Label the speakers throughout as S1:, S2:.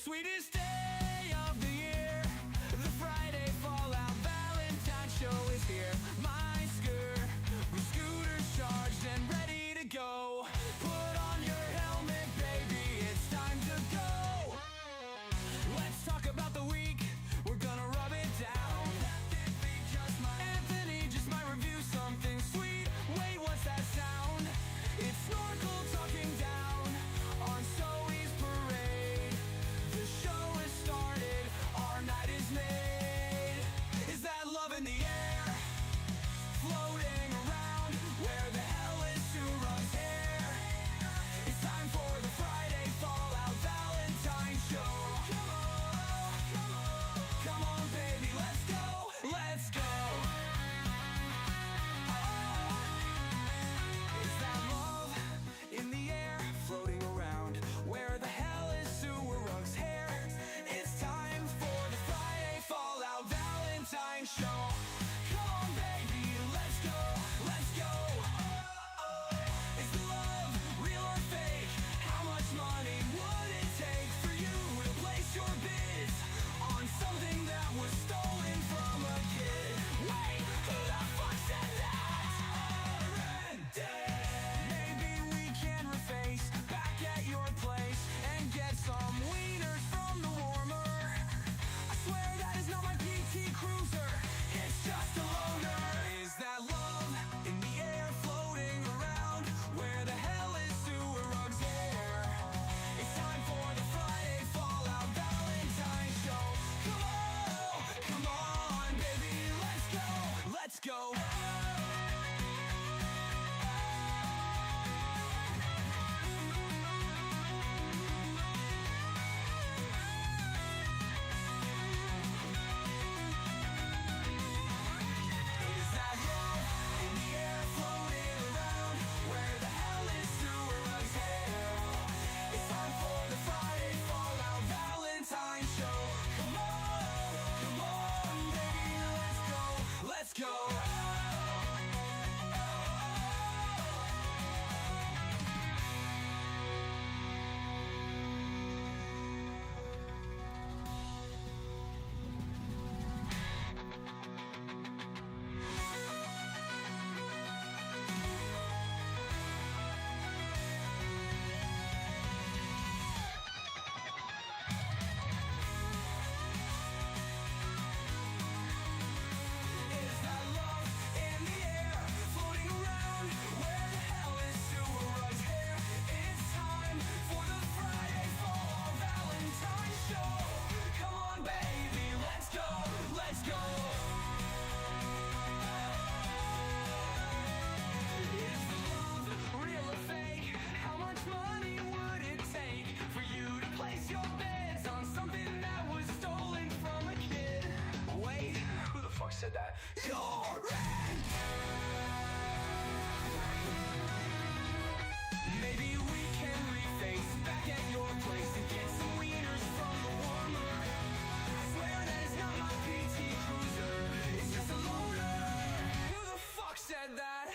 S1: sweetest day of the year. The Friday Fallout Valentine show is here. My skirt with scooters charged and ready to go. Put on your helmet, baby, it's time to go. Let's talk about the week, we're gonna rub it down. Anthony just might review something sweet. Wait, what's that sound? It's Snorkel talking down on Zoe's parade. The show has started, our night is made. Is that love in the air? Floating around, where the hell is Suru's hair? It's time for the Friday Fallout Valentine show. Come on, baby, let's go, let's go. Is that love in the air, floating around, where the hell is Suru's hair? It's time for the Friday Fallout Valentine show. Come on, baby, let's go, let's go. Is the love real or fake? How much money would it take for you to place your bids on something that was stolen from a kid? Wait, who the fuck said that? Maybe we can reface back at your place and get some wieners from the warmer. I swear that is not my PT Cruiser, it's just a loaner. Is that love in the air, floating around, where the hell is Suru's hair? It's time for the Friday Fallout Valentine show. Come on, baby, let's go, let's go. Is that love in the air, floating around, where the hell is Suru's hair? It's time for the Friday Fallout Valentine show. Come on, baby, let's go, let's go. Is that love in the air, floating around, where the hell is Suru's hair? It's time for the Friday Fallout Valentine show. Come on, baby, let's go, let's go. Is the love real or fake? How much money would it take for you to place your bids on something that was stolen from a kid? Wait, who the fuck said that? You're in. Maybe we can reface back at your place and get some wieners from the warmer. I swear that is not my PT Cruiser, it's just a loaner. Who the fuck said that?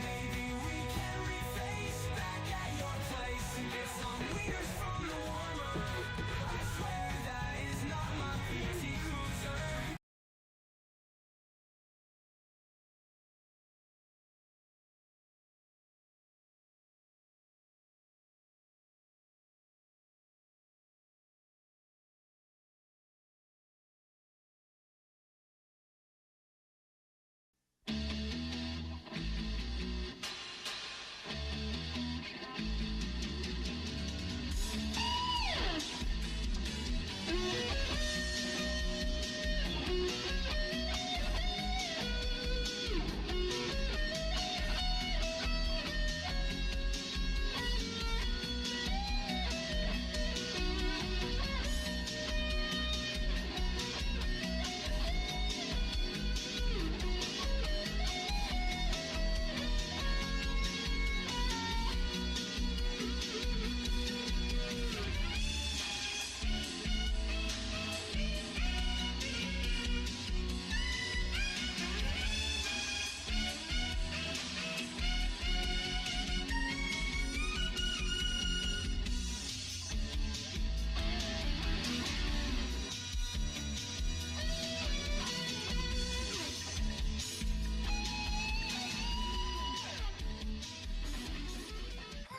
S1: Maybe we can reface back at your place and get some wieners from the warmer. I swear that is not my PT Cruiser.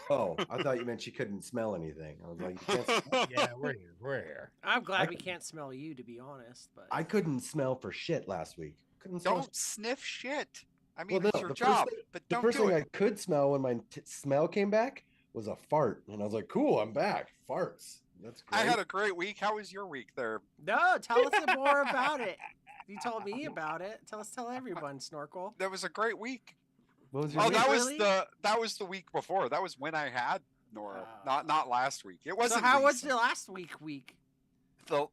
S2: Oh, I thought you meant she couldn't smell anything. I was like, you can't smell.
S3: Yeah, we're here. We're here.
S4: I'm
S2: I,
S4: glad we can't smell you, to be honest. But
S2: I couldn't smell for shit last week. Couldn't smell.
S5: Don't sniff shit. I
S2: Well,
S5: mean,
S2: no,
S5: it's your job, but
S2: the
S5: don't
S2: first
S5: do
S2: thing
S5: it.
S2: I could smell when my smell came back was a fart, and I was like, "Cool, I'm back." Farts. That's
S5: I
S2: great.
S5: had a great week. How was your week there?
S4: no, tell us more about it. You told me about it. Tell everyone, Snorkel.
S5: That was a great week.
S2: What was your
S5: Oh,
S2: week?
S5: that
S4: Really?
S5: was the week before. That was when I had Nora.
S4: Oh.
S5: Not last week. It
S4: So
S5: wasn't.
S4: how was
S5: recent.
S4: the last week?
S5: The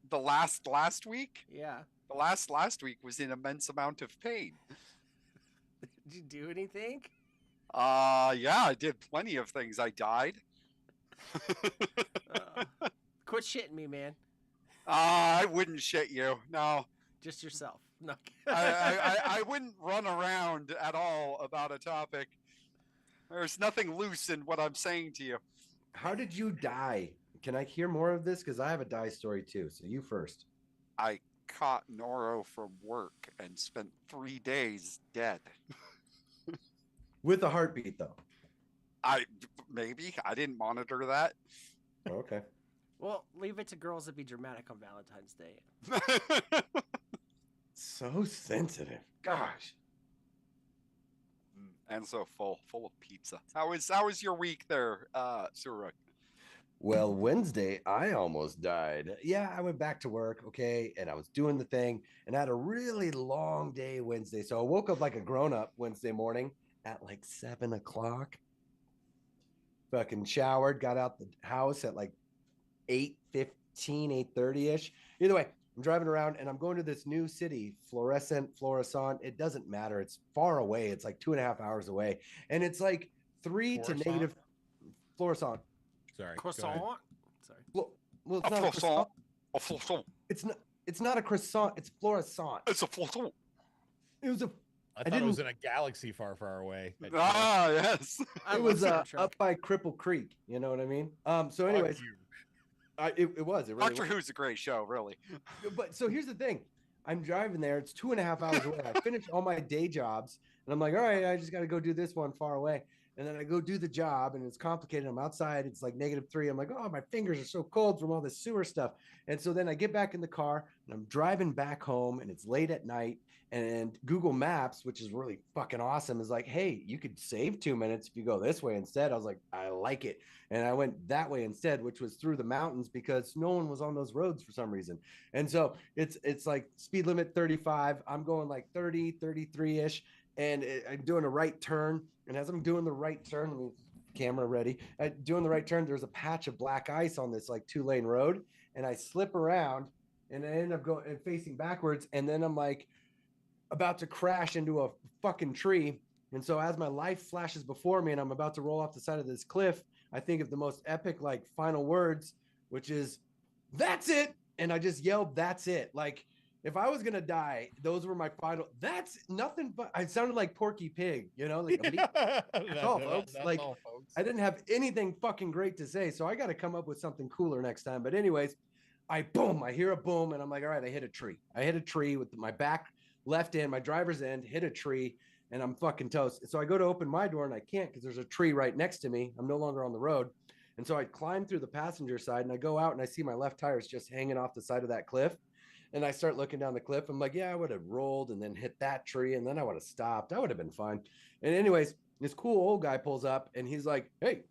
S5: last week?
S4: Yeah.
S5: The last week was an immense amount of pain.
S4: Did you do anything?
S5: Yeah, I did plenty of things. I died.
S4: Quit shitting me, man.
S5: I wouldn't shit you. No.
S4: Just yourself. No.
S5: I wouldn't run around at all about a topic. There's nothing loose in what I'm saying to you.
S2: How did you die? Can I hear more of this? Because I have a die story too. So you first.
S5: I caught Noro from work and spent 3 days dead.
S2: With a heartbeat, though.
S5: Maybe I didn't monitor that.
S2: Okay.
S4: Well, leave it to girls to be dramatic on Valentine's Day.
S2: So sensitive. Gosh.
S5: And so full of pizza. How was your week there, Suruk?
S2: Well, Wednesday, I almost died. Yeah, I went back to work, okay, and I was doing the thing, and I had a really long day Wednesday. So I woke up like a grown-up Wednesday morning at like 7 o'clock. Fucking showered, got out the house at like 8:15, 8:30-ish. Either way, I'm driving around and I'm going to this new city, Florissant. It doesn't matter. It's far away. It's like 2.5 hours away. And it's like three to
S3: Florissant?
S2: negative Florissant.
S3: Sorry. go ahead.
S4: Croissant. Sorry.
S2: Well, it's
S5: A
S2: not a croissant.
S5: flosson.
S2: It's not a croissant. It's Florissant.
S5: It's a flosson.
S2: It was a.
S3: I thought it was in a galaxy far, far away.
S5: Ah, yes.
S4: I
S2: It
S4: love
S2: was
S4: Star Trek.
S2: up by Cripple Creek. You know what I mean? So,
S3: Fuck
S2: anyways,
S3: you.
S2: it was. It really
S5: Doctor
S2: was.
S5: Who's a great show, really.
S2: But so here's the thing. I'm driving there. It's 2.5 hours away. I finished all my day jobs, and I'm like, all right, I just got to go do this one far away. And then I go do the job, and it's complicated. I'm outside. It's like -3. I'm like, oh, my fingers are so cold from all this sewer stuff. And so then I get back in the car, and I'm driving back home, and it's late at night. And Google Maps, which is really fucking awesome, is like, hey, you could save 2 minutes if you go this way instead. I was like, I like it. And I went that way instead, which was through the mountains because no one was on those roads for some reason. And so it's like speed limit 35. I'm going like 30, 33-ish. And I'm doing a right turn. And as I'm doing the right turn, let me camera ready. Doing the right turn, there's a patch of black ice on this like 2-lane road. And I slip around and I end up going and facing backwards. And then I'm like about to crash into a fucking tree. And so as my life flashes before me and I'm about to roll off the side of this cliff, I think of the most epic like final words, which is, that's it. And I just yelled, that's it. Like, if I was gonna die, those were my final. That's nothing but. I sounded like Porky Pig, you know. Like
S3: That's
S2: all, folks.
S3: That's
S2: Like,
S3: all, folks.
S2: I didn't have anything fucking great to say, so I got to come up with something cooler next time. But anyways, I hear a boom, and I'm like, all right, I hit a tree. I hit a tree with my back left end, my driver's end, hit a tree, and I'm fucking toast. So I go to open my door, and I can't because there's a tree right next to me. I'm no longer on the road. And so I climb through the passenger side, and I go out, and I see my left tire is just hanging off the side of that cliff. And I start looking down the cliff. I'm like, yeah, I would have rolled and then hit that tree, and then I would have stopped. I would have been fine. And anyways, this cool old guy pulls up, and he's like, hey,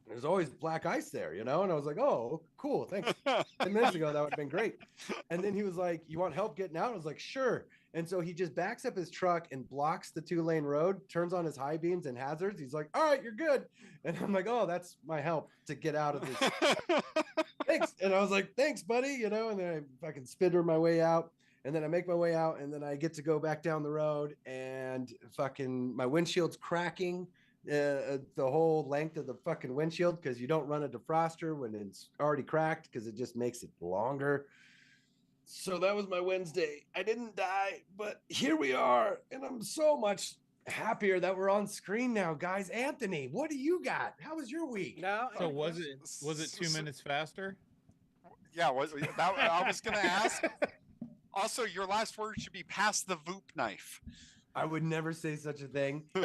S2: there's always black ice there, you know? And I was like, oh, cool, thanks. 10 minutes ago, that would have been great. And then he was like, you want help getting out? I was like, sure. And so he just backs up his truck and blocks the 2-lane road, turns on his high beams and hazards. He's like, all right, you're good. And I'm like, oh, that's my help to get out of this. Thanks. And I was like, thanks, buddy. You know, and then I fucking spitter my way out. And then I make my way out, and then I get to go back down the road, and fucking my windshield's cracking the whole length of the fucking windshield because you don't run a defroster when it's already cracked because it just makes it longer. So that was my Wednesday. I didn't die, but here we are, and I'm so much happier that we're on screen now, guys. Anthony, what do you got? How was your week?
S4: No.
S3: So was it 2 minutes faster?
S5: Yeah, I was going to ask. Also, your last word should be pass the Voop knife.
S2: I would never say such a thing.
S4: I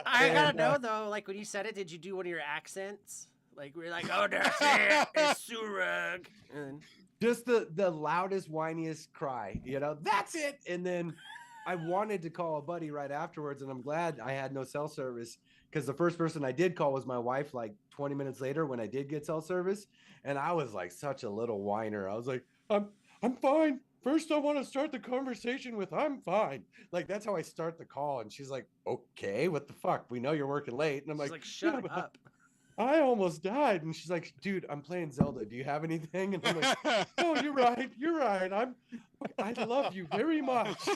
S4: gotta
S2: and,
S4: know though, like when you said it, did you do one of your accents? Like we're like, oh, that's it, it's Surug. And
S2: just the loudest, whiniest cry, that's it. And then I wanted to call a buddy right afterwards, and I'm glad I had no cell service, because the first person I did call was my wife like 20 minutes later when I did get cell service. And I was like such a little whiner. I was like, I'm fine. First, I want to start the conversation with I'm fine. Like, that's how I start the call. And she's like, okay, what the fuck? We know you're working late. And I'm
S4: she's
S2: like,
S4: shut
S2: "Yeah, but
S4: up.
S2: I almost died." And she's like, dude, I'm playing Zelda. Do you have anything? And I'm like, oh, you're right. You're right. I love you very much.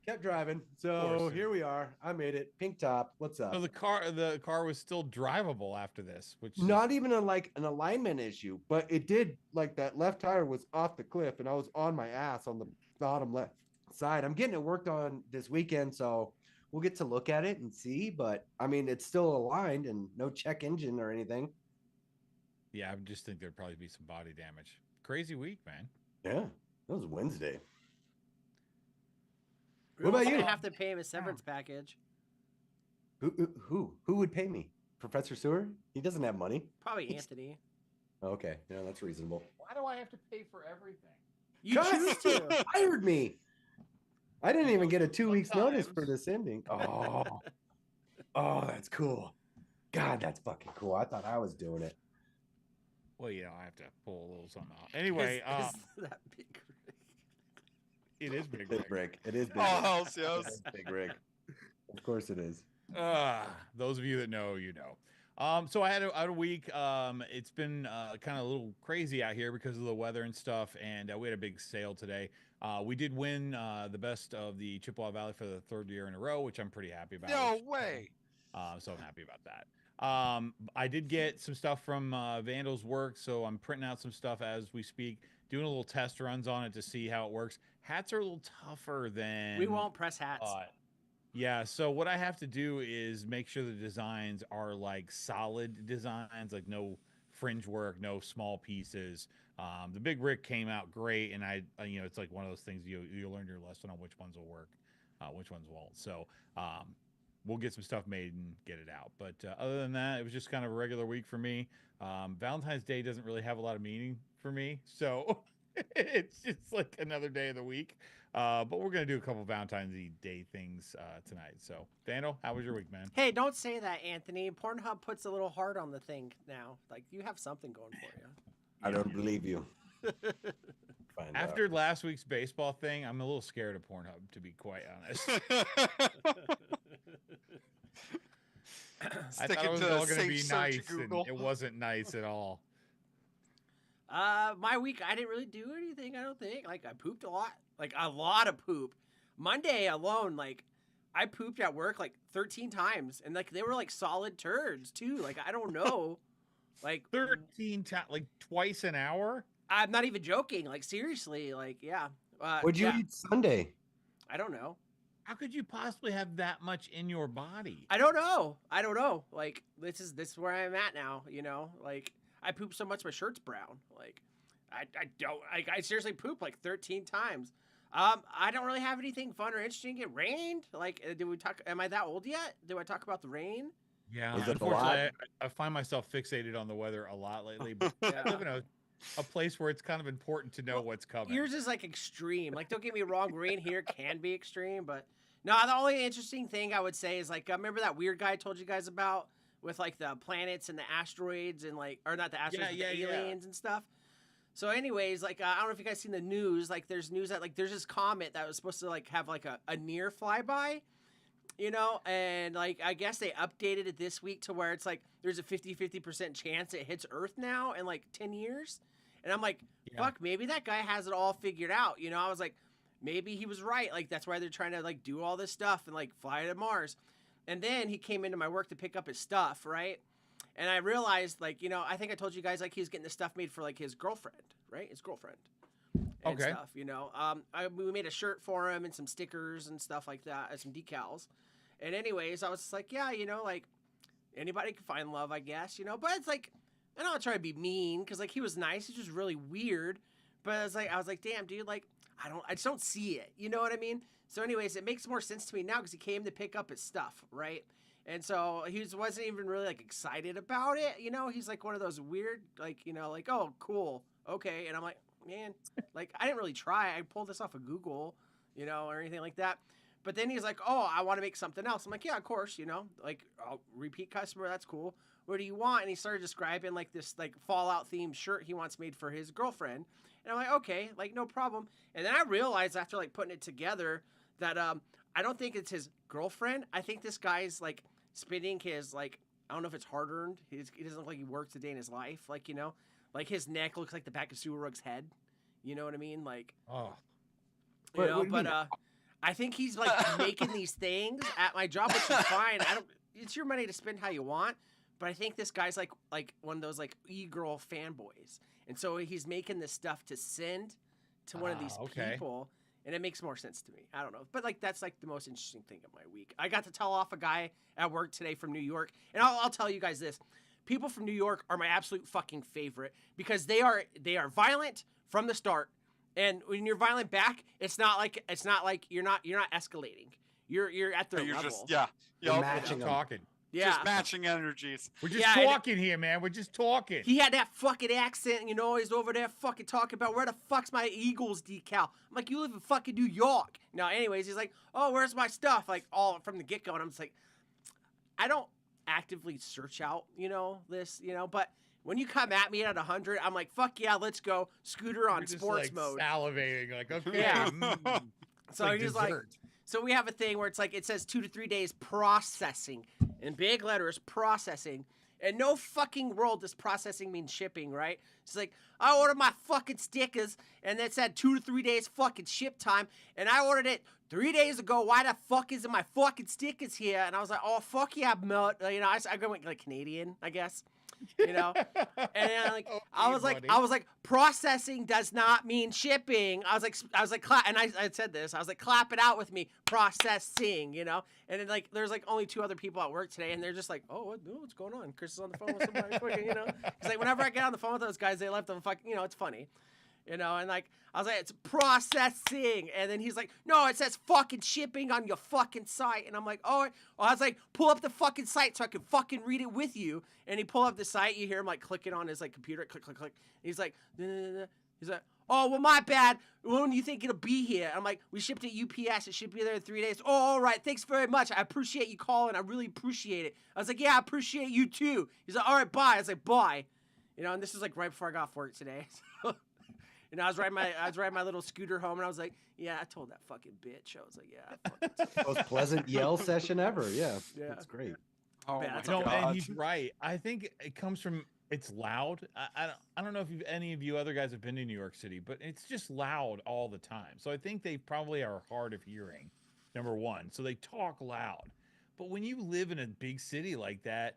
S2: Kept driving. So here we are. I made it. Pink top. What's up?
S3: So the car was still drivable after this, which
S2: Not even an alignment issue, but it did, like, that left tire was off the cliff and I was on my ass on the bottom left side. I'm getting it worked on this weekend, so we'll get to look at it and see. But I mean, it's still aligned and no check engine or anything.
S3: yeah, I just think there'd probably be some body damage. Crazy week, man.
S2: Yeah, that was Wednesday.
S4: What
S2: about you?
S4: I have to pay him a severance package.
S2: Who would pay me? Professor Sewer? He doesn't have money.
S4: Probably Anthony.
S2: Okay, yeah, that's reasonable.
S3: Why do I have to pay for everything?
S4: You choose to.
S2: Hired me. I didn't even get a 2 weeks notice for
S3: Sometimes.
S2: this ending. Oh, that's cool. God, that's fucking cool. I thought I was doing it.
S3: Well, I have to pull a little something out. Anyway,
S4: Is that big rig?
S3: it is big.
S2: Big
S3: Rick.
S2: rig. It is big.
S5: Oh,
S2: rig.
S5: hells
S2: It
S5: yes.
S2: is big rig. Of course it is.
S3: Those of you that know, you know. So I had a week. It's been kind of a little crazy out here because of the weather and stuff, and we had a big sale today. We did win the best of the Chippewa Valley for the third year in a row, which I'm pretty happy about.
S5: No way.
S3: So I'm happy about that. I did get some stuff from Vandal's work, so I'm printing out some stuff as we speak, doing a little test runs on it to see how it works. Hats are a little tougher than
S4: We won't press hats.
S3: yeah, so what I have to do is make sure the designs are like solid designs, like no fringe work, no small pieces. The big rig came out great, and it's like one of those things you learn your lesson on which ones will work, which ones won't. So we'll get some stuff made and get it out. But other than that, it was just kind of a regular week for me. Valentine's Day doesn't really have a lot of meaning for me, so it's just like another day of the week. But we're gonna do a couple Valentine's Day things tonight. So, Vandal, how was your week, man?
S4: Hey, don't say that, Anthony. Pornhub puts a little heart on the thing now. Like, you have something going for you.
S2: I don't believe you. Find out.
S3: After last week's baseball thing, I'm a little scared of Pornhub, to be quite honest. I thought
S5: Stick
S3: it was
S5: to
S3: all going to
S5: safe
S3: be
S5: search
S3: nice,
S5: Google.
S3: and it wasn't nice at all.
S4: My week, I didn't really do anything, I don't think. Like, I pooped a lot. Like, a lot of poop. Monday alone, like, I pooped at work, like, 13 times. And, like, they were, like, solid turds, too. Like, I don't know. Like,
S3: 13 times, like twice an hour?
S4: I'm not even joking. Like, seriously. Like, yeah.
S2: What'd you
S4: yeah,
S2: eat Sunday?
S4: I don't know.
S3: How could you possibly have that much in your body?
S4: I don't know. Like, this is where I'm at now, you know? Like, I poop so much my shirt's brown. Like, I seriously poop like 13 times. I don't really have anything fun or interesting. It rained. Like, am I that old yet? Do I talk about the rain?
S3: Yeah,
S2: Was it a
S3: unfortunately,
S2: lot?
S3: I find myself fixated on the weather a lot lately, but
S4: Yeah.
S3: I live in a place where it's kind of important to know what's coming.
S4: Yours is like extreme. Like, don't get me wrong, rain here can be extreme, but no, the only interesting thing I would say is like, remember that weird guy I told you guys about with like the planets and the asteroids and like, or not the asteroids, but the aliens and stuff. So anyways, like, I don't know if you guys seen the news, like there's news that like there's this comet that was supposed to like have like a near flyby, you know, and like, I guess they updated it this week to where it's like, there's a 50% chance it hits Earth now in like 10 years. And I'm like, fuck, maybe that guy has it all figured out. You know, I was like, maybe he was right. Like, that's why they're trying to like do all this stuff and like fly to Mars. And then he came into my work to pick up his stuff, right? And I realized, like, you know, I think I told you guys, like, he was getting the stuff made for, like, his girlfriend, right? His girlfriend. And
S3: Okay.
S4: stuff, you know. We made a shirt for him and some stickers and stuff like that, and some decals. And anyways, I was just like, yeah, you know, like, anybody can find love, I guess, you know. But it's like, I'm not trying to be mean, because, like, he was nice. He's just really weird. But I was like, damn, dude, like, I just don't see it. You know what I mean? So anyways, it makes more sense to me now because he came to pick up his stuff, right? And so he wasn't even really like excited about it. You know, he's like one of those weird, like, you know, like, oh, cool. Okay. And I'm like, man, like, I didn't really try. I pulled this off of Google, you know, or anything like that. But then he's like, oh, I want to make something else. I'm like, yeah, of course, you know, like, I'll repeat customer. That's cool. What do you want? And he started describing like this like Fallout themed shirt he wants made for his girlfriend. And I'm like, okay, like, no problem. And then I realized after like putting it together that I don't think it's his girlfriend. I think this guy's like spending his like, I don't know if it's hard earned. He doesn't look like he works a day in his life. Like, you know, like his neck looks like the back of Suwarug's head. You know what I mean? Like,
S3: Oh,
S4: you know, but I think he's like making these things at my job, which is fine. It's your money to spend how you want. But I think this guy's like one of those like e-girl fanboys. And so he's making this stuff to send to one of these people. And it makes more sense to me. I don't know. But like that's like the most interesting thing of my week. I got to tell off a guy at work today from New York. And I'll tell you guys this. People from New York are my absolute fucking favorite because they are violent from the start. And when you're violent back, it's not like you're not escalating. You're at their level.
S5: Just
S2: You're
S5: yeah,
S2: matching them.
S3: talking.
S4: Yeah.
S5: just matching energies.
S3: We're just
S4: Yeah, and-
S3: talking here, man. We're just talking.
S4: He had that fucking accent, you know, he's over there fucking talking about where the fuck's my Eagles decal. I'm like, you live in fucking New York. No, anyways, he's like, oh, where's my stuff? Like, all from the get-go. And I'm just like, I don't actively search out, you know, this, you know, but when you come at me at 100, I'm like, fuck yeah, let's go. Scooter on
S3: We're just,
S4: sports
S3: like,
S4: mode.
S3: salivating, like, okay.
S4: Yeah.
S3: It's
S4: So
S3: like
S4: he's like,
S3: dessert.
S4: so we have a thing where it's like, it says 2 to 3 days processing in big letters, processing. And no fucking world does processing mean shipping, right? It's like, I ordered my fucking stickers and it said 2 to 3 days fucking ship time. And I ordered it 3 days ago. Why the fuck isn't my fucking stickers here? And I was like, oh, fuck yeah, mate. You know, I go like Canadian, I guess. You know, and then, like I was like, processing does not mean shipping. I was like, and I said this. I was like, clap it out with me, processing. You know, and then like there's like only 2 other people at work today, and they're just like, oh, what's going on? Chris is on the phone with somebody. Fucking, you know, it's like whenever I get on the phone with those guys, they left them fucking. You know, it's funny. You know, and like, I was like, it's processing. And then he's like, no, it says fucking shipping on your fucking site. And I'm like, oh, I was like, pull up the fucking site so I can fucking read it with you. And he pulled up the site. You hear him like clicking on his like computer, click, click, click. And he's like, he's like, oh, well, my bad. When do you think it'll be here? I'm like, we shipped it UPS. It should be there in 3 days. Oh, all right. Thanks very much. I appreciate you calling. I really appreciate it. I was like, yeah, I appreciate you too. He's like, all right, bye. I was like, bye. You know, and this is like right before I got off work today. And I was riding my little scooter home, and I was like, "Yeah, I told that fucking bitch." I was like, "Yeah."
S2: Most pleasant yell session ever. Yeah,
S4: Yeah.
S2: that's great.
S5: Oh
S4: Yeah,
S5: my
S4: that's
S3: No,
S5: god.
S3: and he's right. I think it comes from it's loud. I don't know if any of you other guys have been to New York City, but it's just loud all the time. So I think they probably are hard of hearing, number one. So they talk loud. But when you live in a big city like that,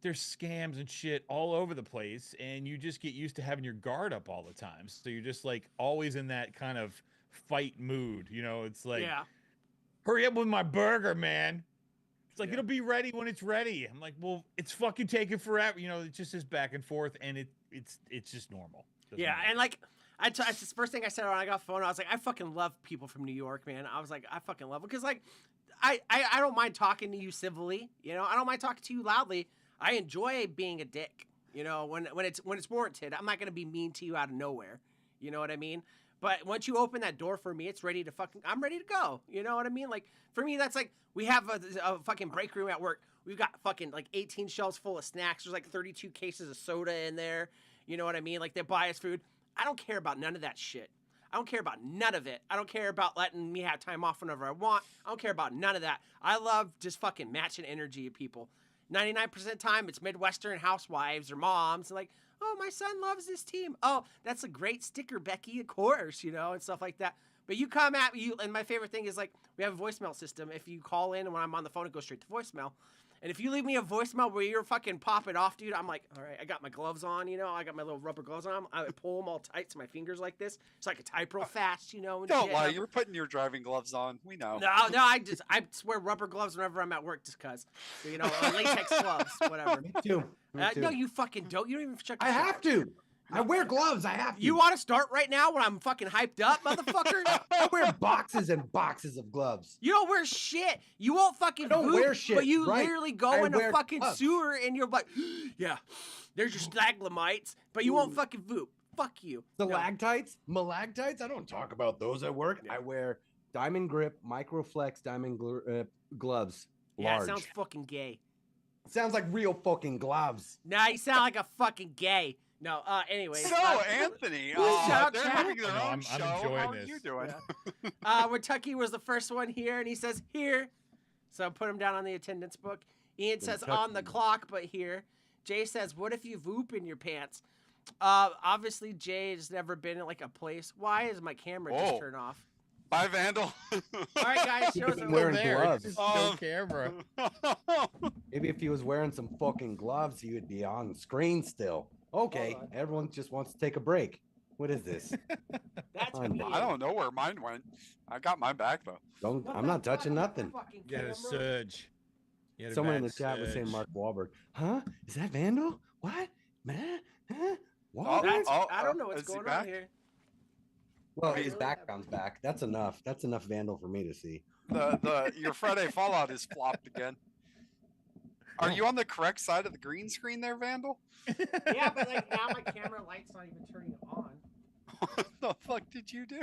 S3: there's scams and shit all over the place, and you just get used to having your guard up all the time. So you're just like always in that kind of fight mood. You know, it's like,
S4: Yeah.
S3: hurry up with my burger, man. It's like,
S4: Yeah.
S3: it'll be ready when it's ready. I'm like, well, it's fucking taking forever. You know, it's just this back and forth, and it's just normal. Doesn't
S4: Yeah,
S3: matter.
S4: and like it's the first thing I said when I got off the phone. I was like, I fucking love people from New York, man. I was like, I fucking love them because like I don't mind talking to you civilly. You know, I don't mind talking to you loudly. I enjoy being a dick. You know, when it's warranted. I'm not gonna be mean to you out of nowhere. You know what I mean? But once you open that door for me, it's ready to I'm ready to go. You know what I mean? Like for me, that's like we have a fucking break room at work. We've got fucking like 18 shelves full of snacks. There's like 32 cases of soda in there. You know what I mean? Like they buy us food. I don't care about none of that shit. I don't care about none of it. I don't care about letting me have time off whenever I want. I don't care about none of that. I love just fucking matching energy of people. 99% of the time, it's Midwestern housewives or moms. Like, oh, my son loves this team. Oh, that's a great sticker, Becky, of course, you know, and stuff like that. But you come at me, and my favorite thing is, like, we have a voicemail system. If you call in and when I'm on the phone, it goes straight to voicemail. And if you leave me a voicemail where you're fucking popping off, dude, I'm like, all right, I got my gloves on, you know, I got my little rubber gloves on. I pull them all tight so my fingers like this, so I can type real fast, you know. And
S5: Don't
S4: shit.
S5: lie, you're putting your driving gloves on. We know.
S4: No, I wear rubber gloves whenever I'm at work just cause, you know, latex gloves, whatever.
S2: Me too. Me too.
S4: No, you fucking don't. You don't even check.
S2: I
S4: your
S2: have
S4: shit.
S2: to. I wear gloves. I have to.
S4: You want to start right now when I'm fucking hyped up, motherfucker?
S2: I wear boxes and boxes of gloves.
S4: You don't wear shit. You won't fucking
S2: I don't
S4: voop,
S2: wear shit,
S4: but you
S2: right.
S4: literally go
S2: I
S4: in a
S2: wear
S4: fucking
S2: gloves.
S4: sewer and you're like, yeah, there's your stalagmites, but you won't fucking voop. Fuck you. No.
S2: Stalactites, malactites. I don't talk about those at work.
S4: Yeah.
S2: I wear diamond grip, microflex diamond gloves.
S4: Yeah, it
S2: Large.
S4: sounds fucking gay.
S2: Sounds like real fucking gloves.
S4: Nah, you sound like a fucking gay. No, anyways.
S5: So, Anthony,
S4: Shout out
S5: they're
S4: chat.
S5: having their
S3: No,
S5: own
S3: I'm
S5: show.
S3: enjoying
S5: How are
S3: this.
S5: you doing?
S4: Kentucky was the first one here, and he says here. So I put him down on the attendance book. Ian says on the
S2: Kentucky.
S4: clock, but here. Jay says, what if you voop in your pants? Obviously, Jay has never been in like a place. Why is my camera just
S5: Whoa.
S4: turned off?
S5: Bye, Vandal.
S4: All right, guys, show us
S2: Been
S4: a
S2: wearing
S3: There,
S2: gloves.
S3: it's just no camera.
S2: Maybe if he was wearing some fucking gloves, he would be on screen still. Okay,
S4: Hold on.
S2: everyone just wants to take a break. What is this?
S4: That's
S2: I'm-
S4: me.
S5: I don't know where mine went. I got mine back though.
S2: Don't.
S4: What
S2: I'm
S4: the
S2: not
S4: fuck?
S2: touching nothing.
S4: Fucking
S3: You had a
S4: camera.
S3: surge. You had a
S2: Someone in
S3: bad
S2: the chat was saying
S3: surge.
S2: Mark Wahlberg. Huh? Is that Vandal? What? Man? Huh?
S5: Oh,
S2: Wahlberg?
S4: That's,
S5: Oh,
S4: I don't know what's
S5: is he
S4: going on
S5: back?
S4: here.
S2: Well,
S4: I
S2: his
S4: really
S2: background's back. That's enough. That's enough Vandal for me to see.
S5: Your Friday Fallout is flopped again. Are you on the correct side of the green screen there, Vandal?
S4: Yeah, but like now my camera light's not even turning on.
S5: What the fuck did you do?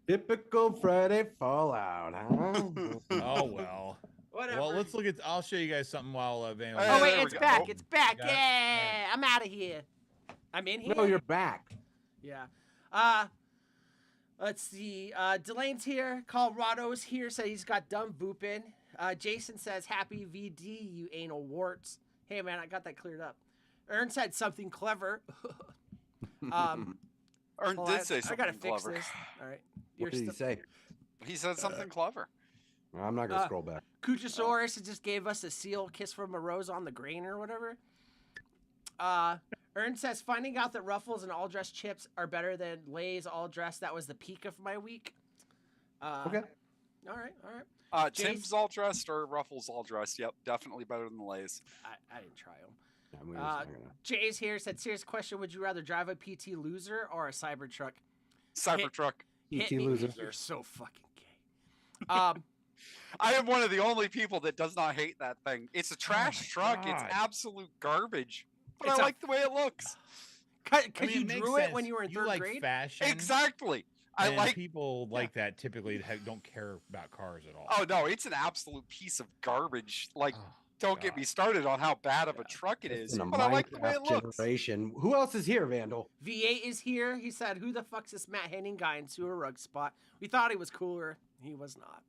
S2: Typical Friday Fallout, huh?
S3: Oh well.
S4: Whatever.
S3: Well, let's look at. I'll show you guys something while Van.
S5: Hey,
S4: Oh
S5: there
S4: wait,
S5: we
S4: it's
S5: go.
S4: back.
S5: Oh,
S4: It's back.
S3: got it?
S4: Yeah, I'm out of here. I'm in here.
S2: No, you're back.
S4: Yeah. Let's see. Delane's here. Colorado's here. Said he's got done booping. Jason says, "Happy VD, you anal warts." Hey man, I got that cleared up. Ern said something clever.
S5: Ern
S4: hold
S5: did
S4: on,
S5: say
S4: I
S5: something
S4: gotta fix
S5: clever.
S4: this. All right.
S2: What did he say?
S5: He said something clever.
S2: I'm not gonna scroll back.
S4: Kuchasaurus just gave us a seal kiss from a rose on the grain or whatever. Ern says finding out that Ruffles and all dressed chips are better than Lay's all dressed. That was the peak of my week.
S2: Okay.
S4: All right. Jace-
S5: Tim's all dressed or Ruffles all dressed. Yep, definitely better than the Lays.
S4: I didn't try them.
S2: I'm just not gonna-
S4: Jay's here said, serious question. Would you rather drive a PT Loser or a Cybertruck?
S5: Cybertruck.
S4: Hit
S2: PT
S4: me.
S2: loser.
S4: You're so fucking gay.
S5: I am one of the only people that does not hate that thing. It's a trash truck. It's
S3: God.
S5: absolute garbage. But
S4: It's
S5: I
S4: a-
S5: like the way it looks.
S4: Because
S3: I mean,
S4: you
S3: it makes
S4: drew it
S3: sense.
S4: when you were in
S3: You
S4: third
S3: like
S4: grade?
S3: fashion.
S5: Exactly. I
S3: and
S5: like.
S3: people like that typically don't care about cars at all.
S5: Oh no, it's an absolute piece of garbage. Like,
S3: Oh,
S5: don't get me started on how bad of a truck it is.
S2: In a
S5: But I like the way it
S2: Minecraft
S5: looks.
S2: generation. Who else is here, Vandal?
S4: V8 is here. He said, who the fuck's this Matt Henning guy in Sewer Rug Spot? We thought he was cooler. He was not.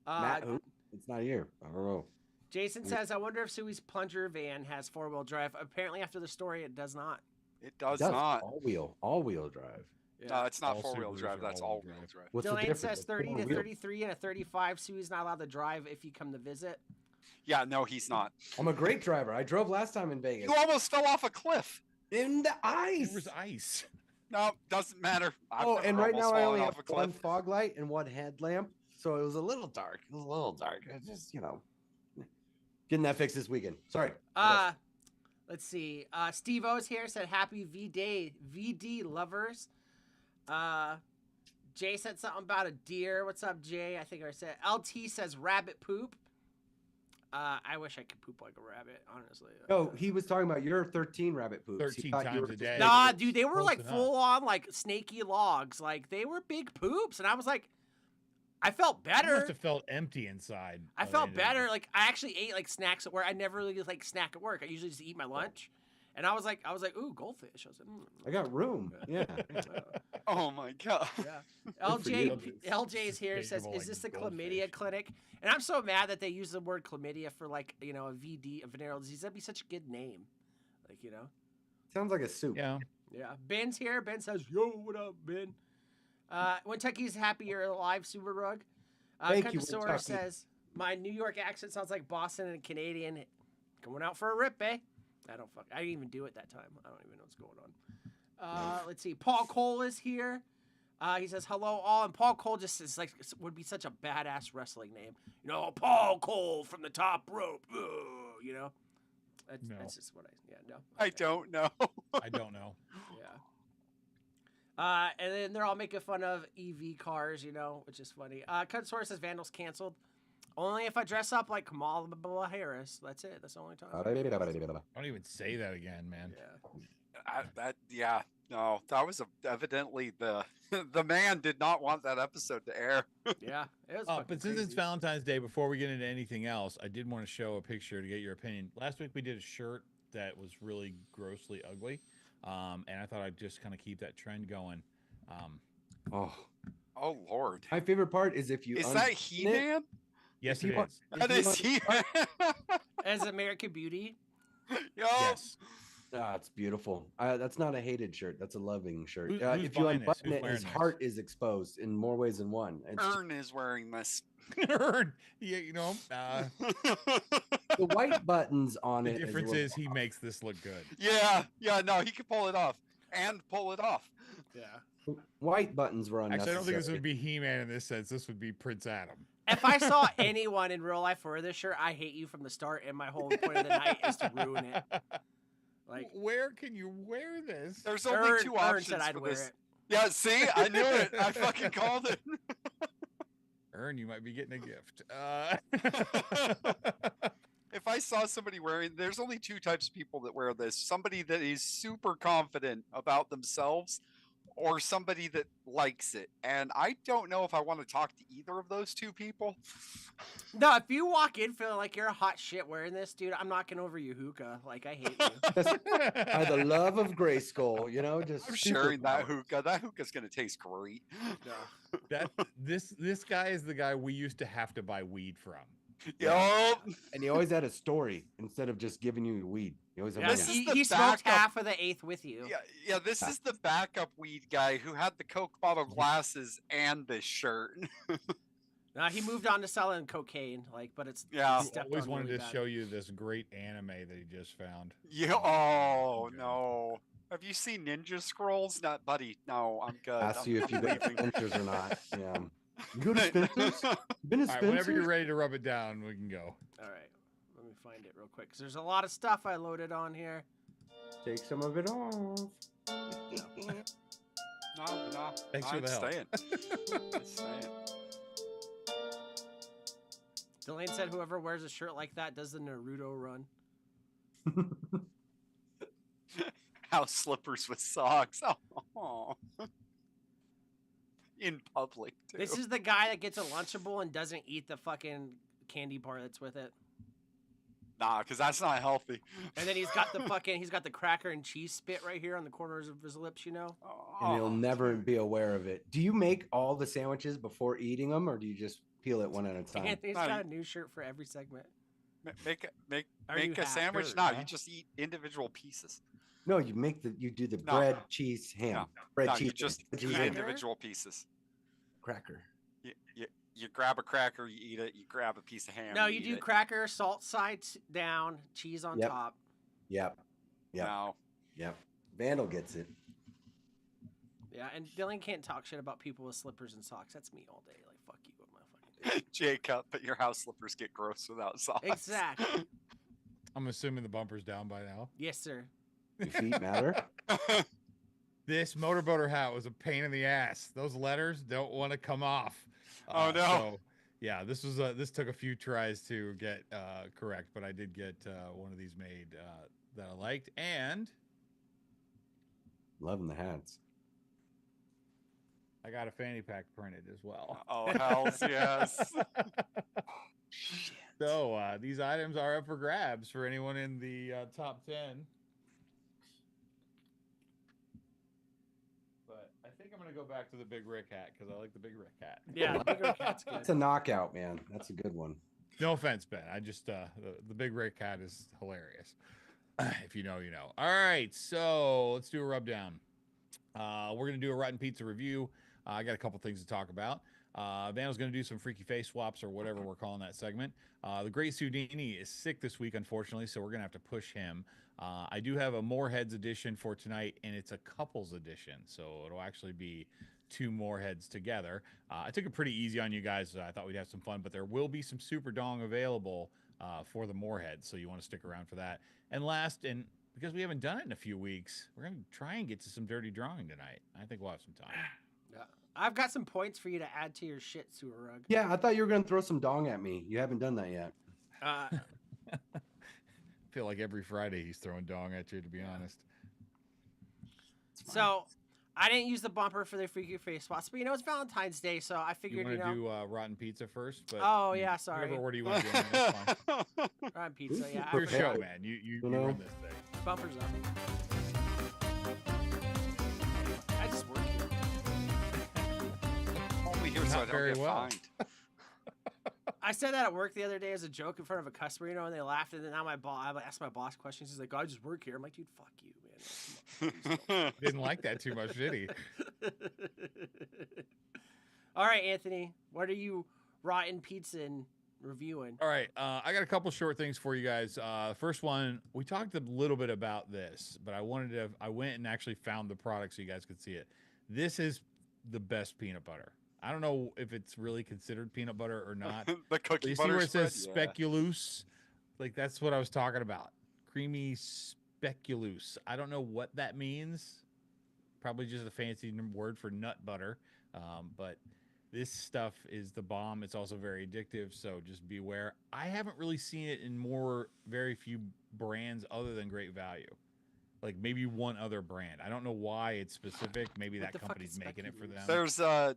S2: Matt, who? It's not here. I don't know.
S4: Jason says, I wonder if Suey's plunger van has four-wheel drive. Apparently, after the story, it does not.
S5: It does
S2: It does.
S5: not.
S2: All wheel drive.
S5: No, it's not
S3: All
S5: four-wheel
S3: Subarus
S5: drive.
S3: are
S5: That's
S3: all-wheel
S5: all-wheel
S3: drive.
S5: drive.
S2: What's the
S4: Delane
S2: difference?
S4: says
S2: It's
S4: 30 to
S2: four-wheel.
S4: 33 and a 35. Suey's not allowed to drive if you come to visit.
S5: Yeah, no, he's not.
S2: I'm a great driver. I drove last time in Vegas.
S5: You almost fell off a cliff.
S2: In the ice.
S3: There was ice.
S5: No, doesn't matter. I've
S2: Oh,
S5: never
S2: and right
S5: almost
S2: now I
S5: fallen
S2: only
S5: off
S2: have
S5: a
S2: one
S5: cliff.
S2: fog light and one headlamp, so it was a little dark. It was a little dark. It's just, getting that fixed this weekend. Sorry. What else?
S4: Let's see. Steve O's here said happy VD lovers. Jay said something about a deer. What's up, Jay? I think I said LT says rabbit poop. I wish I could poop like a rabbit, honestly.
S2: No, he was talking about your 13 rabbit poops. He
S3: 13
S2: thought you
S3: times
S2: were
S3: a
S2: just
S3: day.
S2: making-
S4: Nah, dude, they were
S3: Close
S4: like
S3: enough.
S4: full on like snaky logs. Like they were big poops, and I was like, I felt
S3: You must
S4: better.
S3: have felt empty inside.
S4: I
S3: by the
S4: felt
S3: end of it.
S4: better. Like I actually ate like snacks at work. I never really like snack at work. I usually just eat my lunch. And I was like, ooh, goldfish. I was like,
S2: I got room. Yeah.
S5: Oh my god.
S4: yeah.
S2: Good for you.
S4: LJ's here
S3: Taste
S4: says,
S3: of,
S4: is
S3: like,
S4: this the
S3: goldfish.
S4: chlamydia clinic? And I'm so mad that they use the word chlamydia for like, a VD, a venereal disease. That'd be such a good name. Like,
S2: Sounds like a soup.
S3: Yeah.
S4: Yeah. Ben's here. Ben says, yo, what up, Ben? Kentucky's happy you're alive, Super Rug.
S2: Thank you,
S4: Kentucky
S2: Kentucky.
S4: says, my New York accent sounds like Boston and Canadian. Going out for a rip, eh? I didn't even do it that time. I don't even know what's going on. Let's see. Paul Cole is here. He says hello all, and Paul Cole just is like would be such a badass wrestling name. Paul Cole from the top rope. That's
S3: No.
S4: just what no.
S5: I don't know.
S3: I don't know.
S4: Yeah. And then they're all making fun of EV cars, which is funny. Cut Source says Vandals canceled. Only if I dress up like Kamala Harris. That's it. That's the only time.
S3: Don't even say that again, man.
S4: Yeah.
S5: No, that was evidently the the man did not want that episode to air.
S4: Yeah. It was
S3: But
S4: fucking
S3: since it's
S4: crazy.
S3: Valentine's Day, before we get into anything else, I did want to show a picture to get your opinion. Last week we did a shirt that was really grossly ugly, and I thought I'd just kind of keep that trend going.
S2: Oh,
S5: Oh Lord,
S2: my favorite part is if you
S5: is that
S2: unbutton it-
S5: He-Man?
S3: Yes,
S2: If you
S3: it
S2: want-
S3: is.
S5: That
S2: you
S5: is
S2: want-
S5: He-Man.
S4: As American Beauty.
S5: Yo,
S3: Yes.
S2: Ah, it's beautiful. That's not a hated shirt. That's a loving shirt.
S3: Who's
S2: If you
S3: buying this?
S2: unbutton
S3: Who's
S2: it,
S3: wearing
S2: his
S3: this?
S2: heart is exposed in more ways than one. It's
S5: Ern is wearing this.
S3: Yeah,
S2: the white buttons on
S3: the
S2: it.
S3: difference
S2: a little-
S3: is he makes this look good.
S5: yeah, no, he can pull it off and pull it off.
S4: Yeah.
S2: white buttons were unnecessary.
S3: Actually, I don't think this would be He-Man in this sense. This would be Prince Adam.
S4: If I saw anyone in real life wear this shirt, I hate you from the start, and my whole point of the night is to ruin it. Like,
S3: Where can you wear this?
S5: There's only two
S4: Ern
S5: options
S4: said I'd
S5: for
S4: wear
S5: this.
S4: it.
S5: Yeah, see, I knew it. I fucking called it.
S3: Ern, you might be getting a gift.
S5: If I saw somebody wearing, there's only two types of people that wear this: somebody that is super confident about themselves, or somebody that likes it. And I don't know if I want to talk to either of those two people.
S4: No, if you walk in feeling like you're a hot shit wearing this, dude, I'm knocking over you hookah. Like, I hate you.
S2: By the love of Grayskull, just
S5: I'm sharing that
S2: superpower.
S5: hookah. That hookah's gonna taste great.
S3: that this guy is the guy we used to have to buy weed from.
S5: Yup.
S2: And he always had a story instead of just giving you weed. He always had
S4: Yeah,
S5: This
S2: one.
S5: is
S4: he,
S5: the
S4: he smoked
S5: backup-
S4: half of the eighth with you.
S5: Yeah. This is the backup weed guy who had the Coke bottle glasses and this shirt.
S4: Nah, he moved on to selling cocaine, but it's
S5: Yeah.
S4: he stepped
S3: Always
S4: on
S3: wanted
S4: really
S3: to
S4: bad.
S3: show you this great anime that he just found.
S5: Yeah. Oh no. Have you seen Ninja Scrolls? Not, buddy. No, I'm good.
S2: Ask you if you
S5: I'm
S2: go to
S5: leaving.
S2: Spencer's or not. Yeah. You go to Spencer's? You been to
S3: All right, whenever you're
S2: Spencer's?
S3: ready to rub it down, we can go.
S4: All right, let me find it real quick because there's a lot of stuff I loaded on here.
S2: Take some of it off.
S5: No,
S3: Thanks for
S5: it's
S3: the help.
S5: staying. It's staying.
S4: Delane said whoever wears a shirt like that does the Naruto run.
S5: House slippers with socks. Oh. In public, too.
S4: This is the guy that gets a Lunchable and doesn't eat the fucking candy bar that's with it.
S5: Nah, because that's not healthy.
S4: And then he's got the cracker and cheese spit right here on the corners of his lips,
S2: And
S5: Oh,
S2: you'll never be aware of it. Do you make all the sandwiches before eating them, or do you just peel it one at a time?
S4: Anthony's
S5: No,
S4: got
S5: you-
S4: a new shirt for every segment.
S5: Make
S4: Are you
S5: a
S4: half
S5: sandwich.
S4: dirt,
S5: No,
S4: huh?
S5: you just eat individual pieces.
S2: No, you do the
S5: No.
S2: bread, cheese, ham.
S5: No.
S2: Bread,
S5: No,
S2: cheese,
S5: you just
S2: ham,
S5: eat
S2: cheese, ham,
S5: individual pieces.
S2: cracker.
S5: You grab a cracker, you eat it. You grab a piece of ham.
S4: No, you
S5: eat
S4: do
S5: it.
S4: cracker, salt sides down, cheese on
S2: Yep.
S4: top.
S2: Yep. Yep.
S5: No.
S2: Yep. Vandal gets it.
S4: Yeah, and Dylan can't talk shit about people with slippers and socks. That's me all day. Like, fuck you, motherfucker.
S5: Jacob, but your house slippers get gross without socks.
S4: Exactly.
S3: I'm assuming the bumper's down by now.
S4: Yes, sir.
S2: Your feet matter.
S3: This motorboater hat was a pain in the ass. Those letters don't want to come off.
S5: Oh, no.
S3: So, yeah, this took a few tries to get correct, but I did get one of these made that I liked, and
S2: Loving the hats.
S3: I got a fanny pack printed as well.
S5: Oh, hells yes.
S3: So these items are up for grabs for anyone in the top 10. But I think I'm going to go back to the Big Rick hat because I like the Big Rick hat.
S4: Yeah, the bigger cat's good.
S2: That's a knockout, man. That's a good one.
S3: No offense, Ben. I just the Big Rick hat is hilarious. If you know, you know. All right, so let's do a rub down. We're gonna do a Rotten Pizza review. I got a couple things to talk about. Van's gonna do some freaky face swaps or whatever we're calling that segment. The Great Sudini is sick this week, unfortunately, so we're gonna have to push him. I do have a Moreheads edition for tonight, and it's a couples edition, so it'll actually be two Moreheads together. I took it pretty easy on you guys. I thought we'd have some fun, but there will be some Super Dong available for the Moreheads, so you want to stick around for that. And last, and because we haven't done it in a few weeks, we're gonna try and get to some dirty drawing tonight. I think we'll have some time.
S4: Yeah. I've got some points for you to add to your shit, Sewer Rug.
S2: Yeah, I thought you were gonna throw some dong at me. You haven't done that yet.
S4: Uh,
S3: I feel like every Friday he's throwing dong at you. To be honest.
S2: It's fine.
S4: so I didn't use the bumper for the freaky face spots, but it's Valentine's Day, so I
S3: You
S4: figured,
S3: want to do rotten pizza first? But
S4: Oh, yeah, sorry.
S3: Whatever order you want to do. That's fine.
S4: on pizza. Yeah, I
S3: Your
S4: forgot.
S3: show, man. You
S2: know?
S3: run this thing.
S4: Bumpers up. I just work here.
S5: Only here so I
S3: Not
S5: don't
S3: very
S5: get
S3: well.
S5: fined.
S4: I said that at work the other day as a joke in front of a customer, and they laughed. And then now I asked my boss questions. He's like, "Oh, I just work here." I'm like, "Dude, fuck you, man."
S3: Didn't like that too much, did he?
S4: All right, Anthony, what are you rotten pizza and reviewing?
S3: All right, I got a couple short things for you guys. First one, we talked a little bit about this, but I went and actually found the product so you guys could see it. This is the best peanut butter. I don't know if it's really considered peanut butter or not.
S5: The cookie
S3: You see
S5: butter
S3: where it says
S5: spread? Yeah.
S3: speculous? Like that's what I was talking about. Creamy speculous. I don't know what that means. Probably just a fancy word for nut butter. But this stuff is the bomb. It's also very addictive, so just beware. I haven't really seen it in very few brands other than Great Value. Like maybe one other brand. I don't know why it's specific. Maybe
S4: What
S3: that
S4: the fuck
S3: company's
S4: is
S3: making it for
S4: speculous?
S3: them.
S5: There's a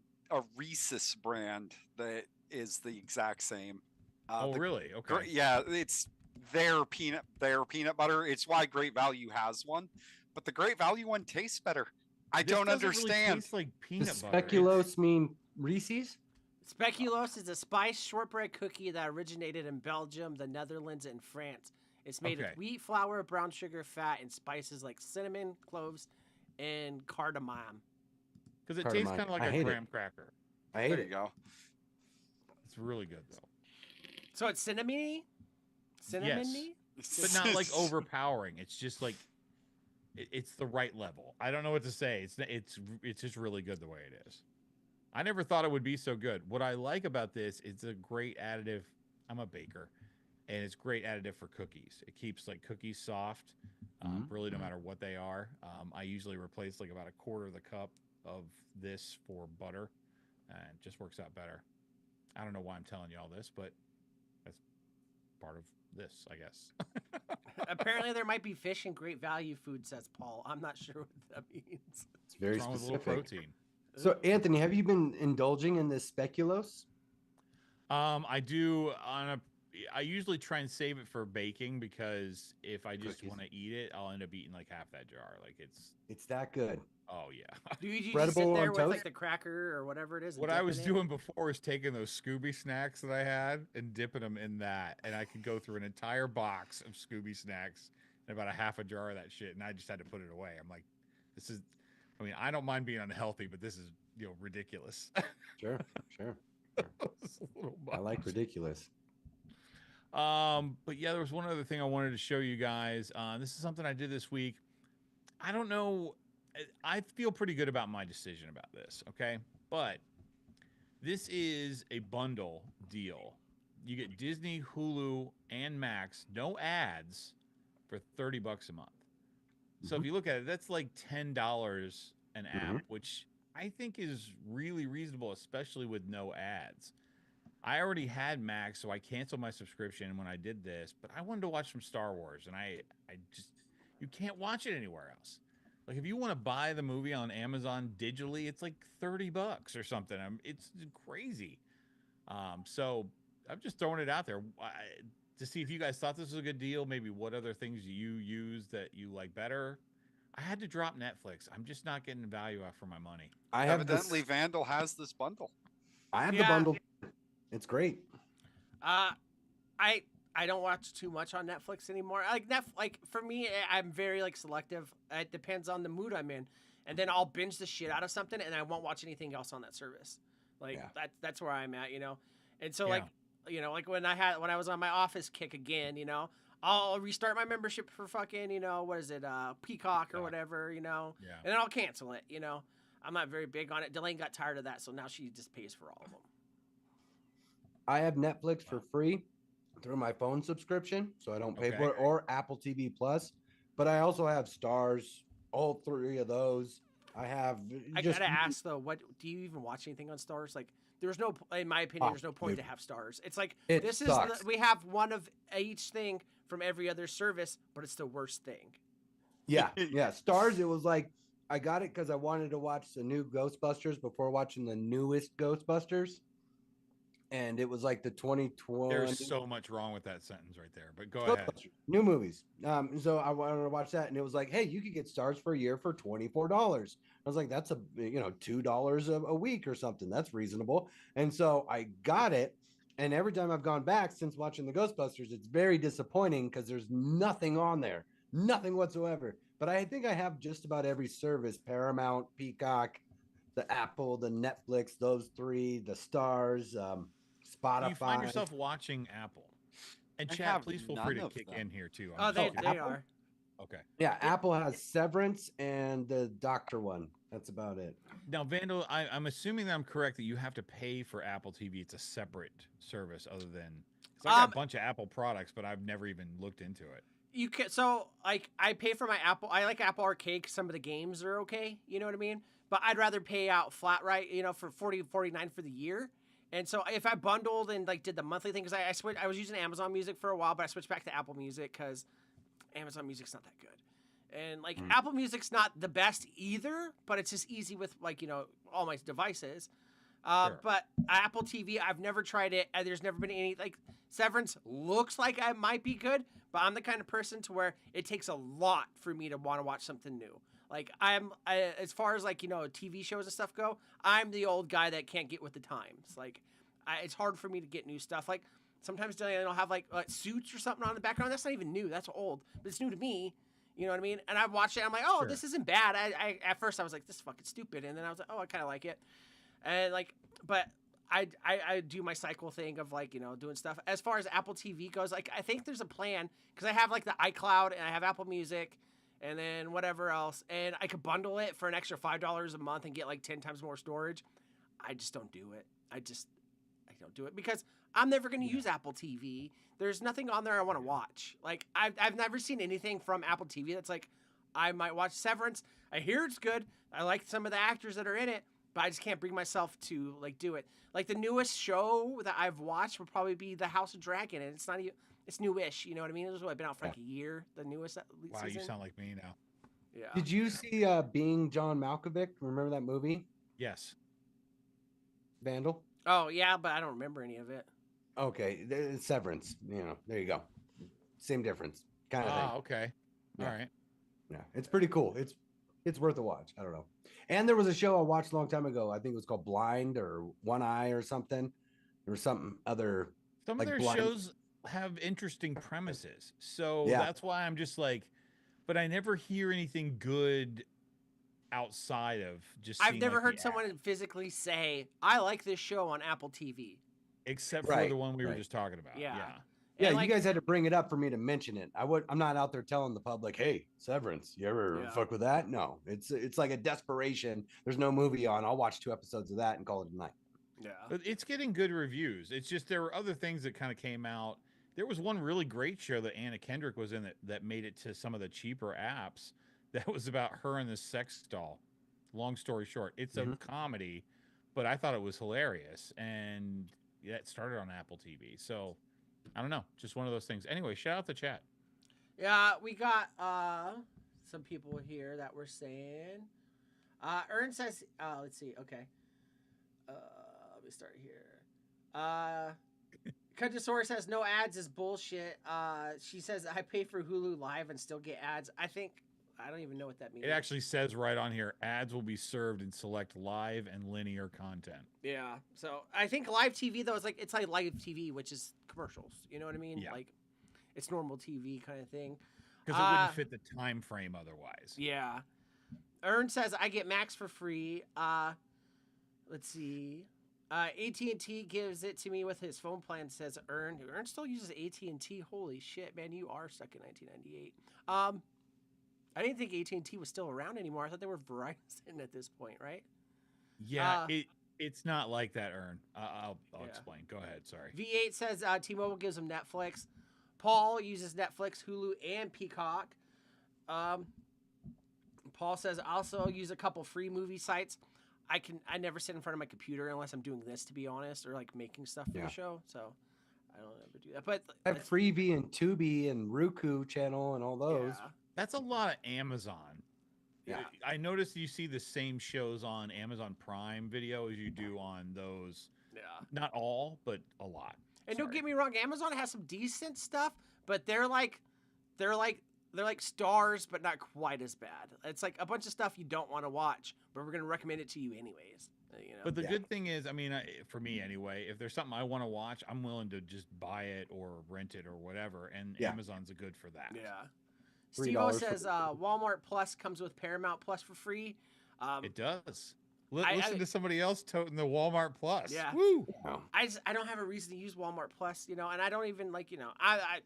S5: Reese's brand that is the exact same.
S3: Oh,
S5: the
S3: really?
S5: gr-
S3: Okay.
S5: Yeah, it's their peanut butter. It's why Great Value has one, but the Great Value one tastes better. I
S3: This
S5: don't
S3: doesn't really
S5: understand.
S3: taste like
S2: Does
S3: peanut butter.
S2: speculoos mean Reese's?
S4: Speculoos is a spiced shortbread cookie that originated in Belgium, the Netherlands, and France. It's made
S3: Okay.
S4: with wheat flour, brown sugar, fat, and spices like cinnamon, cloves, and cardamom.
S3: Because it
S2: Part of
S3: tastes
S2: mine.
S3: kind of like
S2: I
S3: a
S2: hate it.
S3: graham cracker.
S2: I hate
S5: There you
S2: it.
S5: go.
S3: It's really good though,
S4: So it's cinnamony? Cinnamony?
S3: but not like overpowering. It's just like it's the right level. I don't know what to say. It's just really good the way it is. I never thought it would be so good. What I like about this, it's a great additive. I'm a baker, and it's great additive for cookies. It keeps like cookies soft, really no matter what they are. I usually replace like about a quarter of the cup of this for butter, and it just works out better. I don't know why I'm telling you all this, but that's part of this, I guess.
S4: Apparently, there might be fish in Great Value food, says Paul. I'm not sure what that means.
S2: It's very
S3: What's wrong with a little
S2: specific.
S3: protein?
S2: So, Anthony, have you been indulging in this speculoos?
S3: I do I usually try and save it for baking because if I just
S2: Cookies.
S3: want to eat it, I'll end up eating like half that jar. Like
S2: It's that good.
S3: oh yeah.
S4: Do you just sit
S2: Spreadable
S4: there
S2: on
S4: with
S2: toast?
S4: like the cracker or whatever it is? and
S3: What I
S4: dip
S3: was
S4: in it?
S3: doing before was taking those Scooby snacks that I had and dipping them in that, and I could go through an entire box of Scooby snacks and about a half a jar of that shit, and I just had to put it away. I'm like, this is, I mean, I don't mind being unhealthy, but this is ridiculous.
S2: Sure, sure.
S3: It's a little
S2: I like
S3: much.
S2: ridiculous.
S3: But yeah, there was one other thing I wanted to show you guys. This is something I did this week. I don't know. I feel pretty good about my decision about this. Okay. But this is a bundle deal. You get Disney, Hulu, and Max, no ads for $30 a month. So if you look at it, that's like $10 an app, which I think is really reasonable, especially with no ads. I already had Max, so I canceled my subscription when I did this, but I wanted to watch some Star Wars, and I just, you can't watch it anywhere else. Like if you want to buy the movie on Amazon digitally, it's like $30 or something. It's crazy. So I'm just throwing it out there to see if you guys thought this was a good deal. Maybe what other things you use that you like better. I had to drop Netflix. I'm just not getting value out for my money.
S2: I have this.
S5: Evidently, Vandal has this bundle.
S2: I have
S4: Yeah.
S2: the bundle. It's great.
S4: I don't watch too much on Netflix anymore. Like for me, I'm very like selective. It depends on the mood I'm in, and then I'll binge the shit out of something, and I won't watch anything else on that service. Like
S2: Yeah.
S4: that's where I'm at, And so
S3: Yeah.
S4: like when I was on my Office kick again, I'll restart my membership for fucking what is it, Peacock or
S3: Yeah.
S4: whatever, and
S3: Yeah.
S4: then I'll cancel it. I'm not very big on it. Delane got tired of that, so now she just pays for all of them.
S2: I have Netflix for free through my phone subscription, so I don't pay
S3: Okay.
S2: for it, or Apple TV Plus. but I also have Stars, all three of those. I have
S4: I
S2: just
S4: gotta ask though, what do you even watch anything on Stars? Like, there's no, in my opinion,
S2: Oh,
S4: there's no point
S2: dude.
S4: to have Stars. It's like
S2: It
S4: this
S2: sucks.
S4: we have one of each thing from every other service, but it's the worst thing.
S2: Yeah, yeah. Stars, it was like I got it because I wanted to watch the new Ghostbusters before watching the newest Ghostbusters. And it was like the 2020
S3: There's so much wrong with that sentence right there, but go ahead.
S2: Ghostbusters, new movies. So I wanted to watch that, and it was like, hey, you could get Stars for a year for $24. I was like, that's $2 a week or something. That's reasonable. And so I got it. And every time I've gone back since watching the Ghostbusters, it's very disappointing because there's nothing on there, nothing whatsoever. But I think I have just about every service: Paramount, Peacock, the Apple, the Netflix, those three, the Stars, Spotify.
S3: Do you find yourself watching Apple? And
S5: I
S3: Chad,
S5: have
S3: please feel
S5: none
S3: free to
S5: of
S3: kick
S5: them.
S3: in here too.
S4: Oh, they
S2: Apple?
S4: are.
S3: Okay.
S2: Yeah, Apple has Severance and the Doctor one. That's about it.
S3: Now, Vandal, I'm assuming that I'm correct that you have to pay for Apple TV. It's a separate service other than. Cause I got a bunch of Apple products, but I've never even looked into it.
S4: You can, so like I pay for my Apple. I like Apple Arcade 'cause some of the games are okay. You know what I mean? But I'd rather pay out flat right, for $49 for the year. And so if I bundled and like did the monthly thing, because I was using Amazon Music for a while, but I switched back to Apple Music because Amazon Music's not that good. And like Apple Music's not the best either, but it's just easy with like, all my devices.
S3: Sure.
S4: But Apple TV, I've never tried it. And there's never been any like Severance looks like I might be good, but I'm the kind of person to where it takes a lot for me to want to watch something new. Like as far as like, TV shows and stuff go, I'm the old guy that can't get with the times. Like it's hard for me to get new stuff. Like sometimes they'll have like Suits or something on the background. That's not even new. That's old, but it's new to me. You know what I mean? And I've watched it. I'm like, oh,
S3: Sure.
S4: This isn't bad. I at first I was like, this is fucking stupid, and then I was like, oh, I kind of like it. And like, but I do my cycle thing of like, doing stuff. As far as Apple TV goes, like I think there's a plan because I have like the iCloud and I have Apple Music and then whatever else, and I could bundle it for an extra $5 a month and get like 10 times more storage. I just don't do it. I don't do it because I'm never going to use Apple TV. There's nothing on there I want to watch. Like I've never seen anything from Apple TV that's like I might watch Severance. I hear it's good. I like some of the actors that are in it, but I just can't bring myself to like do it. Like the newest show that I've watched would probably be The House of Dragon, and it's not even it's newish. You know what I mean? It's only been out for like a year. The newest
S3: Wow,
S4: season.
S3: you sound like me now.
S4: Yeah.
S2: Did you see Being John Malkovich? Remember that movie,
S3: Yes.
S2: Vandal?
S4: Oh yeah, but I don't remember any of it.
S2: Okay, it's Severance. There you go. Same difference, kind of thing.
S3: Okay.
S2: Yeah.
S3: All right.
S2: Yeah, it's pretty cool. It's worth a watch. I don't know. And there was a show I watched a long time ago. I think it was called Blind or One Eye or something. There was something other.
S3: Some
S2: like
S3: of their
S2: Blind.
S3: shows have interesting premises. So
S2: Yeah.
S3: that's why I'm just like, but I never hear anything good outside of just
S4: I've
S3: seeing,
S4: never
S3: like,
S4: heard
S3: the
S4: someone
S3: ad,
S4: physically say, "I like this show on Apple TV."
S3: except for
S2: Right,
S3: the one we were
S2: right.
S3: just talking about.
S4: Yeah.
S3: Yeah.
S2: Yeah,
S4: And,
S2: you
S4: like,
S2: guys had to bring it up for me to mention it. I'm not out there telling the public, "Hey, Severance, you ever
S4: Yeah.
S2: fuck with that?" No, it's like a desperation. There's no movie on. I'll watch 2 episodes of that and call it a night.
S4: Yeah.
S3: But it's getting good reviews. It's just there were other things that kind of came out. There was one really great show that Anna Kendrick was in that made it to some of the cheaper apps. That was about her and the sex doll. Long story short, it's a comedy, but I thought it was hilarious, and yeah, it started on Apple TV. So I don't know, just one of those things. Anyway, shout out the chat.
S4: Yeah, we got some people here that were saying. Ern says, let's see, okay. Let me start here. Kudjasaurus says no ads is bullshit. She says I pay for Hulu Live and still get ads. I don't even know what that means.
S3: It actually says right on here, ads will be served in select live and linear content.
S4: Yeah. So I think live TV though it's like live TV, which is commercials. You know what I mean?
S3: Yeah.
S4: Like it's normal TV kind of thing.
S3: Because it wouldn't fit the time frame otherwise.
S4: Yeah. Ern says I get Max for free. Let's see. AT&T gives it to me with his phone plan. Says Ern. Ern still uses AT&T. Holy shit, man! You are stuck in 1998. I didn't think AT&T was still around anymore. I thought they were Verizon at this point, right?
S3: Yeah, it's not like that, Ern. I'll
S4: Yeah.
S3: explain. Go ahead. Sorry.
S4: V8 says T-Mobile gives him Netflix. Paul uses Netflix, Hulu, and Peacock. Paul says I also use a couple free movie sites. I never sit in front of my computer unless I'm doing this, to be honest, or like making stuff for
S2: Yeah.
S4: the show. So I don't ever do that. But
S2: I have Freevee and Tubi and Roku channel and all those.
S4: yeah,
S3: That's a lot of Amazon.
S4: yeah.
S3: I noticed you see the same shows on Amazon Prime Video as you do on those.
S4: Yeah.
S3: Not all, but a lot.
S4: And don't
S3: Sorry.
S4: get me wrong, Amazon has some decent stuff, but they're like stars, but not quite as bad. It's like a bunch of stuff you don't want to watch, but we're gonna recommend it to you anyways. You know.
S3: But the
S2: Yeah.
S3: good thing is, I mean, for me anyway, if there's something I want to watch, I'm willing to just buy it or rent it or whatever. And
S2: Yeah.
S3: Amazon's a good for that.
S4: yeah.
S2: $3
S4: Steve-O
S2: for
S4: says
S2: the-
S4: Walmart Plus comes with Paramount Plus for free.
S3: It does.
S4: I-
S3: Listen to somebody else toting the Walmart Plus.
S4: Yeah.
S3: Woo!
S2: Wow.
S4: I don't have a reason to use Walmart Plus, you know, and I don't even like, you know, I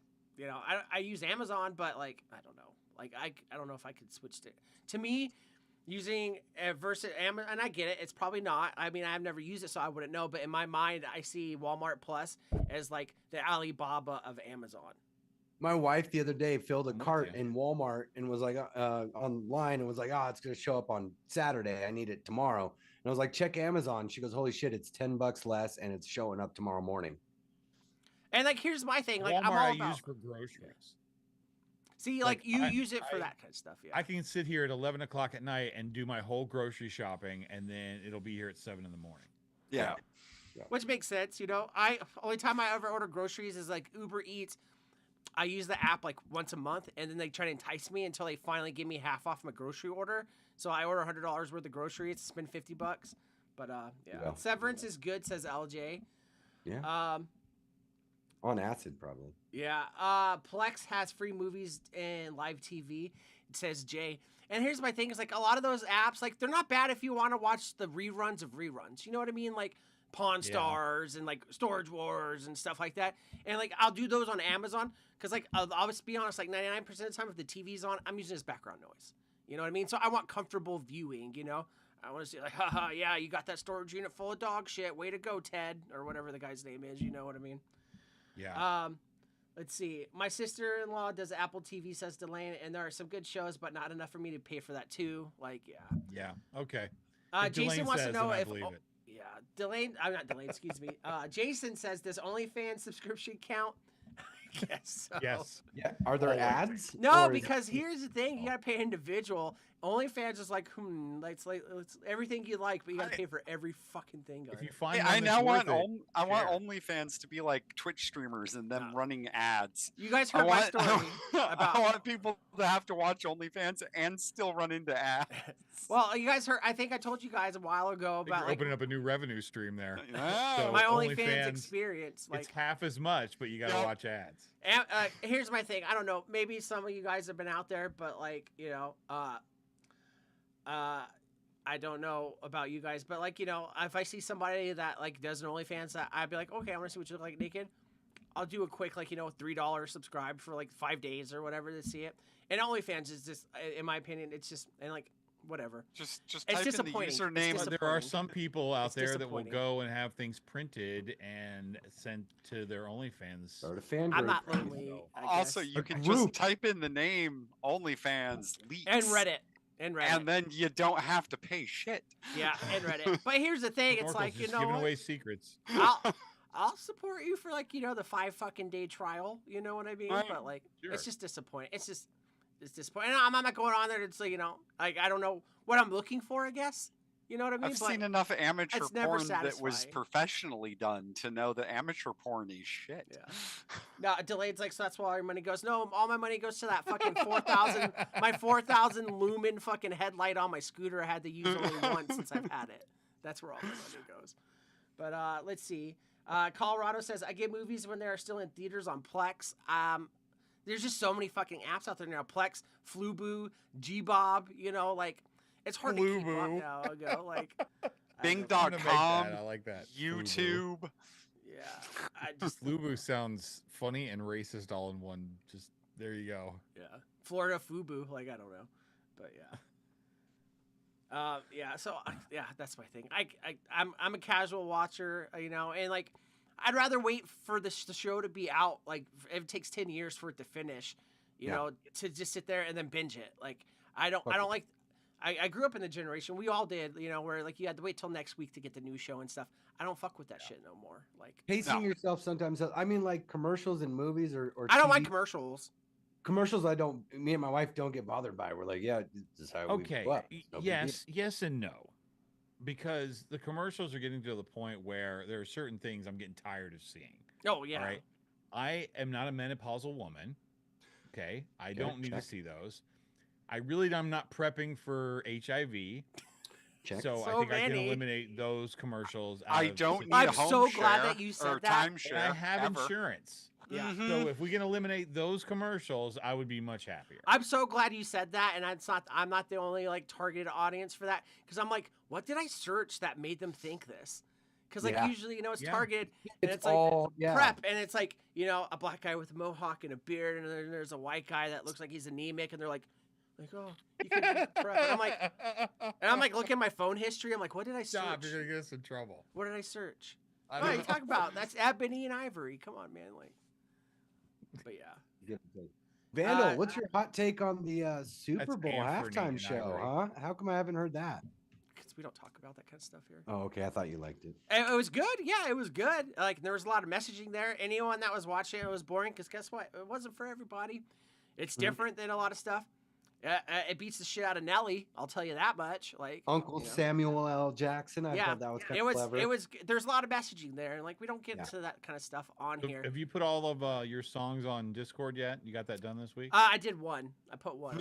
S4: use Amazon, but like I don't know, like I don't know if I could switch to me using versus Amazon, and I get it, it's probably not. I mean, I've never used it, so I wouldn't know. But in my mind, I see Walmart Plus as like the Alibaba of Amazon.
S2: My wife the other day filled a
S3: I'm with
S2: cart
S3: ya.
S2: in Walmart and was like online and was like, oh, it's gonna show up on Saturday. I need it tomorrow. And I was like, check Amazon. She goes, holy shit, it's $10 less and it's showing up tomorrow morning.
S4: And like, here's my thing, like
S3: Walmart
S4: I'm all
S3: I
S4: about.
S3: use for groceries.
S4: See,
S3: like,
S4: like you
S3: I-
S4: use it for
S3: I-
S4: that kind of stuff, yeah.
S3: I can sit here at 11 o'clock at night and do my whole grocery shopping, and then it'll be here at 7 in the morning.
S5: Yeah.
S4: Which makes sense, you know. Only time I ever order groceries is like Uber Eats. I use the app like once a month, and then they try to entice me until they finally give me half off my grocery order. So I order $100 worth of groceries, spend $50. But yeah,
S2: Yeah.
S4: Severance is good, says LJ.
S2: Yeah. On acid, probably.
S4: Yeah. Plex has free movies and live TV. It says Jay. And here's my thing: is like a lot of those apps, like they're not bad if you want to watch the reruns of reruns. You know what I mean? Like Pawn
S3: Yeah.
S4: Stars and like Storage Wars and stuff like that. And like I'll do those on Amazon because like I'll just be honest, like 99% of the time if the TV's on, I'm using it as background noise. You know what I mean? So I want comfortable viewing. You know, I want to see like, haha, yeah, you got that storage unit full of dog shit. Way to go, Ted, or whatever the guy's name is. You know what I mean?
S3: Yeah.
S4: Let's see. My sister-in-law does Apple TV, says Delane, and there are some good shows, but not enough for me to pay for that too. Like, yeah.
S3: Yeah. Okay. If
S4: Jason
S3: Delane
S4: wants to
S3: says,
S4: know
S3: then I
S4: if
S3: believe it.
S4: yeah, Delane. I'm not Delane. Excuse me. Jason says, does OnlyFans subscription count? I guess so.
S3: Yes.
S2: Yeah. Are there
S3: Always.
S2: ads?
S4: No,
S2: Or is-
S4: because here's the thing: you gotta pay individual. OnlyFans is like, it's everything you like, but you gotta pay for every fucking thing.
S3: If
S4: on
S3: you
S4: it.
S3: find
S5: Hey,
S3: one
S5: I now
S3: that's
S5: want
S3: worth it,
S5: I want
S3: share.
S5: OnlyFans to be like Twitch streamers and them
S4: No.
S5: running ads.
S4: You guys
S5: I
S4: heard my
S5: want,
S4: story about.
S5: I want people to have to watch OnlyFans and still run into ads.
S4: Well, you guys heard. I think I told you guys a while ago
S3: I think
S4: about
S3: you're
S4: like
S3: opening up a new revenue stream there.
S5: Yeah.
S3: So
S4: my OnlyFans
S3: OnlyFans,
S4: experience. Like,
S3: It's half as much, but you got to
S5: Yep.
S3: watch ads.
S4: and, here's my thing. I don't know. Maybe some of you guys have been out there, but like, you know, I don't know about you guys, but like, you know, if I see somebody that like does an OnlyFans, I'd be like, okay, I want to see what you look like naked. I'll do a quick, like, you know, $3 subscribe for like 5 days or whatever to see it. And OnlyFans is just, in my opinion, it's just, and like, whatever.
S5: Just
S4: It's
S5: type in the
S4: disappointing. It's
S5: username.
S3: But there are
S4: disappointing.
S3: some people out
S4: It's
S3: there that will
S4: disappointing.
S3: go and have things printed and sent to their OnlyFans.
S2: Start a fan
S4: I'm
S2: group.
S4: not lonely. I
S5: Also,
S4: guess.
S5: you
S2: A
S5: can
S2: group.
S5: just type in the name OnlyFans leaks.
S4: And Reddit. And Reddit.
S5: And then you don't have to pay shit.
S4: Yeah, and Reddit. But here's the thing: it's
S3: Oracle's
S4: like, you
S3: just
S4: know,
S3: giving
S4: what?
S3: away secrets.
S4: I'll support you for like, you know, the 5 fucking day trial. You know what I mean?
S5: Right.
S4: But like,
S3: Sure.
S4: it's just disappointing. It's disappointing. And I'm not going on there to say, you know, like I don't know what I'm looking for. I guess. You know what I mean?
S5: I've
S4: But
S5: seen enough amateur
S4: it's never
S5: porn that was
S4: satisfying.
S5: professionally done to know that amateur porn is shit.
S4: Yeah. No, Delayed's like, so that's where all your money goes. No, all my money goes to that fucking 4,000, my 4,000 lumen fucking headlight on my scooter I had to use only once since I've had it. That's where all my money goes. But let's see. Colorado says, I get movies when they are still in theaters on Plex. There's just so many fucking apps out there now. Plex, Flubu, Gbob, you know, like, it's hard to keep up
S3: Flubu.
S4: now. Ago. Like, I
S5: Bing
S4: don't know.
S3: I'm gonna make
S5: .com,
S3: that. I like that.
S5: YouTube.
S4: Yeah. I just,
S3: Lubu sounds funny and racist all in one. Just there you go.
S4: yeah. Florida Fubu, like, I don't know. But yeah. Yeah, so yeah, that's my thing. I'm a casual watcher, you know, and like I'd rather wait for the show to be out. Like if it takes 10 years for it to finish, you
S2: Yeah.
S4: know, to just sit there and then binge it. Like I don't like. I grew up in the generation we all did, you know, where like you had to wait till next week to get the new show and stuff. I don't fuck with that shit no more. Like
S2: Pacing
S5: No.
S2: yourself sometimes. I mean, like commercials and movies or
S4: I don't
S2: TV
S4: like commercials.
S2: commercials. I don't. Me and my wife don't get bothered by. We're like, yeah, this is how
S3: Okay.
S2: we grew up. No big deal.
S3: Yes and no. Because the commercials are getting to the point where there are certain things I'm getting tired of seeing.
S4: Oh yeah.
S3: All right. I am not a menopausal woman. Okay. I don't need
S2: check.
S3: to see those. I really am not prepping for HIV.
S2: Check.
S3: So I
S4: So
S3: think I can
S4: many.
S3: eliminate those commercials. Out
S5: I
S3: of
S5: don't
S3: the
S5: need
S4: I'm
S5: a home
S4: so
S5: share
S4: glad that you said
S5: or
S4: that.
S3: And
S5: timeshare.
S3: I have
S5: ever.
S3: insurance.
S4: Yeah.
S5: Mhm.
S3: So if we can eliminate those commercials, I would be much happier.
S4: I'm so glad you said that, and I'm not the only like targeted audience for that, because I'm like, what did I search that made them think this? Because like
S2: Yeah.
S4: usually, you know, it's
S3: Yeah.
S4: targeted, and it's like
S2: all
S4: prep, and it's like, you know, a black guy with a mohawk and a beard, and then there's a white guy that looks like he's anemic, and they're like, oh, you could be prep. And I'm like looking at my phone history. I'm like, what did I search?
S3: Stop! You're gonna get us in trouble.
S4: What did I search?
S3: I
S4: What are
S3: don't
S4: you talking about? That's Ebony and Ivory. Come on, man. Like, but yeah.
S2: Vandal, what's your hot take on the Super
S3: That's
S2: Bowl
S3: Anthony
S2: halftime
S3: and
S2: show?
S3: Ivory.
S2: Huh? How come I haven't heard that?
S4: Because we don't talk about that kind of stuff here.
S2: Oh, okay. I thought you liked it.
S4: It was good. Yeah, it was good. Like there was a lot of messaging there. Anyone that was watching it was boring because guess what? It wasn't for everybody. It's different than a lot of stuff. It beats the shit out of Nelly. I'll tell you that much. Like
S2: Uncle
S4: you know.
S2: Samuel L. Jackson. I
S4: Yeah,
S2: thought that was kind
S4: It
S2: of
S4: was.
S2: clever.
S4: It was. There's a lot of messaging there, and like we don't get
S2: Yeah.
S4: into that kind of stuff on here.
S3: Have you put all of your songs on Discord yet? You got that done this week?
S4: I did one. I put one.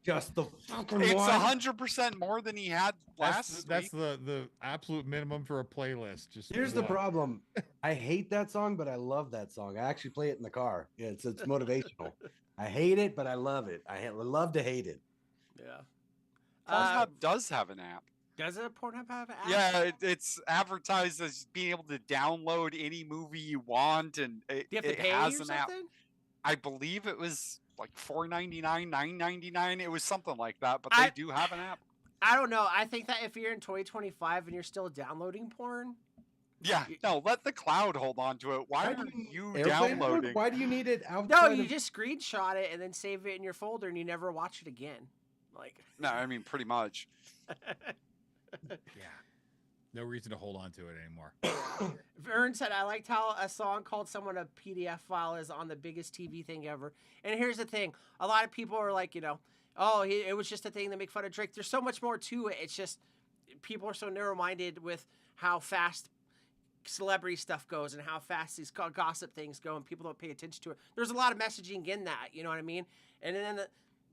S2: Just the fucking
S5: It's
S2: one.
S5: 100% more than he had last
S3: That's
S5: week.
S3: the absolute minimum for a playlist. Just
S2: Here's the
S3: one.
S2: problem. I hate that song, but I love that song. I actually play it in the car. Yeah, it's motivational. I hate it, but I love it. I love to hate it.
S4: Yeah.
S5: Pornhub does have an app.
S4: Does it Pornhub have an app?
S5: Yeah, it's advertised as being able to download any movie you want, and it,
S4: Do you have to
S5: it
S4: pay
S5: has
S4: or
S5: an app.
S4: something?
S5: I believe it was like $4.99, $9.99. It was something like that, but they do have an app.
S4: I don't know. I think that if you're in 2025 and you're still downloading porn,
S5: Yeah, no, let the cloud hold on to it. Why are you
S2: Airplane mode?
S5: downloading?
S2: Why do you need it outside?
S4: no, you
S2: of-
S4: just screenshot it and then save it in your folder and you never watch it again. Like,
S5: No, I mean pretty much.
S3: Yeah. No reason to hold on to it anymore.
S4: Vern said, I liked how a song called Someone a PDF file is on the biggest TV thing ever. And here's the thing. A lot of people are like, you know, oh, it was just a thing to make fun of Drake. There's so much more to it. It's just people are so narrow-minded with how fast celebrity stuff goes and how fast these gossip things go, and people don't pay attention to it. There's a lot of messaging in that, you know what I mean? And then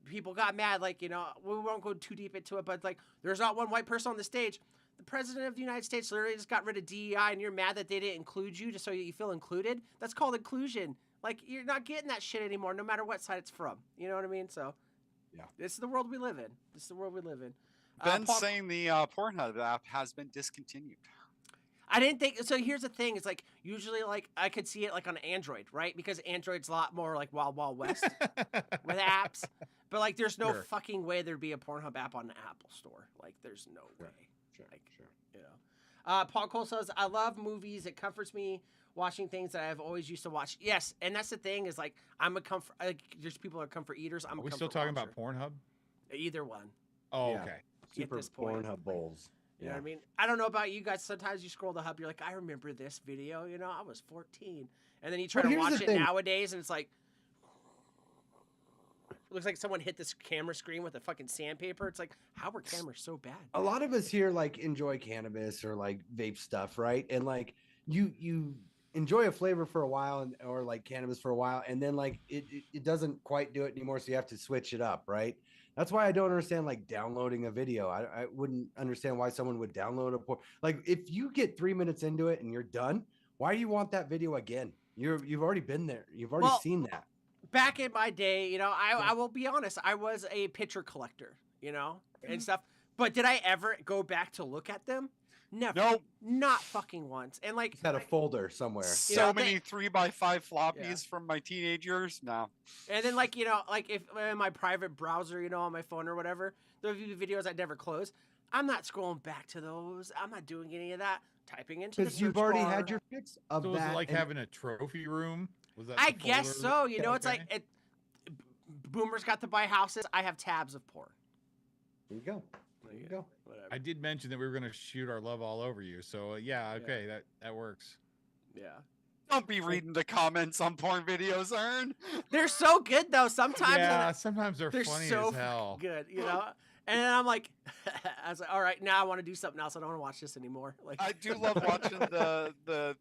S4: people got mad, like, you know, we won't go too deep into it, but like, there's not one white person on the stage. The president of the United States literally just got rid of DEI, and you're mad that they didn't include you just so you feel included? That's called inclusion. Like, you're not getting that shit anymore, no matter what side it's from. You know what I mean? So,
S2: Yeah.
S4: this is the world we live in. This is the world we live in.
S5: Ben's
S4: Paul-
S5: saying the Pornhub app has been discontinued.
S4: I didn't think so. Here's the thing: it's like usually, like I could see it like on Android, right? Because Android's a lot more like Wild Wild West with apps. But like, there's no
S3: Sure.
S4: fucking way there'd be a Pornhub app on the Apple Store. Like, there's no way.
S2: Sure,
S4: Like,
S2: sure.
S4: You know. Paul Cole says, "I love movies. It comforts me watching things that I've always used to watch." Yes, and that's the thing is like I'm a comfort. Like, there's people that are comfort eaters. I'm.
S3: Are
S4: a
S3: we still
S4: comfort
S3: talking
S4: watcher.
S3: about Pornhub?
S4: Either one?
S3: Oh,
S2: Yeah.
S3: okay.
S4: At
S2: Super
S4: this point.
S2: Pornhub bowls.
S4: You know what I mean? I don't know about you guys. Sometimes you scroll the hub, you're like, I remember this video. You know, I was 14, and then you try
S2: Well,
S4: to
S2: here's
S4: watch
S2: the
S4: it
S2: thing.
S4: nowadays, and it's like, it looks like someone hit this camera screen with a fucking sandpaper. It's like, how were cameras so bad?
S2: A lot of us here like enjoy cannabis or like vape stuff, right? And like you enjoy a flavor for a while and or like cannabis for a while, and then like it doesn't quite do it anymore, so you have to switch it up, right? That's why I don't understand like downloading a video. I wouldn't understand why someone would download a like if you get 3 minutes into it and you're done, why do you want that video again? You've already been there. You've already
S4: Well,
S2: seen that.
S4: Back in my day, you know, I will be honest, I was a picture collector, you know, and stuff. But did I ever go back to look at them? Never.
S5: Nope.
S4: Not fucking once. And like,
S2: It's had a folder somewhere.
S5: So
S4: know,
S5: many
S4: they-
S5: 3x5 floppies from my teenage years. No.
S4: and then like, you know, like if in my private browser, you know, on my phone or whatever, there would be videos I'd never close. I'm not scrolling back to those. I'm not doing any of that. Typing into the
S2: Because you've
S4: search
S2: already
S4: bar.
S2: had your fix of
S3: So was
S2: that.
S3: it like
S2: and-
S3: having a trophy room? Was that?
S4: I
S3: the
S4: guess
S3: folder?
S4: so. You know, it's
S3: Okay.
S4: like boomers got to buy houses. I have tabs of porn.
S2: There you go. There you go.
S4: Whatever.
S3: I did mention that we were going to shoot our love all over you. So yeah, okay, that works.
S4: Yeah.
S5: Don't be reading the comments on porn videos, Ern.
S4: They're so good though. Sometimes
S3: Yeah, sometimes they're
S4: they're
S3: funny
S4: so
S3: as hell.
S4: good, you know. And then I'm like, I was like, all right, now I want to do something else. I don't want to watch this anymore. Like,
S5: I do love watching the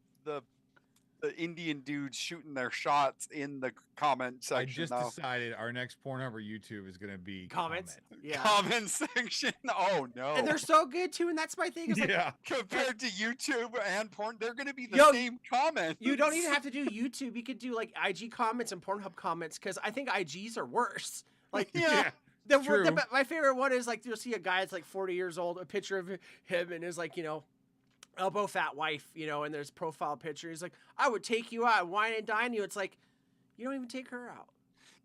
S5: Indian dudes shooting their shots in the comment
S3: I
S5: section.
S3: just
S5: though.
S3: decided our next Pornhub or YouTube is going to be
S4: comments. Yeah.
S5: Comment section. Oh no.
S4: And they're so good too. And that's my thing. It's like,
S3: Yeah.
S5: Compared to YouTube and porn, they're going to be the
S4: Yo,
S5: same comments.
S4: you don't even have to do YouTube. You could do like IG comments and Pornhub comments because I think IGs are worse. Like,
S5: Yeah.
S3: True.
S4: My favorite one is like you'll see a guy that's like 40 years old, a picture of him and his like, you know, elbow fat wife, you know, and there's profile picture. He's like, I would take you out, wine and dine you. It's like, you don't even take her out.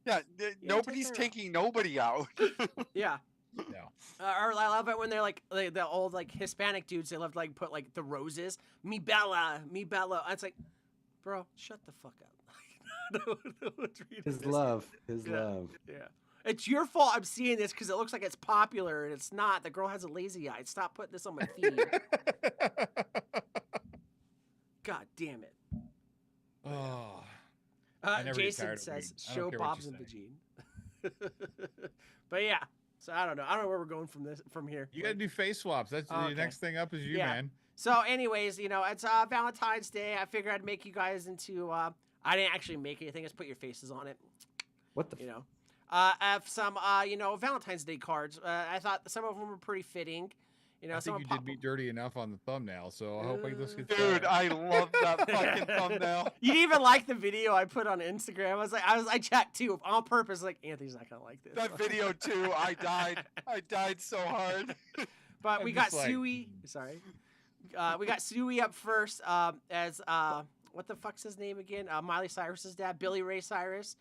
S5: Yeah.
S4: take
S5: Nobody's
S4: her out.
S5: taking nobody out.
S4: Yeah.
S3: No.
S4: Or I love it when they're like the old like Hispanic dudes. They love to like put like the roses, mi bella, mi bella. It's like, bro, shut the fuck up. No one's reading
S2: His
S4: this.
S2: love. His
S4: Yeah.
S2: love.
S4: Yeah. It's your fault I'm seeing this because it looks like it's popular and it's not. The girl has a lazy eye. Stop putting this on my feed. God damn it.
S3: Oh. I never get
S4: Jason
S3: tired of
S4: says,
S3: reading. I don't
S4: show
S3: care what
S4: Bob's
S3: you
S4: and
S3: say.
S4: Vagine. But yeah. So I don't know. I don't know where we're going from here.
S3: You got to do face swaps. That's
S4: Oh,
S3: the
S4: okay.
S3: next thing up is you,
S4: Yeah.
S3: man.
S4: So, anyways, you know, it's Valentine's Day. I figured I'd make you guys into. I didn't actually make anything. Just put your faces on it.
S2: What the?
S4: You know, have some you know, Valentine's Day cards. I thought some of them were pretty fitting. You know,
S3: I
S4: some
S3: think you
S4: pop-
S3: did me dirty enough on the thumbnal, so I hope this gets
S5: Dude,
S3: better.
S5: I love that fucking thumbnail.
S4: You didn't even like the video I put on Instagram. I checked too on purpose. Like Anthony's not gonna like this.
S5: That video too. I died. I died so hard.
S4: But
S3: I'm
S4: we got
S3: just like,
S4: Suey. Sorry. We got Suey up first as what the fuck's his name again? Miley Cyrus's dad, Billy Ray Cyrus.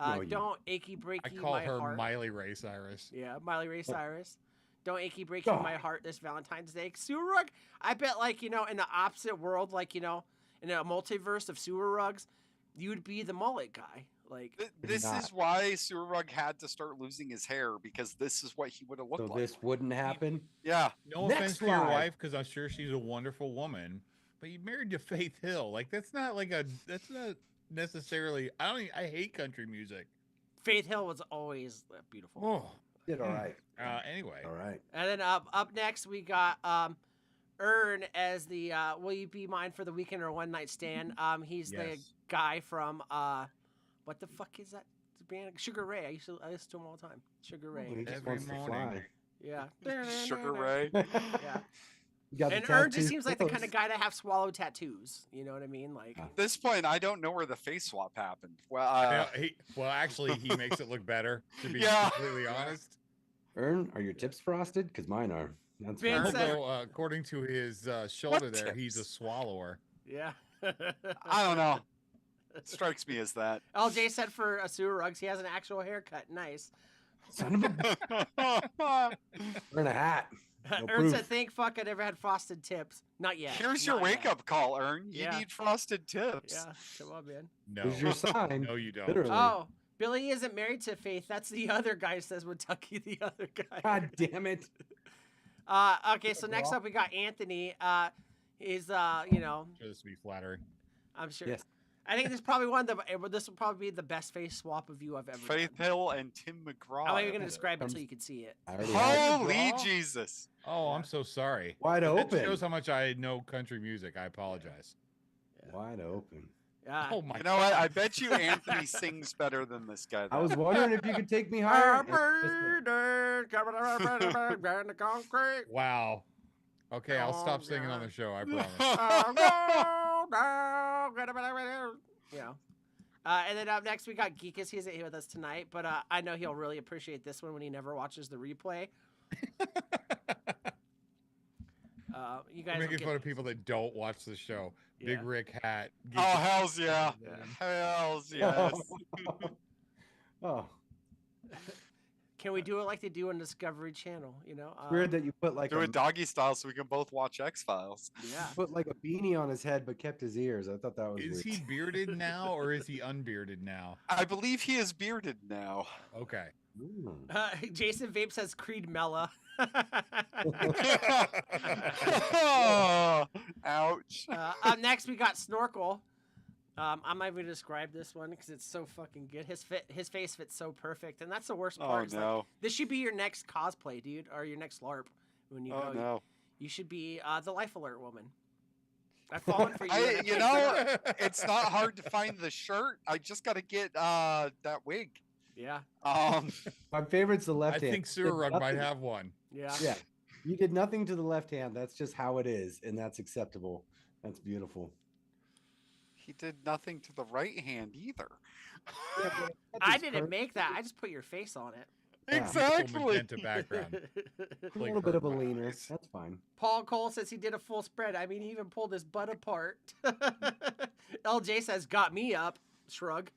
S2: No, you-
S4: Don't achy breaky
S3: I call
S4: my
S3: her
S4: heart.
S3: Miley Ray Cyrus.
S4: Yeah, Miley Ray Cyrus. Don't achy breaky
S2: God.
S4: my heart this Valentine's Day. Sewer rug. I bet, like, you know, in the opposite world, like, you know, in a multiverse of sewer rugs, you would be the mullet guy. Like,
S5: This
S2: not.
S5: is why Sewer Rug had to start losing his hair because this is what he would have looked
S2: So
S5: like.
S2: this wouldn't happen.
S5: Yeah.
S3: No
S2: Next
S3: offense to your
S2: slide.
S3: wife, because I'm sure she's a wonderful woman, but you married to Faith Hill. Like that's not necessarily. I hate country music.
S4: Faith Hill was always beautiful.
S3: Oh.
S2: Did all right.
S3: Anyway.
S2: All right.
S4: And then up next we got Ern as the Will You Be Mine for the Weekend or One Night Stand. He's the
S3: Yes.
S4: guy from what the fuck is that band? Sugar Ray. I listen to him all the time. Sugar Ray.
S2: He just
S3: Every
S2: wants to
S3: morning.
S2: fly.
S4: Yeah.
S5: Sugar Ray.
S4: Yeah.
S2: You got the
S4: And Ern just
S2: tattoo
S4: seems like the kind
S2: clothes.
S4: of guy to have swallow tattoos. You know what I mean? Like,
S5: At this point, I don't know where the face swap happened. Well,
S3: Well, actually, he makes it look better. To be
S5: Yeah.
S3: completely honest.
S2: Ern, are your tips frosted? Because mine are. That's
S4: Ben
S2: fine.
S4: said-
S3: Although, according to his shoulder there, he's a
S5: tips?
S3: swallower.
S4: yeah.
S5: I don't know. Strikes me as that.
S4: LJ said for a sewer rugs, he has an actual haircut. Nice.
S2: Son of a. Wearing a hat. No
S4: Ern
S2: proof.
S4: said, "Thank fuck I never had frosted tips. Not yet.
S5: Here's your
S4: Not yet."
S5: wake up call, Ern. You
S4: Yeah.
S5: need frosted tips.
S4: Yeah, come on, man.
S3: No.
S2: Here's your sign.
S3: No, you don't.
S2: Literally.
S4: Oh, Billy isn't married to Faith. That's the other guy. Says Kentucky, the other guy.
S2: God damn it.
S4: Okay, so next up we got Anthony. Is you know,
S3: Sure, this would be flattering.
S4: I'm sure.
S2: Yes.
S4: I think this is probably one of the. This will probably be the best face swap of you I've ever.
S5: Faith
S4: done.
S5: Hill and Tim McGraw.
S4: I'm not even gonna describe it until you can see it.
S2: I already had
S5: Holy
S3: McGraw?
S5: Jesus.
S3: Oh, I'm so sorry.
S2: wide
S3: That
S2: open.
S3: shows how much I know country music. I apologize.
S2: Wide open.
S4: Yeah.
S3: Oh my
S5: You know what? I
S3: God.
S5: bet you Anthony sings better than this guy.
S2: I
S5: though.
S2: was wondering if you could take me higher. and it just didn't.
S4: Concrete.
S3: Wow. Okay, I'll
S4: Oh,
S3: stop singing on
S4: God.
S3: the show. I promise.
S4: Yeah. And then up next we got Geekus. He isn't here with us tonight, but I know he'll really appreciate this one when he never watches the replay. You guys
S3: I'm
S4: will
S3: making
S4: get
S3: fun of
S4: this.
S3: people that don't watch the show. Big
S4: Yeah.
S3: Rick hat.
S5: Oh, hells yeah.
S4: Yeah.
S5: Hells yes.
S2: Oh,
S4: Can we do it like they do on Discovery Channel? You know,
S2: Weird that you put like
S5: Do it doggy style so we can both watch X Files.
S4: yeah.
S2: put like a beanie on his head, but kept his ears. I thought that was
S3: Is
S2: weird.
S3: he bearded now or is he unbearded now?
S5: I believe he is bearded now.
S3: Okay.
S4: Jason Vape says Creed Mella.
S5: Ouch.
S4: Up next, we got Snorkel. I'm not even gonna describe this one because it's so fucking good. His face fits so perfect, and that's the worst
S5: Oh
S4: part. It's like,
S5: no.
S4: this should be your next cosplay, dude, or your next LARP. When you
S5: Oh
S4: go,
S5: no.
S4: you should be the Life Alert woman. I've fallen for you.
S5: You know, it's not hard to find the shirt. I just got to get that wig.
S4: Yeah,
S2: My favorite's the left
S3: I
S2: hand.
S3: think
S2: You did
S3: Surug might
S2: nothing-
S3: have one.
S4: yeah.
S2: Yeah, you did nothing to the left hand. That's just how it is, and that's acceptable. That's beautiful.
S5: He did nothing to the right hand either.
S4: I didn't make that. I just put your face on it.
S2: Yeah.
S3: Beautiful magenta background.
S2: A
S3: Like
S2: little bit of a
S3: her
S2: leaner.
S3: eyes.
S2: That's fine.
S4: Paul Cole says he did a full spread. I mean, he even pulled his butt apart. LJ says, got me up. Shrug.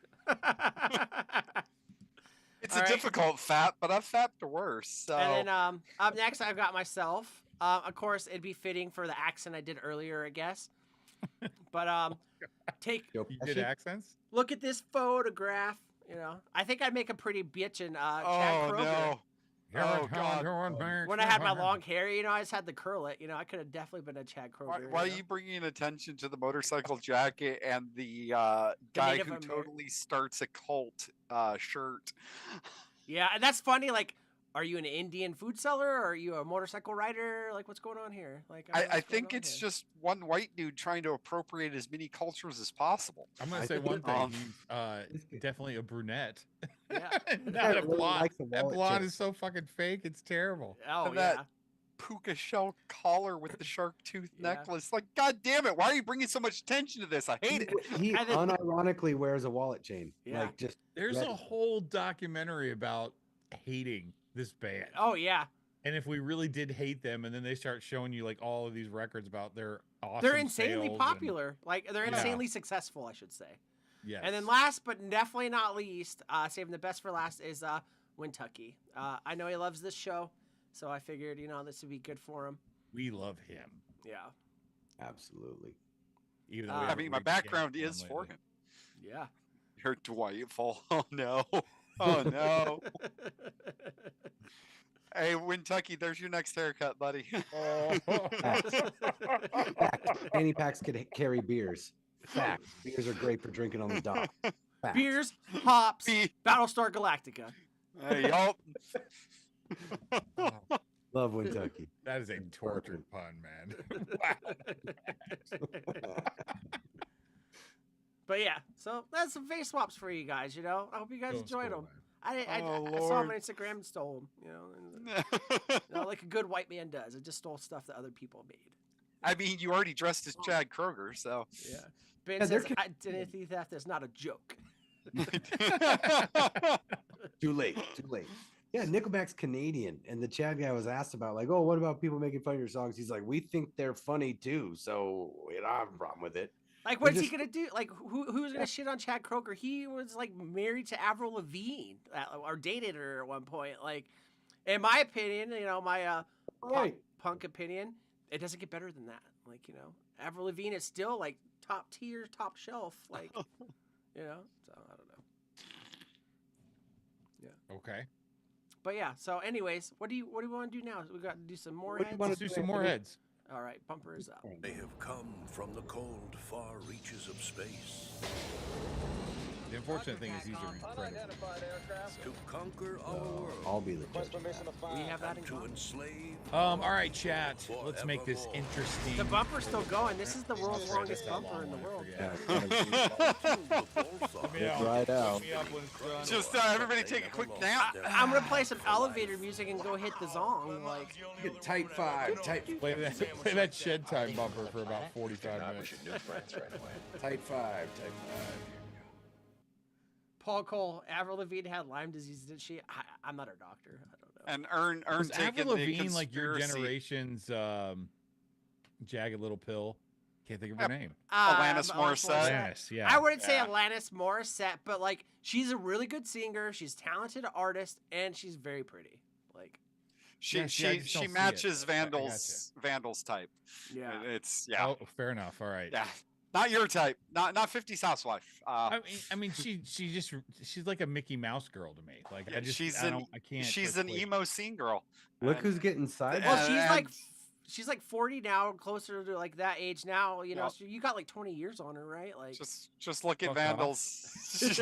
S5: It's
S4: All
S5: a
S4: right.
S5: difficult fap, but I've fapped worse. So
S4: And then up next, I've got myself. Of course, it'd be fitting for the accent I did earlier, I guess. But take
S2: Joe
S3: You
S2: Pesci?
S3: did accents?
S4: look at this photograph. You know, I think I'd make a pretty bitchin' Chad
S5: oh
S4: Kroger.
S5: no. Oh, God.
S4: When I had my long hair, you know, I just had to curl it. You know, I could have definitely been a Chad Kroger.
S5: Why are
S4: you know?
S5: you bringing attention to the motorcycle jacket and the guy
S4: Native
S5: who
S4: Amer-
S5: totally starts a cult shirt?
S4: Yeah, and that's funny. Like, are you an Indian food seller or are you a motorcycle rider? Like, what's going on here? Like, don't know
S5: I
S4: what's going
S5: think
S4: on
S5: it's
S4: here.
S5: just one white dude trying to appropriate as many cultures as possible.
S3: I'm gonna
S2: I
S3: say
S2: think
S3: one thing.
S5: um,
S3: He's definitely a brunette.
S4: Yeah.
S3: Not a
S2: really
S3: blonde.
S2: likes the
S3: That
S2: wallet
S3: blonde
S2: chip.
S3: is so fucking fake. It's terrible.
S4: Oh
S5: And
S4: yeah.
S5: that puka shell collar with the shark tooth
S4: Yeah.
S5: necklace. Like, god damn it, why are you bringing so much attention to this? I hate it.
S2: He
S4: And then-
S2: unironically wears a wallet chain.
S4: Yeah.
S2: Like just
S3: There's
S2: red-
S3: a whole documentary about hating this band.
S4: Oh yeah.
S3: And if we really did hate them, and then they start showing you like all of these records about their awesome
S4: They're insanely
S3: sales and-
S4: popular. Like they're
S3: Yeah.
S4: insanely successful, I should say.
S3: Yes.
S4: And then last but definitely not least, saving the best for last is Wintucky. I know he loves this show, so I figured, you know, this would be good for him.
S3: we love him.
S4: Yeah.
S2: absolutely.
S3: Even though
S4: I
S3: we
S5: I
S3: haven't
S5: mean, my
S3: reached against
S5: background
S3: one
S5: is for
S3: lately.
S5: him.
S4: Yeah.
S5: Her Dwight fall. Oh no. Oh no. Hey, Wintucky, there's your next haircut, buddy.
S2: Fanny packs could carry beers. Fact. Beers are great for drinking on the dock. Fact.
S4: Beers, hops,
S5: Be-
S4: Battlestar Galactica.
S5: Hey, y'all.
S2: Love Kentucky.
S3: That is a tortured pun, man. Wow.
S4: But yeah, so that's some face swaps for you guys. You know, I hope you guys
S3: Don't
S4: enjoyed
S3: spoil
S4: them.
S3: that.
S4: I
S5: Oh,
S4: saw them
S5: Lord.
S4: on Instagram and stole them. You know, and, you know, like a good white man does. I just stole stuff that other people made.
S5: I mean, you already dressed as Chad Kroger, so.
S4: Yeah. Ben
S2: Yeah, there
S4: says
S2: could-
S4: identity theft is not a joke.
S2: Too late. Too late. Yeah, Nickelback's Canadian, and the Chad guy was asked about like, oh, what about people making fun of your songs? He's like, we think they're funny too, so you know, I have a problem with it.
S4: Like,
S2: We're
S4: what's he
S2: just-
S4: gonna do? Like, who's gonna shit on Chad Kroger? He was like married to Avril Lavigne, or dated her at one point. Like, in my opinion, you know, my
S2: Right.
S4: punk opinion, it doesn't get better than that. Like, you know, Avril Lavigne is still like top tier, top shelf. Like, you know, so I don't know.
S3: Okay.
S4: But yeah. So, anyways, what do you want to do now? We got to do some more
S2: What do you
S4: heads.
S2: wanna
S3: Let's do
S2: do
S3: some more
S2: after
S3: heads.
S4: All right, bumper is up.
S6: They have come from the cold, far reaches of space
S3: The unfortunate thing is these are incredible.
S6: to conquer our world
S2: I'll be the judge. of that.
S4: We have that in
S6: and to
S4: common.
S6: enslave.
S3: All right, chat. Let's make this interesting.
S4: The bumper's still going. This is the world's longest bumper in the world.
S2: Yeah,
S3: Yeah.
S2: Right out.
S5: Just everybody take a quick nap.
S4: I'm gonna play some elevator music and go hit the zong. Like,
S2: Type 5, type
S3: Play that shed time bumper for about 45 minutes.
S2: type 5.
S4: Paul Cole, Avril Lavigne had Lyme disease, did she? I'm not her doctor. I don't know.
S5: And earn
S3: Was
S5: taking
S3: Avril
S5: the
S3: Lavigne like your
S5: conspiracy.
S3: generation's jagged little pill? Can't think of her name.
S5: Alanis Morissette.
S3: Alanis, yeah.
S4: I wouldn't say
S5: Yeah.
S4: Alanis Morissette, but like she's a really good singer. She's a talented artist, and she's very pretty. Like,
S5: She
S3: Yeah, see, I
S5: she
S3: just don't
S5: she
S3: see it.
S5: matches
S3: I gotcha.
S5: Vandal's type.
S4: yeah.
S5: It's yeah.
S3: Oh, fair enough. All right.
S5: Yeah. Not your type. Not 50's housewife.
S3: I mean, she's like a Mickey Mouse girl to me. Like
S5: Yeah,
S3: she's I can't.
S5: she's
S3: like,
S5: an
S3: wait.
S5: emo scene girl.
S2: Look
S5: And-
S2: who's getting side.
S4: Well,
S5: Yeah,
S4: she's like 40 now, closer to like that age now. You know,
S5: Yep.
S4: so you got like 20 years on her, right? Like,
S5: just look at
S3: Fuck off.
S5: Vandal's.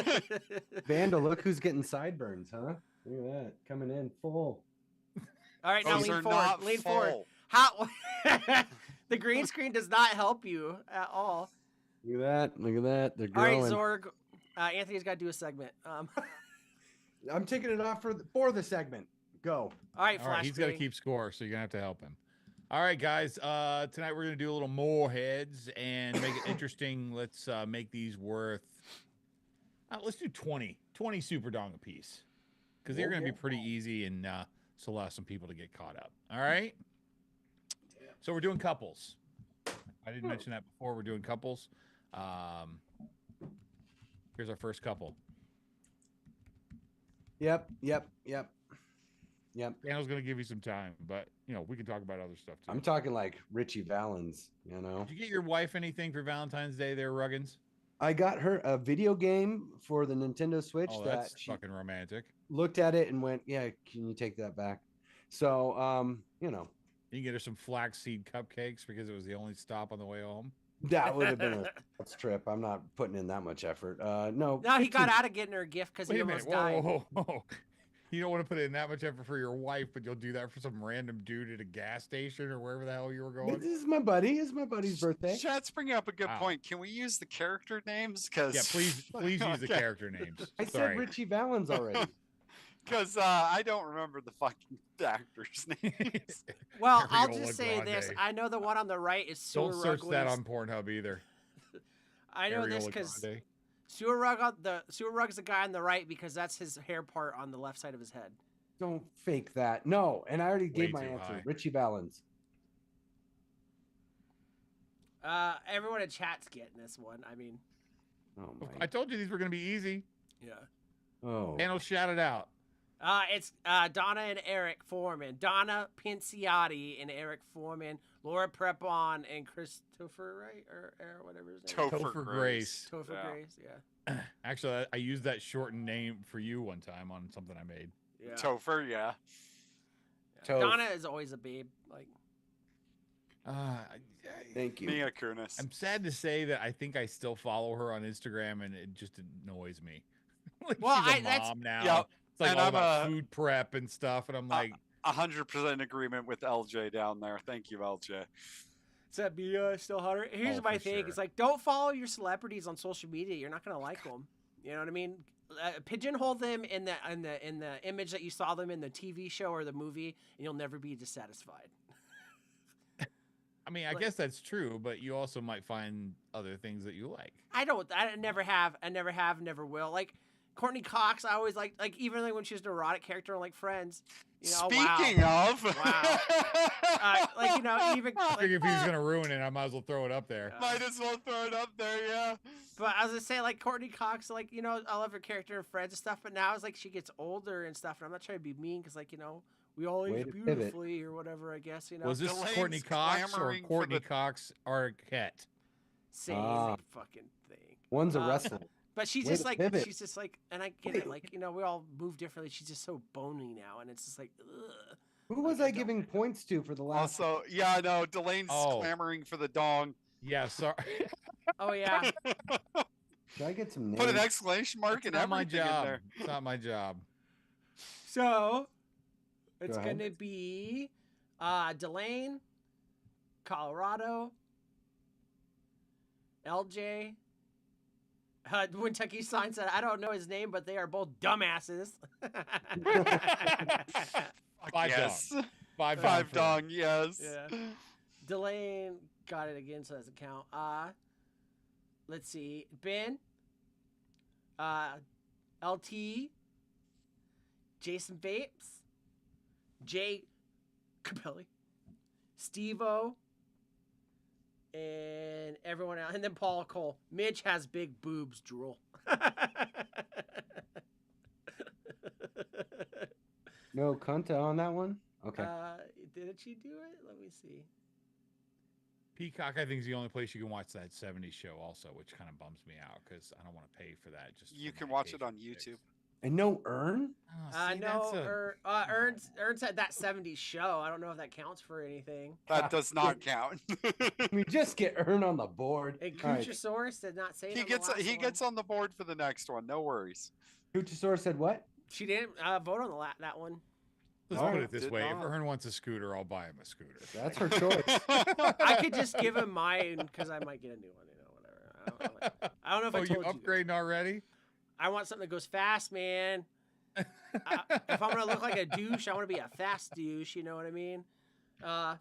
S2: Vandal, look who's getting sideburns, huh? Look at that. Coming in full.
S4: all right, now
S5: Those
S4: lean
S5: are
S4: forward.
S5: not
S4: Lean forward.
S5: full.
S4: How the green screen does not help you at all.
S2: Look at that. Look at that. They're
S4: All right,
S2: growing.
S4: Zorg. Anthony's got to do a segment.
S2: I'm taking it off for the segment. Go.
S4: All right,
S3: All right,
S4: Flash.
S3: he's got to
S4: Green.
S3: keep score, so you're gonna have to help him. All right, guys. Tonight we're gonna do a little more heads and make it interesting. Let's make these worth. Let's do 20 super dong a piece, because they're gonna be pretty easy and so allow some people to get caught up. All right. So we're doing couples. I didn't mention that before. We're doing couples. Here's our first couple.
S2: Yep.
S3: Daniel's gonna give you some time, but we can talk about other stuff too.
S2: I'm talking like Richie Valens, you know.
S3: Did you get your wife anything for Valentine's Day there, Ruggins?
S2: I got her a video game for the Nintendo Switch
S3: Oh,
S2: that
S3: that's
S2: she
S3: fucking romantic.
S2: looked at it and went, "Yeah, can you take that back?" So,
S3: You can get her some flaxseed cupcakes because it was the only stop on the way home.
S2: that would have been a nuts trip. I'm not putting in that much effort. No.
S4: No, he got
S2: 15
S4: out of getting her a gift because he
S3: Wait a minute.
S4: almost died.
S3: Whoa. You don't want to put in that much effort for your wife, but you'll do that for some random dude at a gas station or wherever the hell you were going.
S2: This is my buddy. It's my buddy's birthday.
S5: Chat's bringing up a good
S3: Wow.
S5: point. Can we use the character names? Because
S3: Yeah, please use the character names.
S2: I said
S3: Sorry.
S2: Richie Valens already.
S5: Because I don't remember the fucking actors' names.
S4: Well, I'll
S3: Ariola
S4: just say this.
S3: Grande.
S4: I know the one on the right is Sewer
S3: Don't
S4: Rug.
S3: search that on Pornhub either.
S4: I know this
S3: Ariola
S4: because
S3: Grande.
S4: Sewer Rug's the guy on the right because that's his hair part on the left side of his head.
S2: Don't fake that. No, and I already
S3: Way
S2: gave my
S3: too
S2: answer.
S3: high.
S2: Richie Valens.
S4: Everyone in chat's getting this one. I mean,
S2: Oh
S3: I
S2: my.
S3: told you these were going to be easy.
S4: yeah.
S2: Oh.
S3: Daniel, shout it out.
S4: It's Donna and Eric Foreman. Donna Pinciotti and Eric Foreman. Laura Prepon and Christopher, right? Or whatever his name is.
S3: Topher Grace.
S4: Topher
S5: Yeah.
S4: Grace, yeah.
S3: Actually, I used that shortened name for you one time on something I made.
S4: Yeah.
S5: Topher, yeah.
S2: Toph.
S4: Donna is always a babe. Like,
S2: Thank you.
S5: Mia Kunis.
S3: I'm sad to say that I think I still follow her on Instagram, and it just annoys me. Like,
S4: Well,
S3: she's a
S4: that's-
S3: mom now.
S5: Yep.
S3: It's like
S5: And
S3: all
S5: I'm
S3: about
S5: a-
S3: food prep and stuff, and I'm like,
S5: 100% agreement with LJ down there. Thank you, LJ.
S4: is that be still hotter? Here's
S3: Oh,
S4: my
S3: for
S4: thing.
S3: sure.
S4: It's like, don't follow your celebrities on social media. You're not gonna like them. You know what I mean? Pigeonhole them in the image that you saw them in the TV show or the movie, and you'll never be dissatisfied.
S3: I mean, I
S4: like-
S3: guess that's true, but you also might find other things that you like.
S4: I never have, never will. Like Courtney Cox, I always like even like when she was an erotic character on like Friends. You know,
S5: Speaking of,
S4: Wow. like even
S3: I
S4: like,
S3: figured if he was gonna ruin it, I might as well throw it up there.
S5: might as well throw it up there, yeah.
S4: But I was gonna say like Courtney Cox, like I love her character in Friends and stuff. But now it's like she gets older and stuff, and I'm not trying to be mean because like we all
S2: Way
S4: age
S2: to pivot.
S4: beautifully or whatever. I guess
S3: Was this
S5: Delaine's
S3: Courtney Cox or
S5: clamoring for
S3: Courtney
S5: the-
S3: Cox Arquette?
S4: same
S2: Ah.
S4: fucking thing.
S2: One's a
S4: Uh,
S2: wrestler.
S4: But she's
S2: Way
S4: just
S2: to
S4: like
S2: pivot.
S4: she's just like, and I get it. Like we all move differently. She's just so bony now, and it's just like, ugh.
S2: Who was I giving points to for the last?
S5: Also, yeah, I know. Delaine's
S3: Oh.
S5: clamoring for the dong.
S3: Yeah, sorry.
S4: Oh yeah.
S2: Should I get some names?
S5: Put an exclamation mark
S3: It's
S5: and
S3: not my
S5: everything in
S3: job.
S5: there.
S3: It's not my job.
S4: So it's
S2: Go ahead.
S4: gonna be Delane, Colorado, LJ. Kentucky Sign said, I don't know his name, but they are both dumbasses.
S3: Five
S5: yes.
S3: Five
S5: Five
S3: for him.
S5: dong, yes.
S4: Yeah. Delane got it again, so it doesn't count. Let's see. Ben, LT, Jason Vapes, Jay Capelli, Steve-O, And everyone else. And then Paul Cole. Mitch has big boobs, drool.
S2: No Kunta on that one. Okay.
S4: Did she do it? Let me see.
S3: Peacock, I think, is the only place you can watch that 70s show also, which kind of bums me out because I don't want to pay for that.
S5: You
S3: for
S5: can
S3: my
S5: watch it on
S3: occasional fix.
S5: YouTube.
S2: And no Earn.
S3: Oh, see,
S4: No,
S3: that's
S4: Ernst had that 70s show. I don't know if that counts for anything.
S5: That does not count.
S2: We just get Earn on the board.
S4: And
S2: All right.
S4: Kuchasaurus did not say it
S5: he
S4: on the
S5: gets
S4: last
S5: he
S4: one.
S5: gets on the board for the next one. No worries.
S2: Kuchasaurus said what?
S4: She didn't vote on that one.
S3: Let's
S2: All
S3: put
S2: right.
S3: it this
S5: Did
S3: way: if
S5: not.
S3: Ern wants a scooter, I'll buy him a scooter.
S2: That's her choice.
S4: I could just give him mine because I might get a new one. Whatever. I don't know if I
S3: Oh,
S4: told
S3: you upgrading already?
S4: I want something that goes fast, man. If I'm gonna look like a douche, I want to be a fast douche. You know what I mean?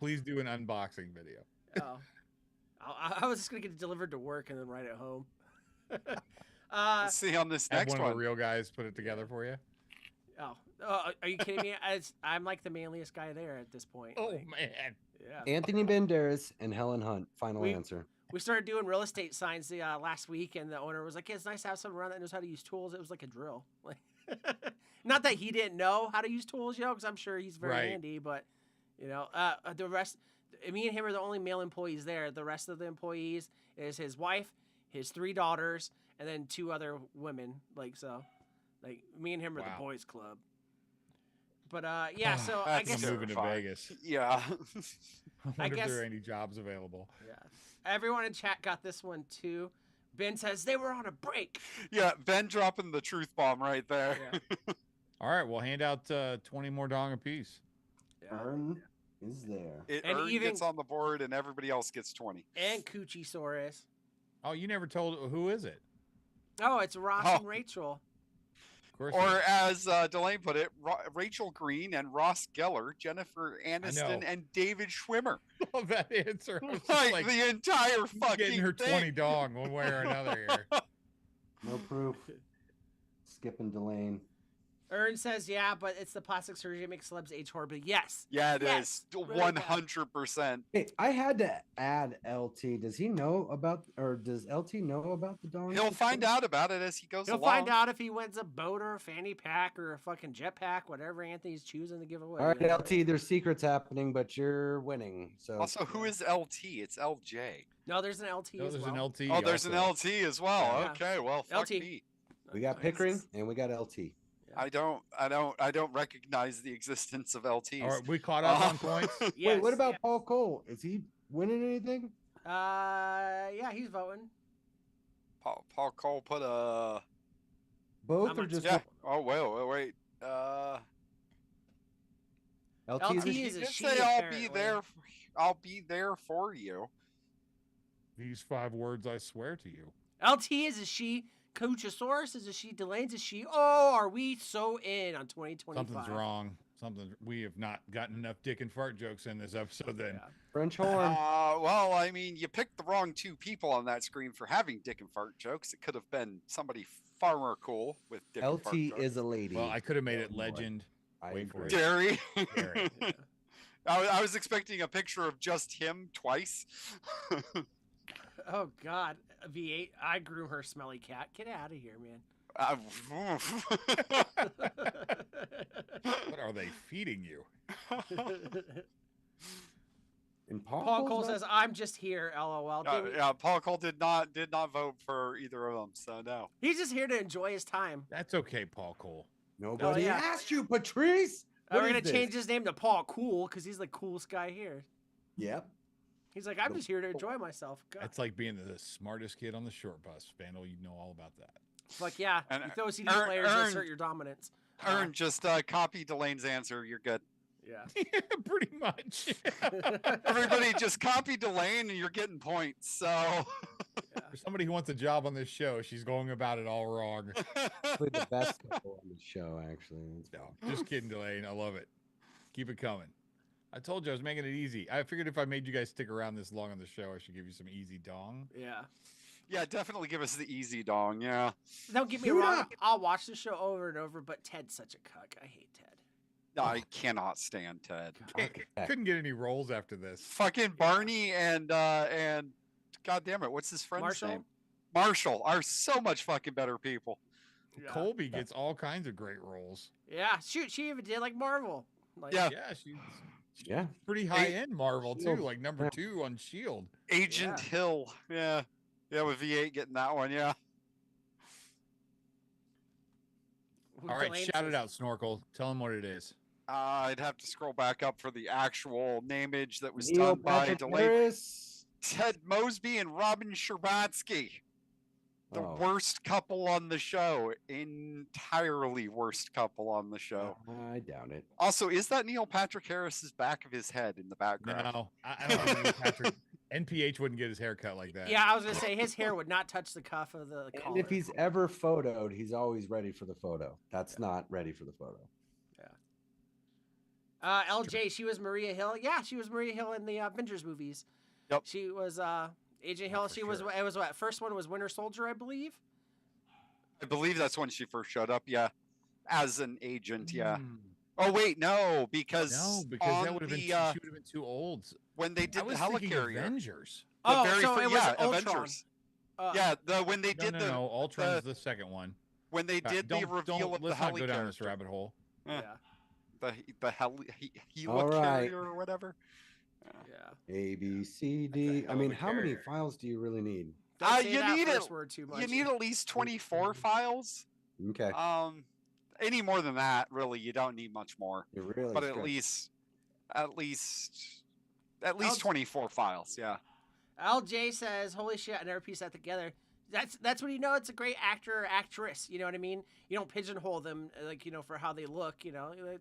S3: Please do an unboxing video.
S4: Oh, I was just gonna get it delivered to work and then ride it home.
S5: Let's see on this
S3: Have
S5: next
S3: one of
S5: one.
S3: the real guys put it together for you.
S4: Are you kidding me? I'm like the manliest guy there at this point.
S3: Oh
S4: Like,
S3: man,
S4: yeah.
S2: Anthony Banderas and Helen Hunt. Final
S4: We-
S2: answer.
S4: We started doing real estate signs last week, and the owner was like, "It's nice to have someone around that knows how to use tools." It was like a drill. Like, not that he didn't know how to use tools, because I'm sure he's very
S3: Right.
S4: handy. But the rest, me and him are the only male employees there. The rest of the employees is his wife, his 3 daughters, and then 2 other women. Like me and him are the
S3: Wow.
S4: boys club. But yeah, so I
S5: That's
S4: guess
S3: I'm moving to
S5: terrifying.
S3: Vegas.
S5: Yeah.
S3: I wonder
S4: guess-
S3: if there are any jobs available.
S4: yeah, everyone in chat got this one too. Ben says they were on a break.
S5: Yeah, Ben dropping the truth bomb right there.
S4: Yeah.
S3: All right, we'll hand out 20 more dong apiece.
S2: Earn is there.
S4: And
S5: Ern
S4: even-
S5: gets on the board and everybody else gets 20.
S4: And Coochie-saurus.
S3: Oh, you never told who is it?
S4: Oh, it's Ross
S5: Oh.
S4: and Rachel.
S3: Of course.
S5: Or as Delane put it, Rachel Green and Ross Geller, Jennifer Aniston,
S3: know.
S5: and David Schwimmer.
S3: I love that answer. I was just
S5: Like,
S3: like,
S5: the entire
S3: who's
S5: fucking
S3: getting her
S5: thing.
S3: 20 dong one way or another here.
S2: No proof. Skipping Delane.
S4: Ern says, yeah, but it's the plastic surgery that makes celebs age horribly. Yes.
S5: Yeah, it is
S4: Yes, really bad.
S5: 100%.
S2: Hey, I had to add LT. Does he know about, or does LT know about the dong?
S5: He'll find
S2: system?
S5: out about it as he goes
S4: He'll
S5: along.
S4: find out if he wins a boat or a fanny pack or a fucking jetpack, whatever Anthony's choosing to give away.
S2: All right,
S4: you know?
S2: LT. There's secrets happening, but you're winning. So
S5: Also, who is LT? It's LJ.
S4: No, there's an LT
S3: No,
S4: as
S3: there's
S4: well.
S3: an LT.
S5: Oh, there's an
S3: also.
S5: LT as well.
S4: Yeah.
S5: Okay, well, fuck
S4: LT.
S5: me.
S2: we got
S4: Nice.
S2: Pickering and we got LT.
S5: I don't recognize the existence of LTs.
S3: All right, we caught up on points.
S4: Yes,
S2: Wait, what about
S4: yeah.
S2: Paul Cole? Is he winning anything?
S4: Yeah, he's voting.
S5: Paul Cole put a
S2: Both
S4: I'm
S2: or
S4: on-
S2: just
S5: yeah. Oh wait.
S2: LT?
S4: LT
S2: is
S4: is
S2: a
S4: a
S5: Just
S4: she,
S5: say
S4: apparently.
S5: I'll be there for you.
S3: These 5 words I swear to you.
S4: LT is a she. Coachosaurus is a she. Delane's a she. Oh, are we so in on 2025?
S3: Something's wrong. We have not gotten enough dick and fart jokes in this episode then.
S4: Yeah.
S2: French horn.
S5: Well, I mean, you picked the wrong 2 people on that screen for having dick and fart jokes. It could have been somebody far more cool with dick and fart
S2: LT
S5: jokes.
S2: is a lady.
S3: Well, I could have made it
S2: Oh, boy.
S3: legend.
S2: I
S3: wait for
S2: agree.
S3: it.
S5: Gary.
S3: Gary.
S5: I was expecting a picture of just him twice.
S4: Oh God, V8. I grew her smelly cat. Get out of here, man.
S3: What are they feeding you?
S2: And Paul,
S4: Paul
S2: Cole's
S4: Cole
S2: not-
S4: says, "I'm just here." LOL. Did we-
S5: yeah, Paul Cole did not vote for either of them, so no.
S4: He's just here to enjoy his time.
S3: That's okay, Paul Cole.
S2: Nobody
S4: yeah.
S2: asked you, Patrice.
S4: We're
S2: What
S4: gonna
S2: is this?
S4: change his name to Paul Cool because he's the coolest guy here.
S2: Yep.
S4: He's like, I'm just here to enjoy myself. God.
S3: That's like being the smartest kid on the short bus. Vandal, you know all about that.
S4: Fuck yeah.
S5: And
S4: You throw CD
S5: Ern-
S4: players,
S5: Ern-
S4: assert your dominance.
S5: Ern, just copy Delane's answer. You're good.
S4: Yeah.
S3: Yeah, pretty much.
S5: Everybody just copy Delane and you're getting points. So
S3: For somebody who wants a job on this show, she's going about it all wrong.
S2: Probably the best couple on the show, actually. It's
S3: No, just kidding, Delane. I love it. Keep it coming. I told you I was making it easy. I figured if I made you guys stick around this long on the show, I should give you some easy dong.
S4: Yeah.
S5: yeah, definitely give us the easy dong. Yeah.
S4: Don't get me
S2: Suit
S4: wrong.
S2: up.
S4: I'll watch the show over and over, but Ted's such a cuck. I hate Ted.
S5: No, I cannot stand Ted.
S2: Okay.
S3: Couldn't get any roles after this.
S5: Fucking Barney and God damn it, what's his friend's
S4: Marshall?
S5: name? Marshall are so much fucking better people.
S4: Yeah.
S3: Colby gets all kinds of great roles.
S4: Yeah, shoot, she even did like Marvel. Like,
S5: Yeah.
S3: Yeah, she's
S2: Yeah.
S3: pretty high end Marvel too,
S2: Shield.
S3: like number
S2: Yeah.
S3: 2 on Shield.
S5: Agent
S4: Yeah.
S5: Hill. Yeah. Yeah, with V8 getting that one. Yeah.
S3: All right,
S4: Delane
S3: shout it
S4: says-
S3: out, Snorkel. Tell him what it is.
S5: I'd have to scroll back up for the actual nameage that was
S2: Neil
S5: done by
S2: Patrick
S5: Delay
S2: Harris.
S5: Ted Mosby and Robin Scherbatsky. The
S2: Oh.
S5: worst couple on the show. Entirely worst couple on the show.
S2: I doubt it.
S5: Also, is that Neil Patrick Harris's back of his head in the background?
S3: No, I don't think Neil Patrick NPH wouldn't get his hair cut like that.
S4: Yeah, I was gonna say his hair would not touch the cuff of the
S2: And
S4: collar.
S2: if he's ever photoed, he's always ready for the photo. That's not ready for the photo.
S4: LJ, she was Maria Hill. Yeah, she was Maria Hill in the Avengers movies.
S5: Yep.
S4: She was Agent
S3: Oh,
S4: Hill.
S3: for
S4: She was.
S3: sure.
S4: It was what? First one was Winter Soldier, I believe.
S5: I believe that's when she first showed up. Yeah, as an agent. Yeah.
S3: Hmm.
S5: Oh wait, no, because
S3: No, because
S5: on
S3: that would have been
S5: the,
S3: she would have been too old.
S5: when they
S3: I
S5: did the
S3: was thinking
S5: helicarrier.
S3: Avengers.
S5: The
S4: Oh,
S5: very
S4: so
S5: fir-
S4: it was
S5: yeah,
S4: Ultron.
S5: Avengers.
S4: Uh,
S5: Yeah, when they
S3: No,
S5: did
S3: no,
S5: the
S3: no. Ultron's the second one.
S5: when they did the reveal of the
S3: let's not go down this
S5: helicarrier,
S3: rabbit hole.
S5: Yeah.
S4: Yeah.
S5: the
S2: All right.
S5: helicarrier or whatever.
S4: Yeah.
S2: A, B, C, D. I
S3: hell
S2: mean,
S3: of a
S2: how many
S3: carrier.
S2: files do you really need?
S4: Don't say
S5: you
S4: that
S5: need
S4: first
S5: it-
S4: word too much.
S5: You need at least 24 files.
S2: Okay.
S5: Any more than that, really, you don't need much more.
S2: You're really
S5: But at
S2: stretched.
S5: least 24 files. Yeah.
S4: LJ says, "Holy shit! I never pieced that together." That's when you know it's a great actor or actress. You know what I mean? You don't pigeonhole them like for how they look.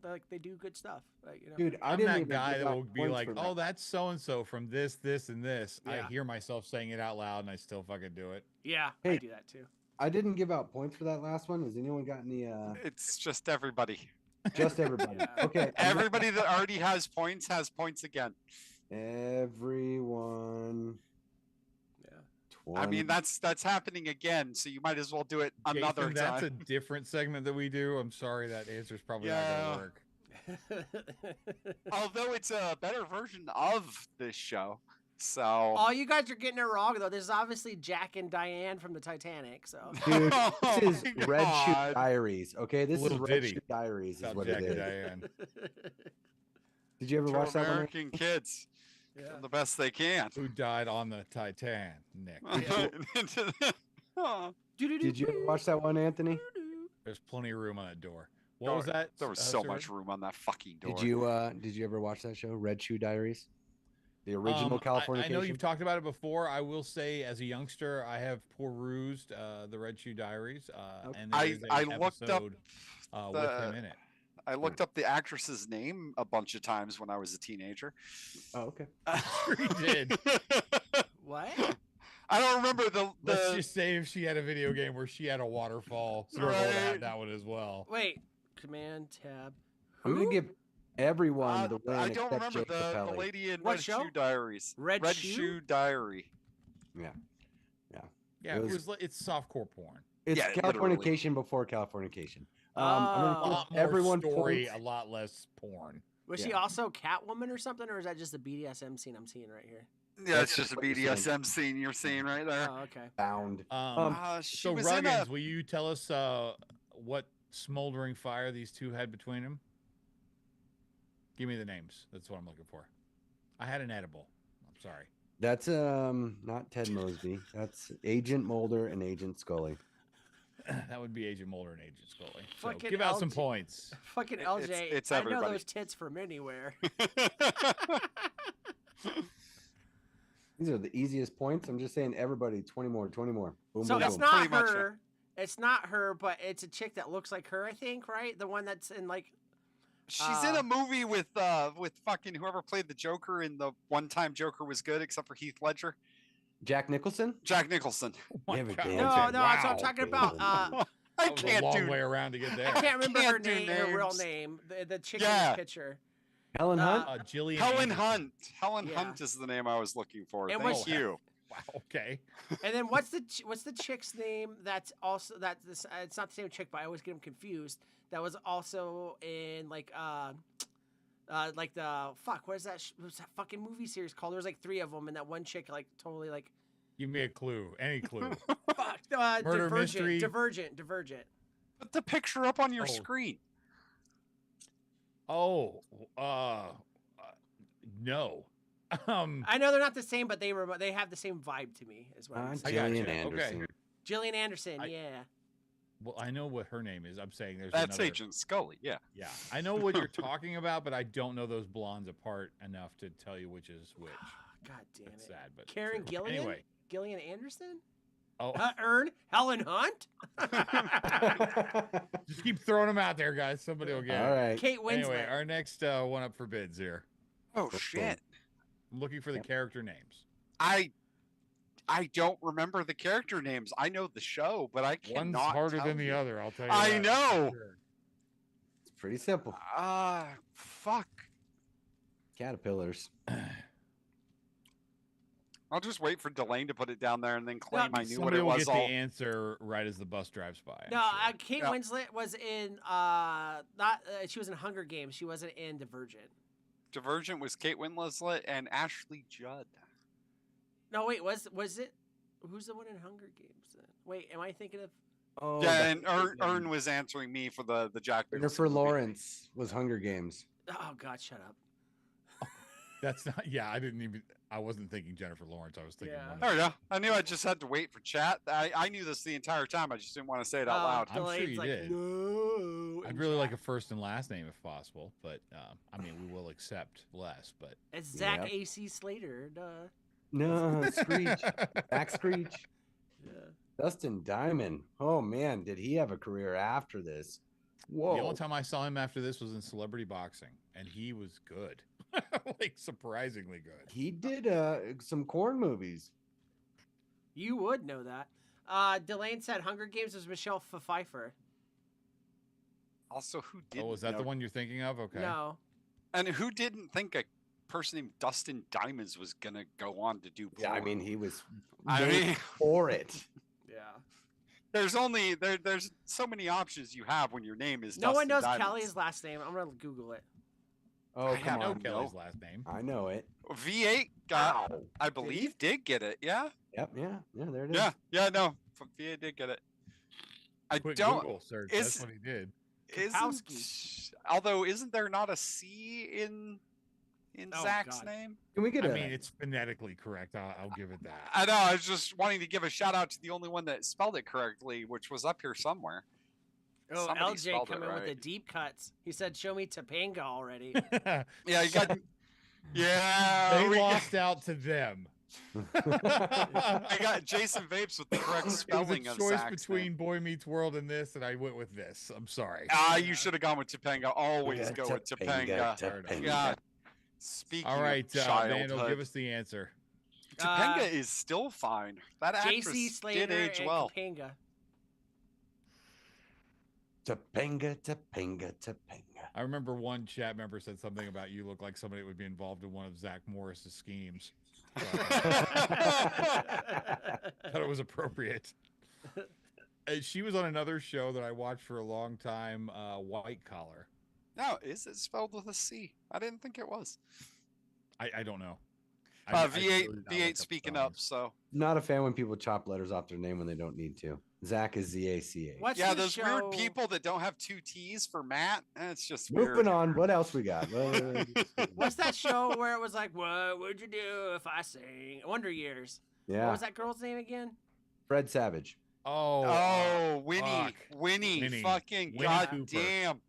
S4: Like they do good stuff. Like
S2: Dude, I
S3: I'm
S2: didn't
S3: that
S2: even
S3: guy
S2: give
S3: that
S2: out
S3: will be
S2: points
S3: like,
S2: for
S3: "Oh,
S2: that.
S3: that's so and so from this, this, and this."
S4: Yeah.
S3: I hear myself saying it out loud, and I still fucking do it.
S4: yeah, I
S2: Hey.
S4: do that too.
S2: I didn't give out points for that last one. Has anyone got any?
S5: It's just everybody.
S2: Just everybody.
S4: Yeah.
S2: Okay.
S5: Everybody that already has points again.
S2: Everyone.
S4: Yeah.
S2: 20.
S5: I mean, that's happening again, so you might as well do it another
S3: Jason, that's a
S5: time.
S3: different segment that we do. I'm sorry, that answer's probably not
S5: Yeah.
S3: gonna work.
S5: Although it's a better version of this show. So
S4: Oh, you guys are getting it wrong though. This is obviously Jack and Diane from the Titanic. So
S2: Dude,
S5: Oh
S2: this is
S5: my
S2: Red Shoe
S5: God.
S2: Diaries. Okay, this
S3: Little
S2: is Red
S3: ditty
S2: Shoe Diaries. Is
S3: About
S2: what
S3: Jack
S2: it
S3: and
S2: is.
S3: Diane.
S2: Did you ever
S5: to
S2: watch that one?
S5: American kids
S4: yeah.
S5: the best they can.
S3: Who died on the Titanic?
S2: Did you ever watch that one, Anthony?
S3: There's plenty of room on that door. What was that?
S5: There was so
S3: sir?
S5: much room on that fucking door.
S2: Did you ever watch that show, Red Shoe Diaries? The original California.
S3: I know you've talked about it before. I will say, as a youngster, I have perused the Red Shoe Diaries, and there is a
S5: I looked up
S3: episode with him
S5: the-
S3: in it.
S5: I looked up the actress's name a bunch of times when I was a teenager.
S2: Oh, okay.
S3: Sure he did.
S4: What?
S5: I don't remember the
S3: Let's just say if she had a video game where she had a waterfall, Snorkel would have
S5: Right.
S3: had that one as well.
S4: Wait. Command tab.
S2: I'm gonna
S4: Who?
S2: give everyone the win
S5: I don't
S2: except
S5: remember
S2: Jake
S5: the
S2: Capelli.
S5: lady in
S4: What
S5: Red
S4: show?
S5: Shoe Diaries.
S4: Red Shoe?
S5: Shoe Diary.
S3: Yeah,
S2: It was-
S3: it's softcore porn.
S2: It's
S5: Yeah, literally.
S2: Californication before Californication. I'm
S4: Oh.
S2: gonna
S3: A
S2: give
S3: lot more
S2: everyone
S3: story,
S2: points.
S3: a lot less porn.
S4: Was she
S2: Yeah.
S4: also Catwoman or something, or is that just a BDSM scene I'm seeing right here?
S5: Yeah,
S2: That's
S5: it's just a
S2: what you're saying.
S5: BDSM scene you're seeing right there.
S4: Oh, okay.
S2: Bound.
S5: She
S3: So
S5: was in a
S3: Ruggins, will you tell us what smoldering fire these two had between them? Give me the names. That's what I'm looking for. I had an edible. I'm sorry.
S2: That's not Ted Mosby. That's Agent Mulder and Agent Scully.
S3: That would be Agent Mulder and Agent Scully. So
S4: Fucking
S3: give out some
S4: LJ.
S3: points.
S4: Fucking
S5: It-
S4: LJ.
S5: it's
S4: I know
S5: everybody.
S4: those tits from anywhere.
S2: These are the easiest points. I'm just saying, everybody, 20 more, 20 more. Boom,
S4: So
S2: boom,
S4: it's
S2: boom.
S4: not
S5: Pretty much, yeah.
S4: her. It's not her, but it's a chick that looks like her. I think, right? The one that's in like.
S5: She's in a movie with fucking whoever played the Joker in the one time Joker was good, except for Heath Ledger.
S2: Jack Nicholson.
S5: Jack Nicholson.
S3: Oh my
S2: Yeah, but
S3: God.
S2: damn.
S4: No,
S2: Okay,
S4: no. That's what I'm
S3: wow.
S4: talking about.
S5: I
S3: That was a
S5: can't
S3: long
S5: do
S3: way around to get there.
S4: I can't remember her
S5: Can't do
S4: name, her real
S5: names.
S4: name. The chick in
S5: Yeah.
S4: this picture.
S2: Helen Hunt.
S3: Jillian
S5: Helen
S3: Anderson.
S5: Hunt. Helen
S4: Yeah.
S5: Hunt is the name I was looking for.
S4: And
S5: Thank
S4: what's-
S5: you.
S3: Wow. Okay.
S4: And then what's the chick's name? That's also this. It's not the same chick, but I always get them confused. That was also in like the fuck. What is that? What's that fucking movie series called? There was like 3 of them, and that one chick like totally like
S3: Give me a clue. Any clue.
S4: Fuck.
S3: Murder mystery.
S4: Divergent.
S5: Put the picture up on your
S3: Oh.
S5: screen.
S3: Oh, no.
S4: I know they're not the same, but they have the same vibe to me. Is what I'm
S3: I
S4: saying.
S3: got
S2: Gillian
S3: you.
S2: Anderson.
S3: Okay.
S4: Gillian Anderson.
S3: I-
S4: Yeah.
S3: Well, I know what her name is. I'm saying there's
S5: That's
S3: another.
S5: Agent Scully. Yeah.
S3: Yeah, I know what you're talking about, but I don't know those blondes apart enough to tell you which is which.
S4: God damn
S3: That's
S4: it.
S3: sad, but
S4: Karen
S3: true.
S4: Gillian.
S3: Anyway,
S4: Gillian Anderson.
S3: oh,
S4: Helen Hunt.
S3: just keep throwing them out there, guys. Somebody will get
S2: All
S3: it.
S2: right.
S4: Kate Winslet.
S3: Anyway, our next one up for bids here.
S5: Oh
S2: Cool.
S5: shit.
S3: I'm looking for the character names.
S5: I don't remember the character names. I know the show, but I cannot.
S3: One's harder
S5: tell
S3: than the
S5: you.
S3: other. I'll tell you.
S5: I
S3: that for
S5: know.
S3: sure.
S2: It's pretty simple.
S5: Fuck.
S2: Caterpillars.
S5: I'll just wait for Delane to put it down there and then claim I knew what
S3: Somebody
S5: it
S3: will
S5: was
S3: get the
S5: all.
S3: answer right as the bus drives by. I'm
S4: No,
S3: sure.
S4: Kate
S5: Yeah.
S4: Winslet was in she was in Hunger Games. She wasn't in Divergent.
S5: Divergent was Kate Winslet and Ashley Judd.
S4: No, wait, was it? Who's the one in Hunger Games? Then? Wait, am I thinking of?
S2: Oh,
S5: Yeah, and Ern was answering me for the Jack
S2: Jennifer
S5: Nicholson movie.
S2: Lawrence was Hunger Games.
S4: Oh God, shut up.
S3: That's not. Yeah, I didn't even. I wasn't thinking Jennifer Lawrence. I was thinking.
S4: Yeah.
S3: one of
S5: There we go. I knew I just had to wait for chat. I knew this the entire time. I just didn't want to say it out loud.
S3: I'm sure
S4: Delane's
S3: you
S4: like,
S3: did.
S4: No.
S3: I'd
S4: in
S3: really like a
S4: chat.
S3: first and last name if possible, but I mean, we will accept less. But
S4: It's Zach
S2: Yep.
S4: A.C. Slater. Duh.
S2: No, Screech. Max Screech.
S4: Yeah.
S3: Dustin
S2: Diamond. Oh man, did he have a career after this? Whoa.
S3: the only time I saw him after this was in celebrity boxing, and he was good, like surprisingly good.
S2: He did some corn movies.
S4: You would know that. Delane said Hunger Games was Michelle Pfeiffer.
S5: Also, who didn't?
S3: Oh, is that the
S5: know-
S3: one you're thinking of? Okay.
S4: No.
S5: And who didn't think a person named Dustin Diamonds was gonna go on to do?
S2: Yeah, I
S5: porn?
S2: mean he was
S5: I
S2: made
S5: mean,
S2: for it.
S4: Yeah.
S5: there's only there's so many options you have when your name is.
S4: No one
S5: Dustin
S4: knows
S5: Diamonds.
S4: Kelly's last name. I'm gonna Google it.
S2: Oh
S5: I
S2: come
S5: have
S3: I know
S2: on.
S3: Kelly's last name.
S2: I know it.
S5: V8 got,
S2: Ow.
S5: I believe, did get it. Yeah,
S2: Yep, yeah, there it is.
S5: yeah, no, V8 did get it. I
S3: Quick
S5: don't.
S3: Google search.
S5: is-
S3: That's what he did.
S5: Although, isn't there not a C in
S4: Oh,
S5: Zach's
S4: God.
S5: name?
S2: Can we get
S3: I
S2: a
S3: mean, it's phonetically correct. I'll give it that.
S5: I know. I was just wanting to give a shout out to the only one that spelled it correctly, which was up here somewhere.
S4: Oh,
S5: Somebody
S4: LJ
S5: spelled it
S4: coming with the
S5: right.
S4: deep cuts. He said, "Show me Topanga already."
S5: Yeah, you got. Yeah,
S3: They
S5: we got-
S3: lost out to them.
S5: I got Jason Vapes with the correct
S3: It was a
S5: spelling of
S3: choice
S5: Zach's
S3: between
S5: name.
S3: Boy Meets World and this, and I went with this. I'm sorry.
S5: You should have gone with Topanga. Always go with Topanga.
S2: Topanga.
S5: God. Speaking
S3: All right,
S5: of
S3: Vandal,
S5: childhood,
S3: give us the answer.
S5: Topanga is still fine. That actress
S4: J.C. Slater
S5: did age
S4: and
S5: well.
S4: Topanga.
S2: Topanga, Topanga, Topanga.
S3: I remember one chat member said something about you look like somebody that would be involved in one of Zach Morris's schemes. So I thought it was appropriate. She was on another show that I watched for a long time, White Collar.
S5: No, is it spelled with a C? I didn't think it was.
S3: I don't know. I
S5: V8,
S3: really did not look
S5: V8 speaking up.
S3: spellings.
S5: So
S2: Not a fan when people chop letters off their name when they don't need to. Zach is ZACH.
S4: What's
S5: yeah,
S4: the
S5: those
S4: show?
S5: weird people that don't have two T's for Matt. It's just
S2: Moving
S5: weird.
S2: on. What else we got?
S4: What's that show where it was like, "What would you do if I sang?" Wonder Years. What
S2: Yeah,
S4: was that girl's name again?
S2: Fred Savage.
S3: Oh,
S5: Winnie,
S3: fuck.
S5: Winnie, fucking
S3: Winnie
S5: god
S3: Cooper.
S5: damn.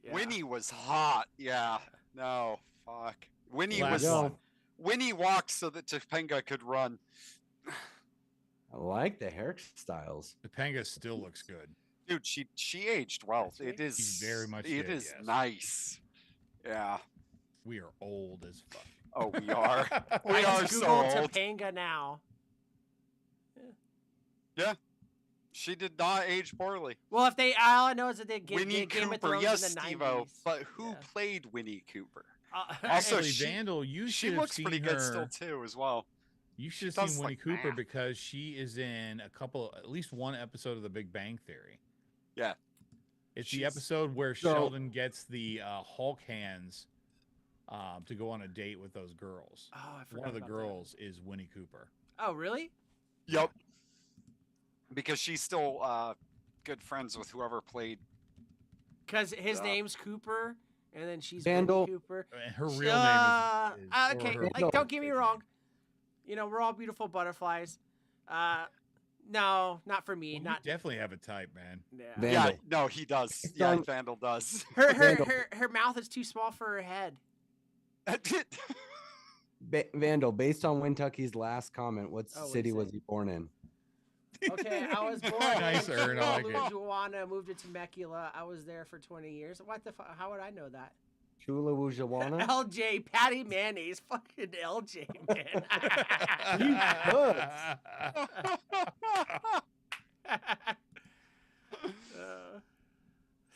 S4: Yeah.
S5: Winnie was hot. Yeah. No, fuck. Winnie
S3: Last
S5: was.
S3: one.
S5: Winnie walked so that Topanga could run.
S2: I like the hairstyles.
S3: Topanga still looks good.
S5: Dude, she aged well.
S4: That's
S5: It is
S3: She very much
S5: It
S3: did,
S5: is
S3: yes.
S5: nice. Yeah.
S3: We are old as fuck.
S5: Oh, we are. We
S4: I
S5: are
S4: just
S5: so
S4: Googled
S5: old.
S4: Topanga now.
S5: She did not age poorly.
S4: Well, if they, all I know is that they
S5: Winnie
S4: did Game of
S5: Cooper,
S4: Thrones
S5: yes,
S4: in the
S5: Steve-O,
S4: 90s.
S5: but who
S4: Yeah.
S5: played Winnie Cooper? Also,
S3: Actually,
S5: she-
S3: Vandal, you
S5: She
S3: should have
S5: looks
S3: seen
S5: pretty
S3: her.
S5: good still too, as well.
S3: You should have
S5: does
S3: seen Winnie
S5: like
S3: Cooper
S5: math.
S3: because she is in at least one episode of The Big Bang Theory.
S5: Yeah.
S3: It's the
S5: She's-
S3: episode where
S2: So-
S3: Sheldon gets the Hulk hands to go on a date with those girls.
S4: Oh, I forgot
S3: One of the
S4: about that.
S3: girls is Winnie Cooper.
S4: Oh, really?
S5: Yep. Because she's still good friends with whoever played.
S4: Because his
S5: Yeah.
S4: name's Cooper, and then she's
S2: Vandal.
S4: Wendy Cooper.
S3: And her real name is or
S4: Okay.
S3: her
S4: Like,
S2: Vandal.
S4: don't get me wrong. You know, we're all beautiful butterflies. No, not for me.
S3: Well, you
S4: Not.
S3: definitely have a type, man.
S4: Yeah.
S2: Vandal.
S5: Yeah, no, he does.
S2: It's
S5: Yeah,
S2: on-
S5: Vandal does.
S2: Vandal.
S4: Her mouth is too small for her head.
S2: Vandal, based on Wintucky's last comment, what
S4: Oh, what'd
S2: city
S4: he
S2: was
S4: say?
S2: he born in?
S4: Okay, I was born
S3: Nice,
S4: in
S3: Ern, I like it.
S4: Louisiana, moved to Temecula. I was there for 20 years. What the fuck? How would I know that?
S2: Chula Wujawana?
S4: LJ, Patty Mayonnaise, fucking LJ, man.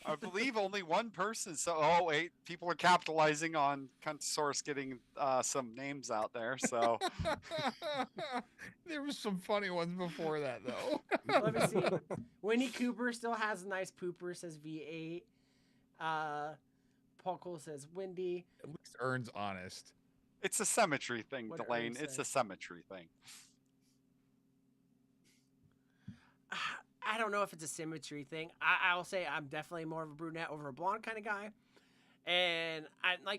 S5: I believe only one person. So, oh wait, people are capitalizing on Cuntosaurus getting some names out there. So,
S3: There was some funny ones before that though.
S4: Let me see. Winnie Cooper still has a nice pooper, says V8. Paul Cole says Wendy.
S3: At least Ern's honest.
S5: it's a symmetry thing,
S4: What did
S5: Delane.
S4: Ern
S5: It's
S4: say?
S5: a symmetry thing.
S4: I don't know if it's a symmetry thing. I'll say I'm definitely more of a brunette over a blonde kind of guy. And I don't know.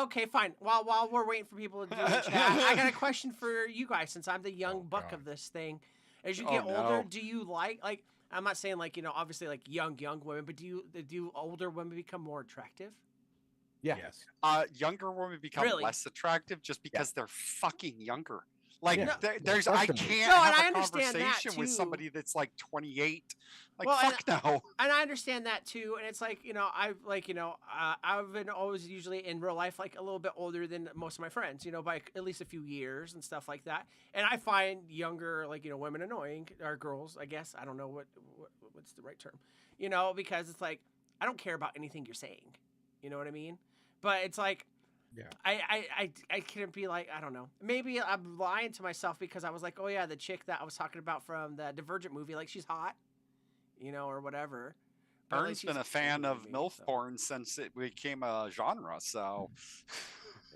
S4: Okay, fine. While we're waiting for people to do the chat, I got a question for you guys since I'm the young
S3: Oh,
S4: buck
S3: God.
S4: of this thing. As you
S5: Oh,
S4: get older,
S5: no.
S4: do you like I'm not saying obviously like young women, but do older women become more attractive?
S2: Yeah.
S3: Yes.
S5: Younger women become
S4: Really?
S5: less attractive just because they're fucking younger. Like
S2: Yeah.
S5: there's, I
S2: Questionable.
S5: can't
S4: No, and
S5: have
S4: I
S5: a
S4: understand that,
S5: conversation with
S4: too.
S5: somebody that's like 28. Like
S4: Well, and
S5: fuck no.
S4: And I understand that too. And it's like, I've been always usually in real life like a little bit older than most of my friends, by at least a few years and stuff like that. And I find younger, women annoying, or girls, I guess. I don't know what's the right term, because it's like, I don't care about anything you're saying. You know what I mean? But it's like,
S3: Yeah.
S4: I couldn't be like, I don't know. Maybe I'm lying to myself because I was like, oh yeah, the chick that I was talking about from the Divergent movie, like she's hot, or whatever. But, like,
S5: Ern's
S4: she's
S5: been a fan
S4: older
S5: of
S4: than me,
S5: MILF
S4: so.
S5: porn since it became a genre, so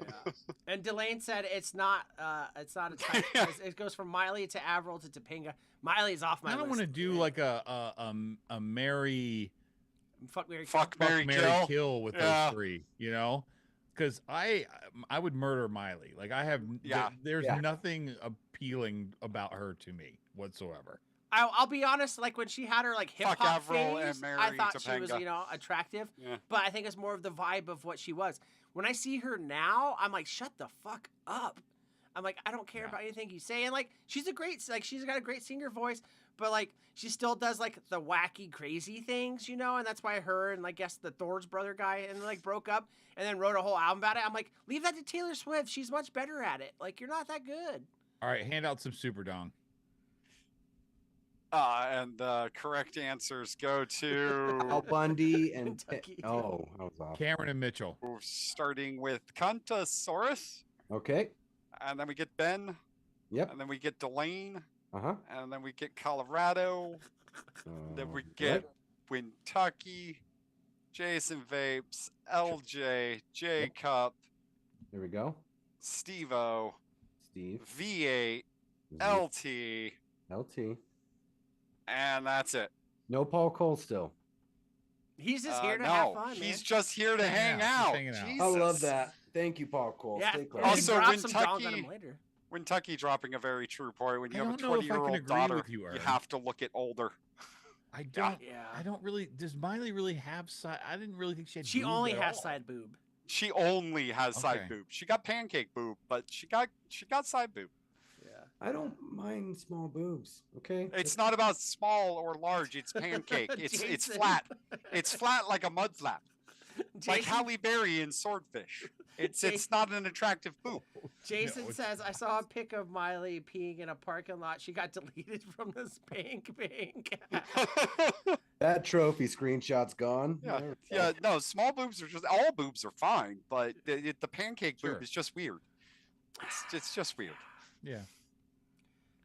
S4: Yeah. And Delane said it's not a type. It goes from Miley to Avril to Topanga. Miley's off my
S3: I don't
S4: list.
S3: want to do like a Mary
S4: Fuck Mary.
S5: fuck
S4: Kill.
S5: Mary
S3: Mary
S5: Kill.
S3: kill with
S5: Yeah.
S3: those three, because I would murder Miley. Like I have,
S5: Yeah.
S3: there's
S2: Yeah.
S3: nothing appealing about her to me whatsoever.
S4: I'll be honest. Like when she had her like hip
S5: Fuck
S4: hop
S5: Avril and
S4: phase, I
S5: Mary
S4: thought she was
S5: Topanga.
S4: attractive.
S5: Yeah.
S4: But I think it's more of the vibe of what she was. When I see her now, I'm like, shut the fuck up. I'm like, I don't care
S3: Yeah.
S4: about anything you say. And like, she's she's got a great singer voice, but like, she still does like the wacky, crazy things, and that's why her and I guess the Thor's brother guy and like broke up and then wrote a whole album about it. I'm like, leave that to Taylor Swift. She's much better at it. Like, you're not that good.
S3: All right, hand out some super dong.
S5: And the correct answers go to
S2: Al Bundy and
S4: Kentucky.
S2: oh, that was off.
S3: Cameron and Mitchell.
S5: starting with Cuntosaurus,
S2: Okay.
S5: and then we get Ben,
S2: Yep.
S5: and then we get Delane,
S2: Uh-huh.
S5: and then we get Colorado, then we get Wintucky, Jason Vapes, LJ, Jacob,
S2: There we go.
S5: Steve-O,
S2: Steve.
S5: V8, LT,
S2: LT.
S5: and that's it.
S2: No Paul Cole still.
S4: He's just here to
S5: no,
S4: have fun, man.
S5: he's just here to
S3: Hang
S5: hang
S3: out, just
S5: out.
S3: hanging out.
S2: I love
S5: Jesus.
S2: that. Thank you, Paul Cole.
S4: Yeah,
S2: Stay
S4: and
S2: close.
S4: he
S5: Also,
S4: dropped some dong on
S5: Wintucky-
S4: him later.
S5: Wintucky dropping a very true point. When you
S3: I
S5: have a
S3: don't know if I can
S5: 20-year-old
S3: agree
S5: daughter,
S3: with you, Ern.
S5: have to look at older.
S3: I don't.
S4: Yeah.
S3: I don't really. Does Miley really have side? I didn't really think she had.
S4: She
S3: boob
S4: only
S3: at
S4: has
S3: all.
S4: side boob.
S5: She only has side
S3: Okay.
S5: boob. She got pancake boob, but she got side boob.
S4: Yeah.
S2: I don't mind small boobs. Okay.
S5: It's not about small or large. It's pancake. It's
S4: Jason.
S5: flat. It's flat like a mud flap, like
S4: Jason,
S5: Halle Berry in Swordfish. It's not an attractive boob.
S4: Jason
S3: it's-
S4: says, I saw a pic of Miley peeing in a parking lot. She got deleted from the Spank Bank.
S2: That trophy screenshot's gone.
S5: Yeah,
S2: There we go.
S5: yeah. No, small boobs are just all boobs are fine, but the pancake
S3: Sure.
S5: boob is just weird. It's just weird.
S3: Yeah.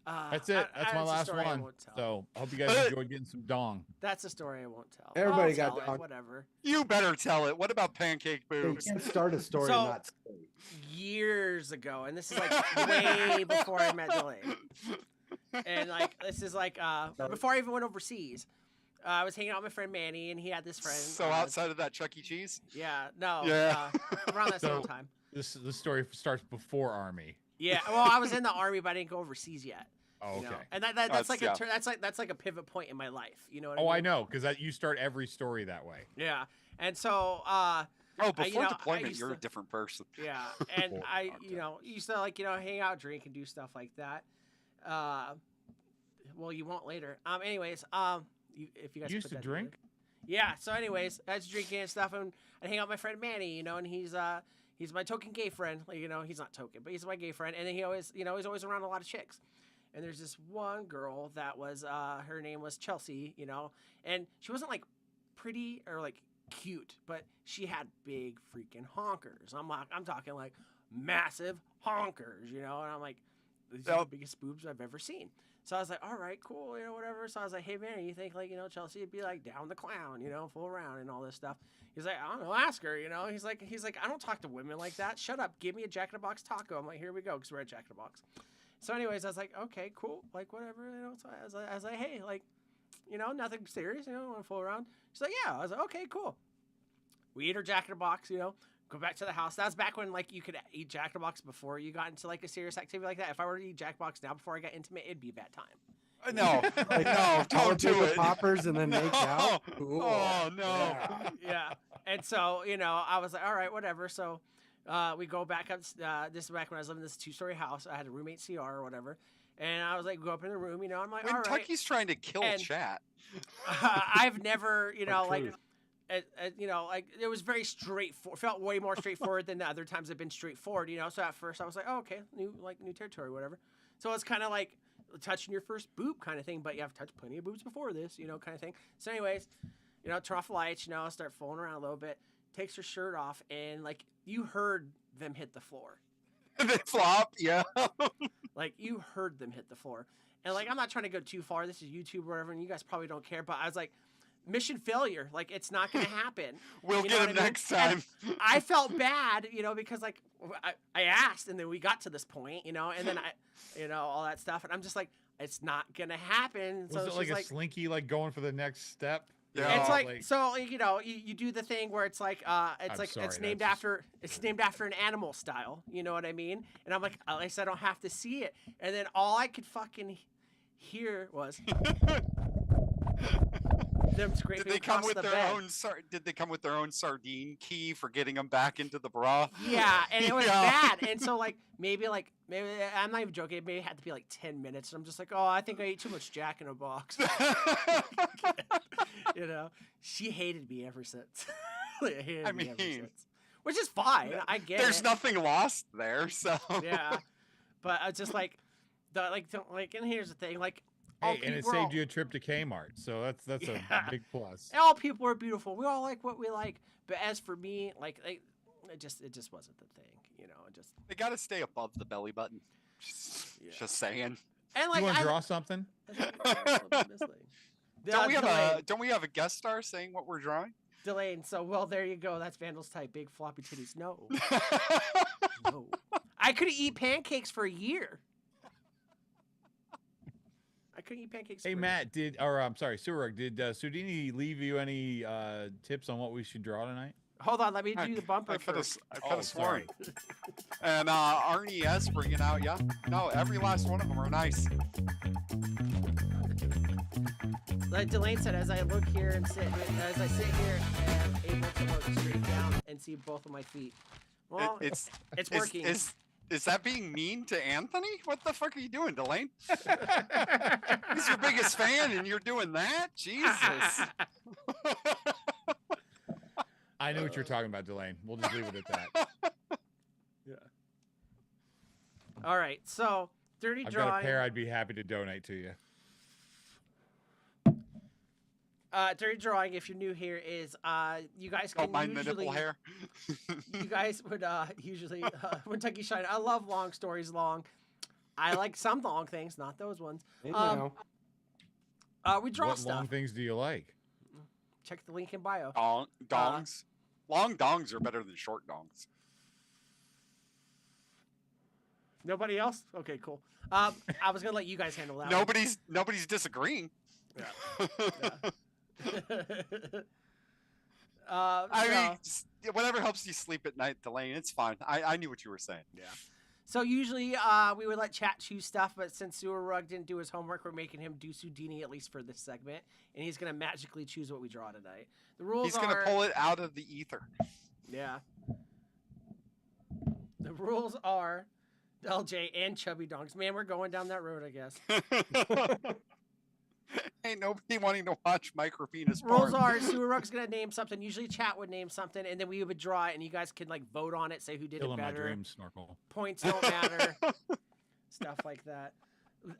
S3: That's it. That's my
S4: a
S3: last
S4: story I
S3: one.
S4: won't tell.
S3: So I hope you guys enjoyed getting some dong.
S4: That's a story I won't tell.
S2: Everybody
S4: I'll
S2: got
S4: tell it,
S2: dog.
S4: whatever.
S5: You better tell it. What about pancake
S2: You
S5: boobs?
S2: can't start a story
S4: So-
S2: and not say it.
S4: Years ago, and this is like way before I met Delane. And like this is like before I even went overseas. I was hanging out with my friend Manny, and he had this friend.
S5: So outside of that Chuck E. Cheese?
S4: Yeah, no.
S5: Yeah.
S4: Around that same
S3: So-
S4: time.
S3: This story starts before Army.
S4: Yeah. Well, I was in the army, but I didn't go overseas yet.
S3: Oh,
S4: you
S3: okay.
S4: know? And that's like
S5: yeah.
S4: that's like a pivot point in my life. You know what
S3: Oh,
S4: I
S3: I
S4: mean?
S3: know, because you start every story that way.
S4: Yeah. And so
S5: Oh, before
S4: know, I
S5: deployment,
S4: used
S5: you're a
S4: to-
S5: different person.
S4: yeah, and
S3: Cool.
S4: I
S3: Okay.
S4: used to like hang out, drink, and do stuff like that. Well, you won't later. Anyways, if you guys
S3: You
S4: put
S3: used to
S4: that
S3: drink?
S4: together. Yeah. So, anyways, I was drinking and stuff, and I hang out with my friend Manny, and he's my token gay friend. Like, he's not token, but he's my gay friend, and then he always, he's always around a lot of chicks. And there's this one girl that was, her name was Chelsea, and she wasn't like pretty or like cute, but she had big freaking honkers. I'm talking like massive honkers, and I'm like, these are the biggest boobs I've ever seen. So I was like, all right, cool, whatever. So I was like, hey, man, you think like, Chelsea would be like down the clown, full around and all this stuff. He's like, I don't know, ask her, He's like, I don't talk to women like that. Shut up. Give me a Jack in the Box taco. I'm like, here we go, because we're at Jack in the Box. So anyways, I was like, okay, cool, like whatever, So I was like, hey, like, nothing serious, want to fool around. She's like, yeah. I was like, okay, cool. We eat our Jack in the Box, go back to the house. That was back when like you could eat Jack in the Box before you got into like a serious activity like that. If I were to eat Jack in the Box now before I got intimate, it'd be a bad time.
S5: No,
S2: Like,
S5: no, don't do
S2: jalapeno
S5: it.
S2: poppers and then make out.
S5: No.
S2: Cool.
S5: Oh, no.
S2: Yeah.
S4: Yeah. And so, I was like, all right, whatever. So we go back up. This is back when I was living in this 2-story house. I had a roommate CR or whatever. And I was like, go up in the room, I'm like,
S5: When
S4: all right.
S5: Tucky's trying to kill
S4: And-
S5: chat.
S4: I've never, like,
S2: truth.
S4: like it was very straightforward. Felt way more straightforward than the other times I've been straightforward. So at first I was like, oh, okay, new territory, whatever. So it's kind of like touching your first boob kind of thing, but you have touched plenty of boobs before this, kind of thing. So anyways, turn off the lights, start fooling around a little bit. Takes her shirt off, and like you heard them hit the floor.
S5: They flop, yeah.
S4: Like you heard them hit the floor. And like I'm not trying to go too far. This is YouTube or whatever, and you guys probably don't care. But I was like, mission failure. Like it's not gonna happen.
S5: We'll
S4: You
S5: get
S4: know
S5: him
S4: what I mean?
S5: next time.
S4: And I felt bad, because like I asked, and then we got to this point, and then I, all that stuff, and I'm just like, it's not gonna happen. So
S3: Was it
S4: she's
S3: like a
S4: like,
S3: slinky, like going for the next step?
S5: Yeah.
S4: it's like so you do the thing where it's like
S3: sorry,
S4: it's named
S3: that's
S4: after an animal style, you know what I mean? And I'm like, at least I don't have to see it. And then all I could fucking hear was them scraping
S5: Did they come
S4: across
S5: with
S4: the
S5: their
S4: bed.
S5: own? Did they come with their own sardine key for getting them back into the bra?
S4: Yeah, and it was
S5: Yeah.
S4: bad. And so maybe I'm not even joking. Maybe it had to be like 10 minutes. And I'm just like, oh, I think I ate too much Jack in a Box. She hated me ever since. Like, hated
S5: I
S4: me ever
S5: mean,
S4: since. Which is fine. I get
S5: There's
S4: it.
S5: nothing lost there, so
S4: Yeah, but I just like and here's the thing, like all
S3: Hey, and it
S4: people
S3: saved you a trip to Kmart, so that's
S4: Yeah.
S3: a big plus.
S4: all people are beautiful. We all like what we like. But as for me, like it just wasn't the thing, Just
S5: they got to stay above the belly button.
S4: Yeah.
S5: Just saying.
S4: and like
S3: you want
S4: I-
S3: to draw something?
S5: Don't we have a guest star saying what we're drawing?
S4: Delane. So well, there you go. That's Vandal's type. Big floppy titties. No, no. I could eat pancakes for a year. I couldn't eat pancakes.
S3: Hey
S4: for a
S3: Matt, I'm sorry, Surug, did Sudini leave you any tips on what we should draw tonight?
S4: year. Hold on. Let me do the bumper
S5: I could
S4: first.
S5: have sworn.
S3: sorry.
S5: And Arnie S bringing out, yeah. No, every last one of them are nice.
S4: Like Delane said, as I look here and sit here and able to look straight down and see both of my feet. Well,
S5: It's
S4: it's working.
S5: Is that being mean to Anthony? What the fuck are you doing, Delane? He's your biggest fan, and you're doing that? Jesus.
S3: I know what you're talking about, Delane. We'll just leave it at that.
S4: All right, so dirty
S3: I've
S4: drawing.
S3: got a pair I'd be happy to donate to you.
S4: Dirty drawing. If you're new here, is you guys can
S5: Don't mind the
S4: usually
S5: nipple hair.
S4: you guys would usually when Tucky Shine. I love long stories long. I like some long things, not those ones.
S2: Hey,
S4: Um,
S2: now.
S4: We draw
S3: What
S4: stuff.
S3: long things do you like?
S4: Check the link in bio.
S5: Dongs. Long dongs are better than short dongs.
S4: Nobody else? Okay, cool. I was gonna let you guys handle that.
S5: Nobody's disagreeing.
S4: Yeah.
S5: I mean, whatever helps you sleep at night, Delane, it's fine. I knew what you were saying.
S4: Yeah. So usually we would let chat choose stuff, but since Sewer Rug didn't do his homework, we're making him do Sudini at least for this segment, and he's gonna magically choose what we draw tonight. The rules
S5: He's gonna pull it out of the ether.
S4: Yeah. The rules are LJ and Chubby Dongs. Man, we're going down that road, I guess.
S5: Ain't nobody wanting to watch micropenis
S4: Rules
S5: porn.
S4: are Sewer Rug's gonna name something. Usually, chat would name something, and then we would draw it, and you guys can like vote on it, say who did
S3: Still
S4: it
S3: in my
S4: better.
S3: dream snorkel.
S4: Points don't matter. Stuff like that.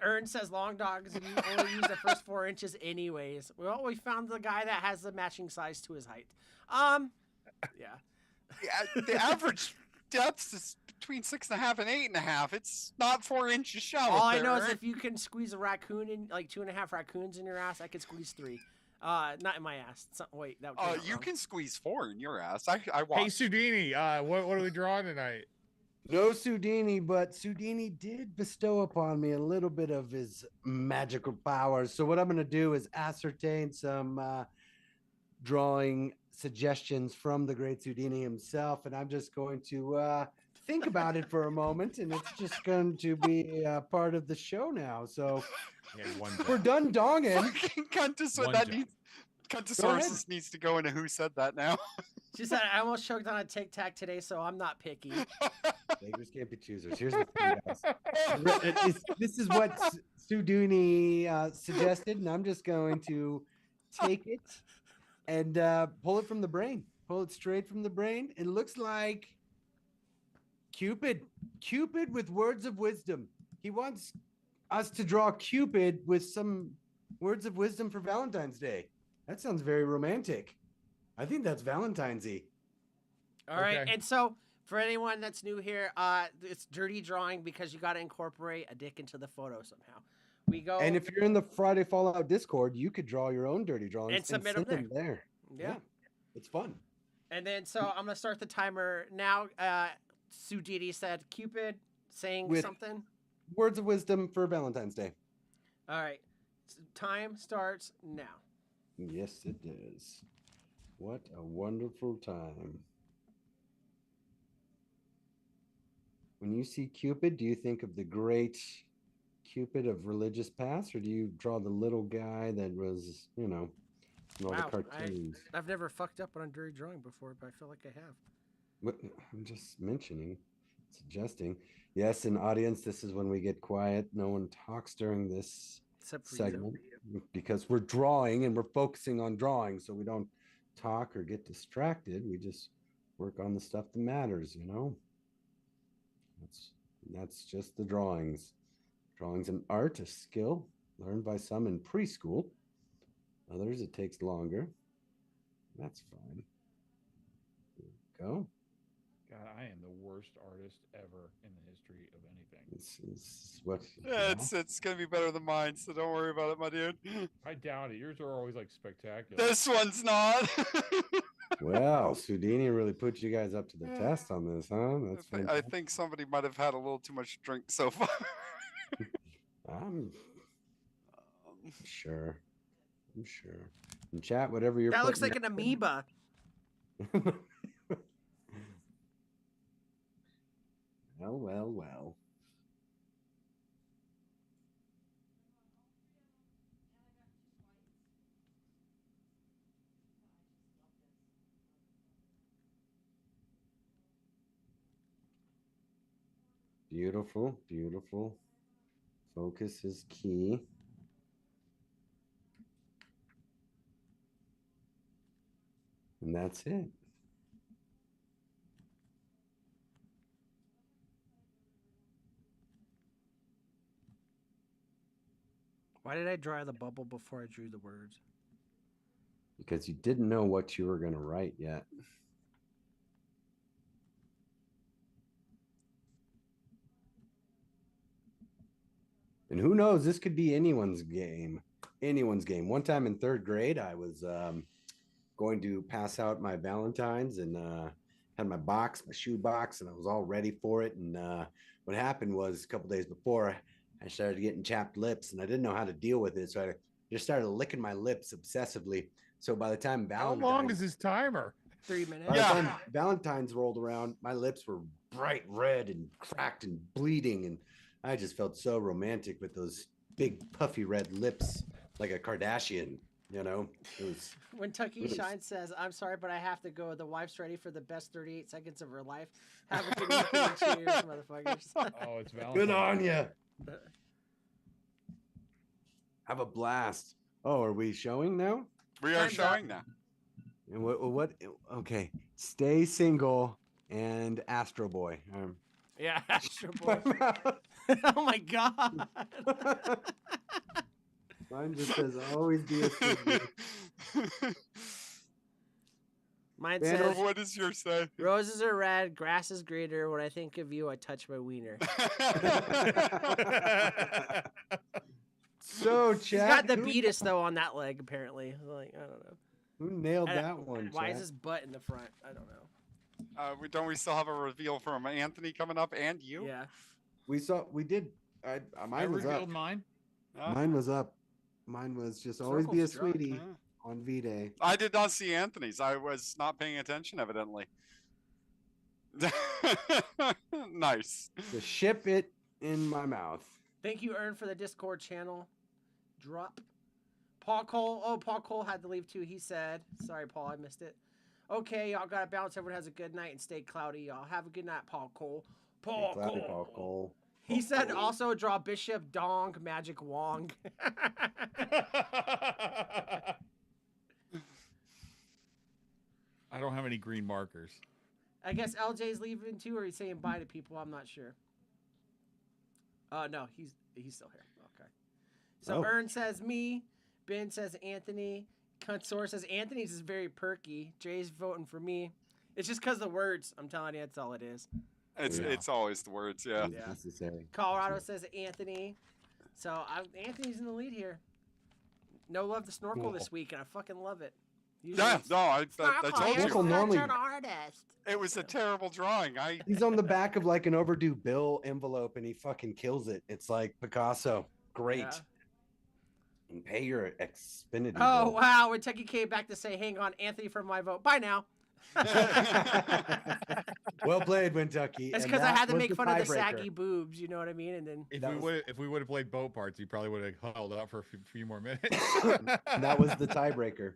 S4: Ern says long dogs only use the first 4 inches anyways. Well, we found the guy that has the matching size to his height. Yeah.
S5: Yeah, the average depth is between 6.5 and 8.5. It's not 4 inches shallow.
S4: All I know is if you can squeeze a raccoon in, like 2.5 raccoons in your ass, I could squeeze 3. Not in my ass. Wait, that would
S5: you can squeeze 4 in your ass. I
S3: Hey,
S5: watched.
S3: Sudini, what are we drawing tonight?
S2: No Sudini, but Sudini did bestow upon me a little bit of his magical powers. So what I'm going to do is ascertain some drawing suggestions from the great Sudini himself, and I'm just going to think about it for a moment, and it's just going to be part of the show now. So
S3: Yeah, one
S2: we're done donging.
S5: Fucking Cuntosaurus.
S3: One
S5: That
S3: job.
S5: needs.
S2: Go
S5: Cuntosaurus needs to go into Who Said That now.
S4: She said, I almost choked on a Tic Tac today, so I'm not picky.
S2: Beggars can't be choosers. Here's the thing, guys. This is what Sudini suggested, and I'm just going to take it and pull it from the brain. Pull it straight from the brain. It looks like Cupid. Cupid with words of wisdom. He wants us to draw Cupid with some words of wisdom for Valentine's Day. That sounds very romantic. I think that's Valentine's-y.
S4: All right,
S3: Okay.
S4: and so for anyone that's new here, it's dirty drawing because you got to incorporate a dick into the photo somehow. We go
S2: And if you're in the Friday Fallout Discord, you could draw your own dirty drawings
S4: And submit 'em
S2: send there.
S4: yeah.
S2: It's fun.
S4: And then so I'm gonna start the timer now. Sudini said Cupid saying
S2: With-
S4: something.
S2: Words of wisdom for Valentine's Day.
S4: All right, time starts now.
S2: Yes, it is. What a wonderful time. When you see Cupid, do you think of the great Cupid of religious past, or do you draw the little guy that was, in all
S4: Wow,
S2: the cartoons?
S4: I've never fucked up on a dirty drawing before, but I feel like I have.
S2: What, I'm just mentioning, suggesting. Yes, in audience, this is when we get quiet. No one talks during this
S4: Except for
S2: segment because we're drawing and we're focusing on drawing, so we don't talk or get distracted. We just work on the stuff that matters, That's just the drawings. Drawing's an art, a skill learned by some in preschool. Others it takes longer. That's fine. There we go.
S3: God, I am the worst artist ever in the history of anything.
S2: This is what.
S5: Yeah, it's gonna be better than mine, so don't worry about it, my dude.
S3: I doubt it. Yours are always like spectacular.
S5: This one's not.
S2: Well, Sudini really put you guys up to the test on this, huh? That's
S5: I
S2: fantastic.
S5: think somebody might have had a little too much drink so far.
S2: I'm sure. I'm sure. In chat, whatever you're.
S4: that looks like
S2: putting
S4: an amoeba.
S2: Well. Beautiful, beautiful. Focus is key. And that's it.
S4: Why did I draw the bubble before I drew the words?
S2: Because you didn't know what you were going to write yet. And who knows? This could be anyone's game. Anyone's game. One time in third grade, I was going to pass out my Valentines and had my box, my shoe box, and I was all ready for it. And what happened was a couple days before, I started getting chapped lips, and I didn't know how to deal with it. So I just started licking my lips obsessively. So by the time
S3: How long
S2: Valentine's,
S3: is this timer?
S4: 3 minutes.
S2: by the
S5: Yeah.
S2: time Valentine's rolled around, my lips were bright red and cracked and bleeding, and I just felt so romantic with those big puffy red lips, like a Kardashian. You know, it was.
S4: When Tucky
S2: Yes.
S4: Shine says, "I'm sorry, but I have to go. The wife's ready for the best 38 seconds of her life. Have a good weekend and cheers, motherfuckers."
S3: Oh, it's Valentine's.
S2: Good on you. Have a blast. Oh, are we showing now?
S5: We are
S4: Time's up.
S5: showing now.
S2: And what? Okay, stay single and Astro Boy.
S4: Yeah, Astro Boy. Oh my god.
S2: Mine just says always be a sweetie.
S4: Mine
S2: Vandal,
S4: says,
S5: What does yours say?
S4: "Roses are red, grass is greener. When I think of you, I touch my wiener."
S2: So,
S4: He's
S2: chat.
S4: got the
S2: who-
S4: beatus though on that leg apparently. Like I don't know.
S2: Who nailed
S4: I don't-
S2: that one?
S4: Why is
S2: chat?
S4: his butt in the front? I don't know.
S5: Don't we still have a reveal from Anthony coming up and you?
S4: Yeah.
S2: We saw. We did.
S3: I
S2: Mine was up.
S3: revealed mine.
S2: Mine was up. Mine was just always be a
S4: Circle's drunk,
S2: sweetie
S5: huh?
S2: on V Day.
S5: I did not see Anthony's. I was not paying attention, evidently. Nice.
S2: Just ship it in my mouth.
S4: Thank you, Ern, for the Discord channel drop. Paul Cole. Oh, Paul Cole had to leave too. He said, "Sorry, Paul, I missed it." Okay, y'all gotta bounce. Everyone has a good night and stay cloudy, y'all. Have a good night, Paul Cole. Paul
S2: Cloudy
S4: Cole.
S2: Paul Cole.
S4: He said also draw Bishop Dong Magic Wong.
S3: I don't have any green markers.
S4: I guess LJ's leaving too, or he's saying bye to people. I'm not sure. No, he's still here. Okay. So
S2: Oh.
S4: Ern says me. Ben says Anthony. Consor says Anthony's is very perky. Jay's voting for me. It's just because the words. I'm telling you, that's all it is.
S5: It's
S2: Yeah.
S5: it's always the words, yeah.
S2: It's necessary.
S4: Colorado says Anthony. So Anthony's in the lead here. No love to snorkel
S2: Cool.
S4: this week, and I fucking love it.
S5: Yeah, no, I told
S2: Snorkel
S5: you.
S2: normally-
S4: an artist.
S5: It was a terrible drawing.
S2: He's on the back of like an overdue bill envelope, and he fucking kills it. It's like Picasso. Great.
S4: Yeah.
S2: And pay your Xfinity.
S4: Oh
S2: bill.
S4: wow! When Tucky came back to say, "Hang on, Anthony for my vote." Bye now.
S2: Well played, Kentucky.
S4: It's
S2: and
S4: because I
S2: that
S4: had to
S2: was
S4: make fun of the
S2: tiebreaker.
S4: saggy boobs. You know what I mean? And then
S3: If
S2: That
S3: we
S2: was-
S3: would if we would have played boat parts, you probably would have held up for a few more minutes.
S2: That was the tiebreaker.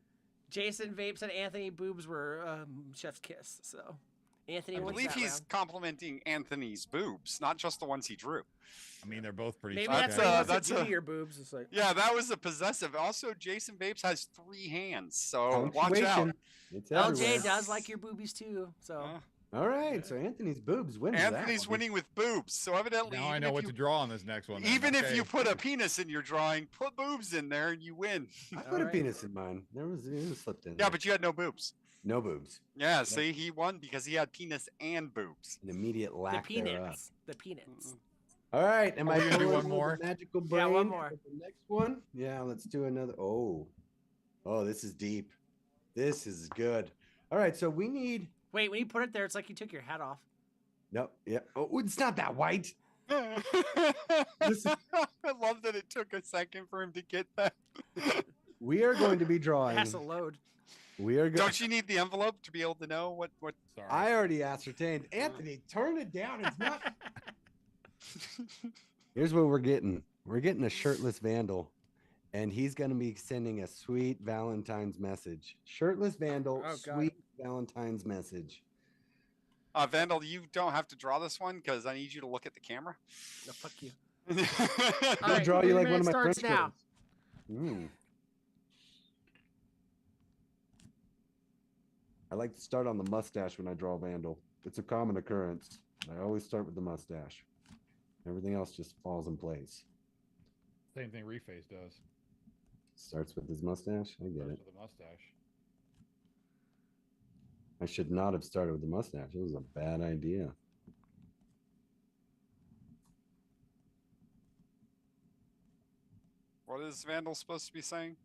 S4: Jason Vape said Anthony boobs were chef's kiss. So Anthony
S5: I
S4: wins
S5: believe
S4: that
S5: he's
S4: round.
S5: complimenting Anthony's boobs, not just the ones he drew.
S3: I mean, they're both pretty.
S4: Maybe
S5: That's,
S4: that's what he wants
S5: that's
S4: to do
S5: a-
S4: to your boobs. It's like
S5: Yeah, that was a possessive. Also, Jason Vapes has 3 hands, so watch out.
S2: Punctuation. It's
S4: LJ
S2: everywhere.
S4: does like your boobies too. So
S5: Uh,
S2: All right, so Anthony's boobs wins. that
S5: Anthony's
S2: one.
S5: winning with boobs, so evidently,
S3: Now I
S5: even
S3: know
S5: if
S3: what
S5: you-
S3: to draw on this next one. then.
S5: Even if
S3: Okay.
S5: you put a penis in your drawing, put boobs in there and you win.
S2: I put a
S4: Alright.
S2: penis in mine. It was slipped in.
S5: Yeah,
S2: there.
S5: but you had no boobs.
S2: no boobs.
S5: Yeah, see, he won because he had penis and boobs.
S2: An immediate
S4: the
S2: lack thereof.
S4: peanuts, the peanuts.
S2: All right, am
S3: Are
S2: I
S3: we gonna do
S2: pulling
S3: one
S2: the
S3: more?
S2: Magical
S4: Yeah,
S2: brain.
S4: one more.
S2: for The next one. Yeah, let's do another. Oh, this is deep. This is good. All right, so we need.
S4: Wait, when you put it there, it's like you took your hat off.
S2: No, yeah. Oh, it's not that white.
S5: I love that it took a second for him to get that.
S2: We are going to be
S4: It
S2: drawing.
S4: has to load.
S2: We are going.
S5: Don't you need the envelope to be able to know what?
S3: Sorry.
S2: I already ascertained. Anthony, turn it down. It's not. Here's what we're getting. We're getting a shirtless vandal, and he's going to be sending a sweet Valentine's message. Shirtless vandal,
S4: Oh, God.
S2: sweet Valentine's message.
S5: Vandal, you don't have to draw this one because I need you to look at the camera.
S4: No, fuck you.
S2: I'll
S4: All right,
S2: draw you like
S4: 3
S2: one of my
S4: minutes
S2: French
S4: starts now.
S2: girls. I like to start on the mustache when I draw vandal. It's a common occurrence. I always start with the mustache. Everything else just falls in place.
S3: Same thing Reface does.
S2: Starts with his mustache. I get it.
S3: Starts with a mustache.
S2: I should not have started with the mustache. It was a bad idea.
S5: What is Vandal supposed to be saying?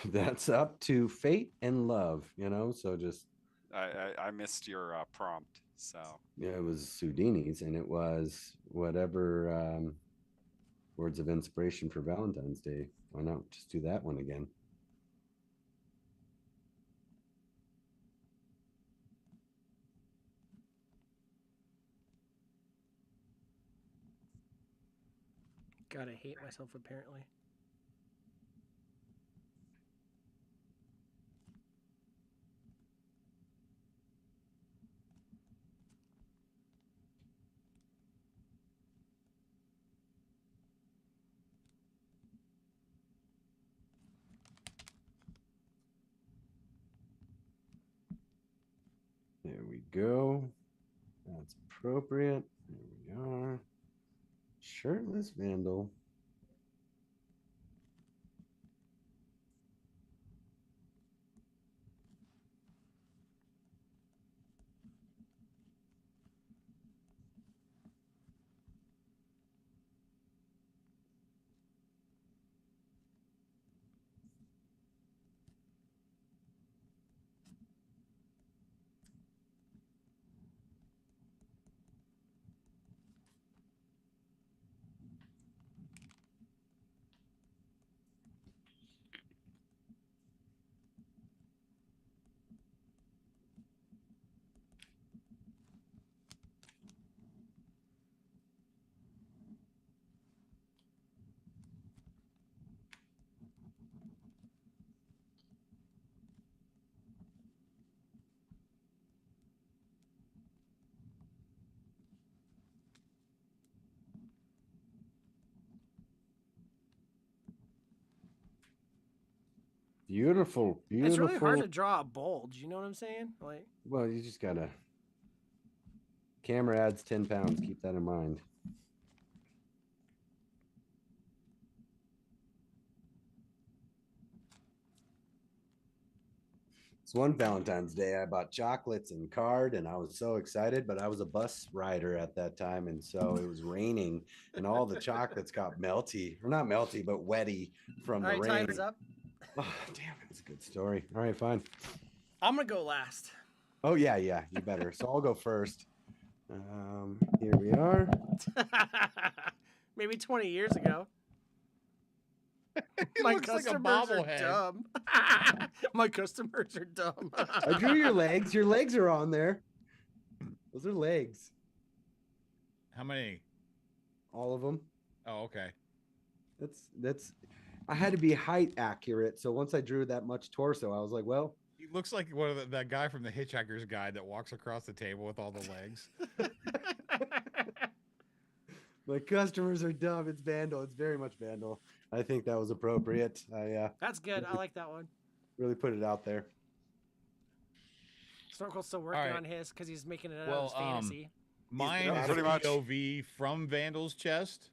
S2: That's up to fate and love, you know. So just
S5: I missed your prompt. So
S2: yeah, it was Sudini's, and it was whatever words of inspiration for Valentine's Day. Why not just do that one again?
S4: God, I hate myself apparently.
S2: There we go. That's appropriate. There we are. Shirtless Vandal. Beautiful, beautiful.
S4: It's really hard to draw a bulge. You know what I'm saying? Like,
S2: Well, you just gotta. Camera adds 10 pounds. Keep that in mind. It's one Valentine's Day. I bought chocolates and card, and I was so excited. But I was a bus rider at that time, and so it was raining, and all the chocolates got melty, or not melty, but wetty from
S4: all
S2: the
S4: right,
S2: rain.
S4: time's up.
S2: Oh, damn, it's a good story. All right, fine.
S4: I'm gonna go last.
S2: Oh yeah, you better. So I'll go first. Here we are.
S4: Maybe 20 years ago.
S3: It
S4: My
S3: looks like a
S4: customers are
S3: bobblehead.
S4: dumb. My customers are dumb.
S2: I drew your legs. Your legs are on there. Those are legs.
S3: How many?
S2: All of them.
S3: Oh, okay.
S2: That's. I had to be height accurate. So once I drew that much torso, I was like, well,
S3: He looks like one of that guy from the Hitchhiker's Guide that walks across the table with all the legs.
S2: my customers are dumb. It's Vandal. It's very much Vandal. I think that was appropriate. I
S4: That's good. I like that one.
S2: really put it out there.
S4: Snorkel's still working
S3: right.
S4: on his because he's making it out
S3: Well,
S4: of his fantasy.
S3: Mine
S2: Yeah,
S3: is
S5: pretty
S3: a
S5: much.
S3: POV from Vandal's chest.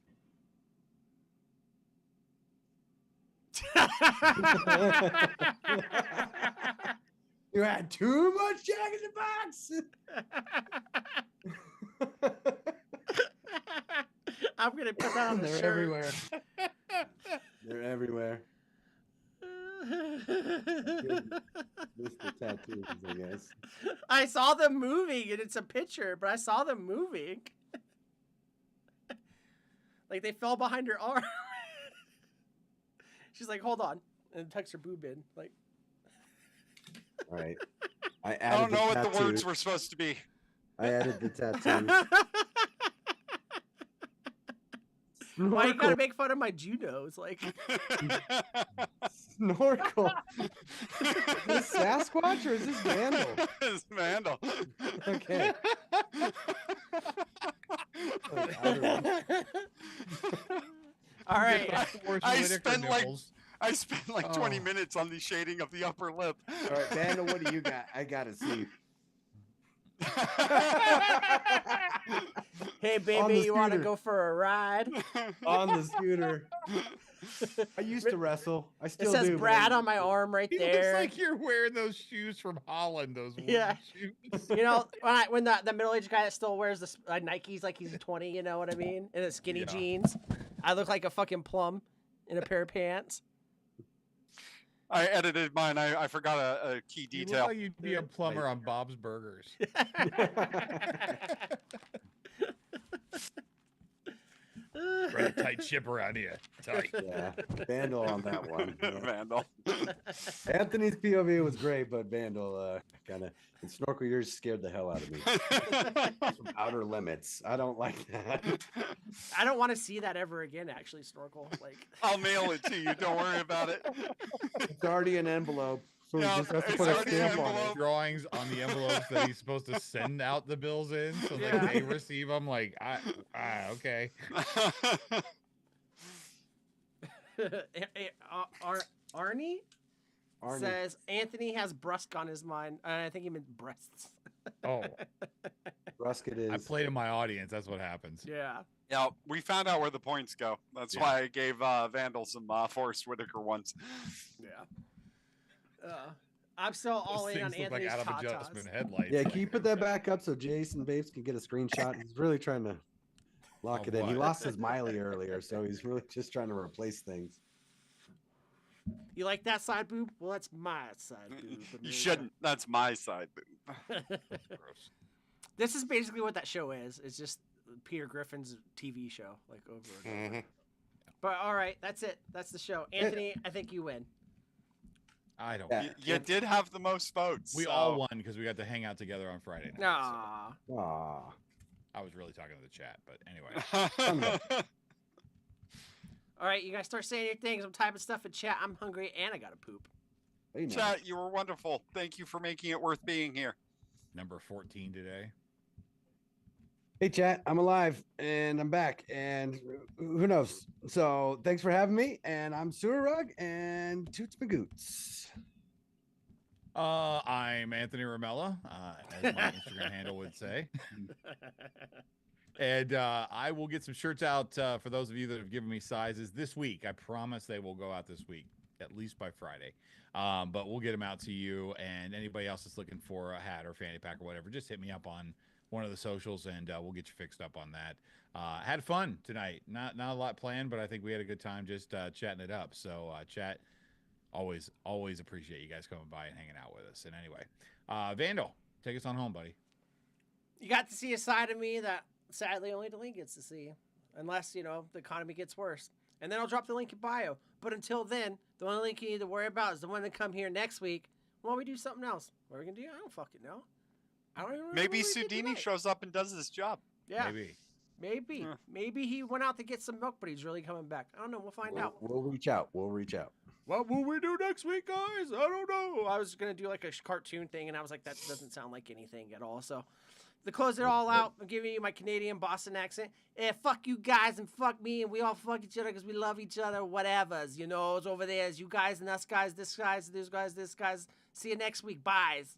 S2: You had too much Jack in the Box.
S4: I'm gonna put that on the
S2: They're
S4: shirt.
S2: everywhere. They're everywhere. Just the tattoos, I guess.
S4: I saw them moving, and it's a picture, but I saw them moving. Like they fell behind her arm. She's like, "Hold on," and tucks her boob in. Like,
S2: All right.
S5: I don't know what the words were supposed to be.
S2: I added the tattoo.
S4: why you gotta make fun of my Junos? Like,
S2: Snorkel. Is this Sasquatch or is this Vandal?
S5: It's Vandal.
S2: Okay.
S4: all right.
S5: I spent like 20 minutes on the shading of the upper lip.
S2: All right, Vandal, what do you got? I gotta see.
S4: Hey,
S2: On
S4: baby,
S2: the
S4: you want to
S2: scooter.
S4: go for a ride?
S2: On the scooter. I used to wrestle. I
S4: It
S2: still
S4: says
S2: do. but
S4: Brad
S2: I-
S4: on my arm right
S3: He
S4: there.
S3: looks like you're wearing those shoes from Holland. Those wooden
S4: Yeah.
S3: shoes.
S4: You know, when the middle-aged guy that still wears the Nikes like he's 20, you know what I mean? And the skinny
S3: Yeah.
S4: jeans. I look like a fucking plum. in a pair of pants.
S5: I edited mine. I forgot a key
S3: You look
S5: detail.
S3: like you'd be a plumber on Bob's Burgers. Run a tight ship around here. Tight.
S2: Yeah, Vandal on that one. Yeah.
S5: Vandal.
S2: Anthony's POV was great, but Vandal kind of and Snorkel, yours scared the hell out of me. Some outer limits. I don't like that.
S4: I don't want to see that ever again. Actually, Snorkel. Like,
S5: I'll mail it to you. Don't worry about it.
S2: It's already an envelope, so
S5: Yeah,
S2: he just has to
S5: it's
S2: put a
S5: already an
S2: stamp on it.
S5: envelope.
S3: Drawings on the envelopes that he's supposed to send out the bills in, so
S4: Yeah.
S3: like they receive them. Like, okay.
S4: Arnie
S2: Arnie.
S4: says Anthony has brusque on his mind. I think he meant breasts.
S3: Oh,
S2: Brusket is.
S3: I played in my audience. That's what happens.
S4: Yeah.
S5: Yeah, we found out where the points go. That's
S3: Yeah.
S5: why I gave Vandal some Forrest Whitaker ones.
S4: Yeah. I'm still all
S3: Those
S4: in on
S3: things look like
S4: Anthony's
S3: out of
S4: tatas.
S3: adjustment headlights.
S2: Yeah, can you put that back up so Jason Babes can get a screenshot? He's really trying to lock
S3: Of
S2: it in. He
S3: what?
S2: lost his Miley earlier, so he's really just trying to replace things.
S4: You like that side boob? Well, that's my side boob. but
S5: You
S4: maybe-
S5: shouldn't. That's my side.
S3: Gross.
S4: This is basically what that show is. It's just Peter Griffin's TV show, like over and over. But all right, that's it. That's the show. Anthony, I think you win.
S3: I don't.
S2: Yeah.
S5: You did have the most votes.
S3: We
S5: so-
S3: all won because we got to hang out together on Friday night. so
S4: Nah.
S2: Aw.
S3: I was really talking to the chat, but anyway.
S4: All right, you guys start saying your things. I'm typing stuff in chat. I'm hungry and I gotta poop.
S2: Hey, now.
S5: Chat, you were wonderful. Thank you for making it worth being here.
S3: Number 14 today.
S2: Hey, chat, I'm alive and I'm back, and who knows? So thanks for having me, and I'm Sewer Rug and Toots Magoots.
S3: I'm Anthony Ramella, as my Instagram handle would say. And I will get some shirts out for those of you that have given me sizes this week. I promise they will go out this week, at least by Friday. But we'll get them out to you, and anybody else that's looking for a hat or fanny pack or whatever, just hit me up on one of the socials, and we'll get you fixed up on that. Had fun tonight. Not a lot planned, but I think we had a good time just chatting it up. So chat, always appreciate you guys coming by and hanging out with us. And anyway, Vandal, take us on home, buddy.
S4: You got to see a side of me that sadly only the link gets to see, unless the economy gets worse. And then I'll drop the link in bio. But until then, the only link you need to worry about is the one that come here next week while we do something else. What are we gonna do? I don't fucking know. I don't even remember
S5: Maybe
S4: what we did
S5: Sudini
S4: tonight.
S5: shows up and does his job.
S4: Yeah,
S3: Maybe.
S4: maybe. Maybe he went out to get some milk, but he's really coming back. I don't know. We'll find out.
S2: We'll reach out. We'll reach out.
S4: What will we do next week, guys? I don't know. I was gonna do like a cartoon thing, and I was like, that doesn't sound like anything at all. So, to close it all out, I'm giving you my Canadian Boston accent. Fuck you guys and fuck me, and we all fuck each other because we love each other. Whatever's, it's over there. It's you guys and us guys, this guys, those guys, this guys. See you next week. Byes.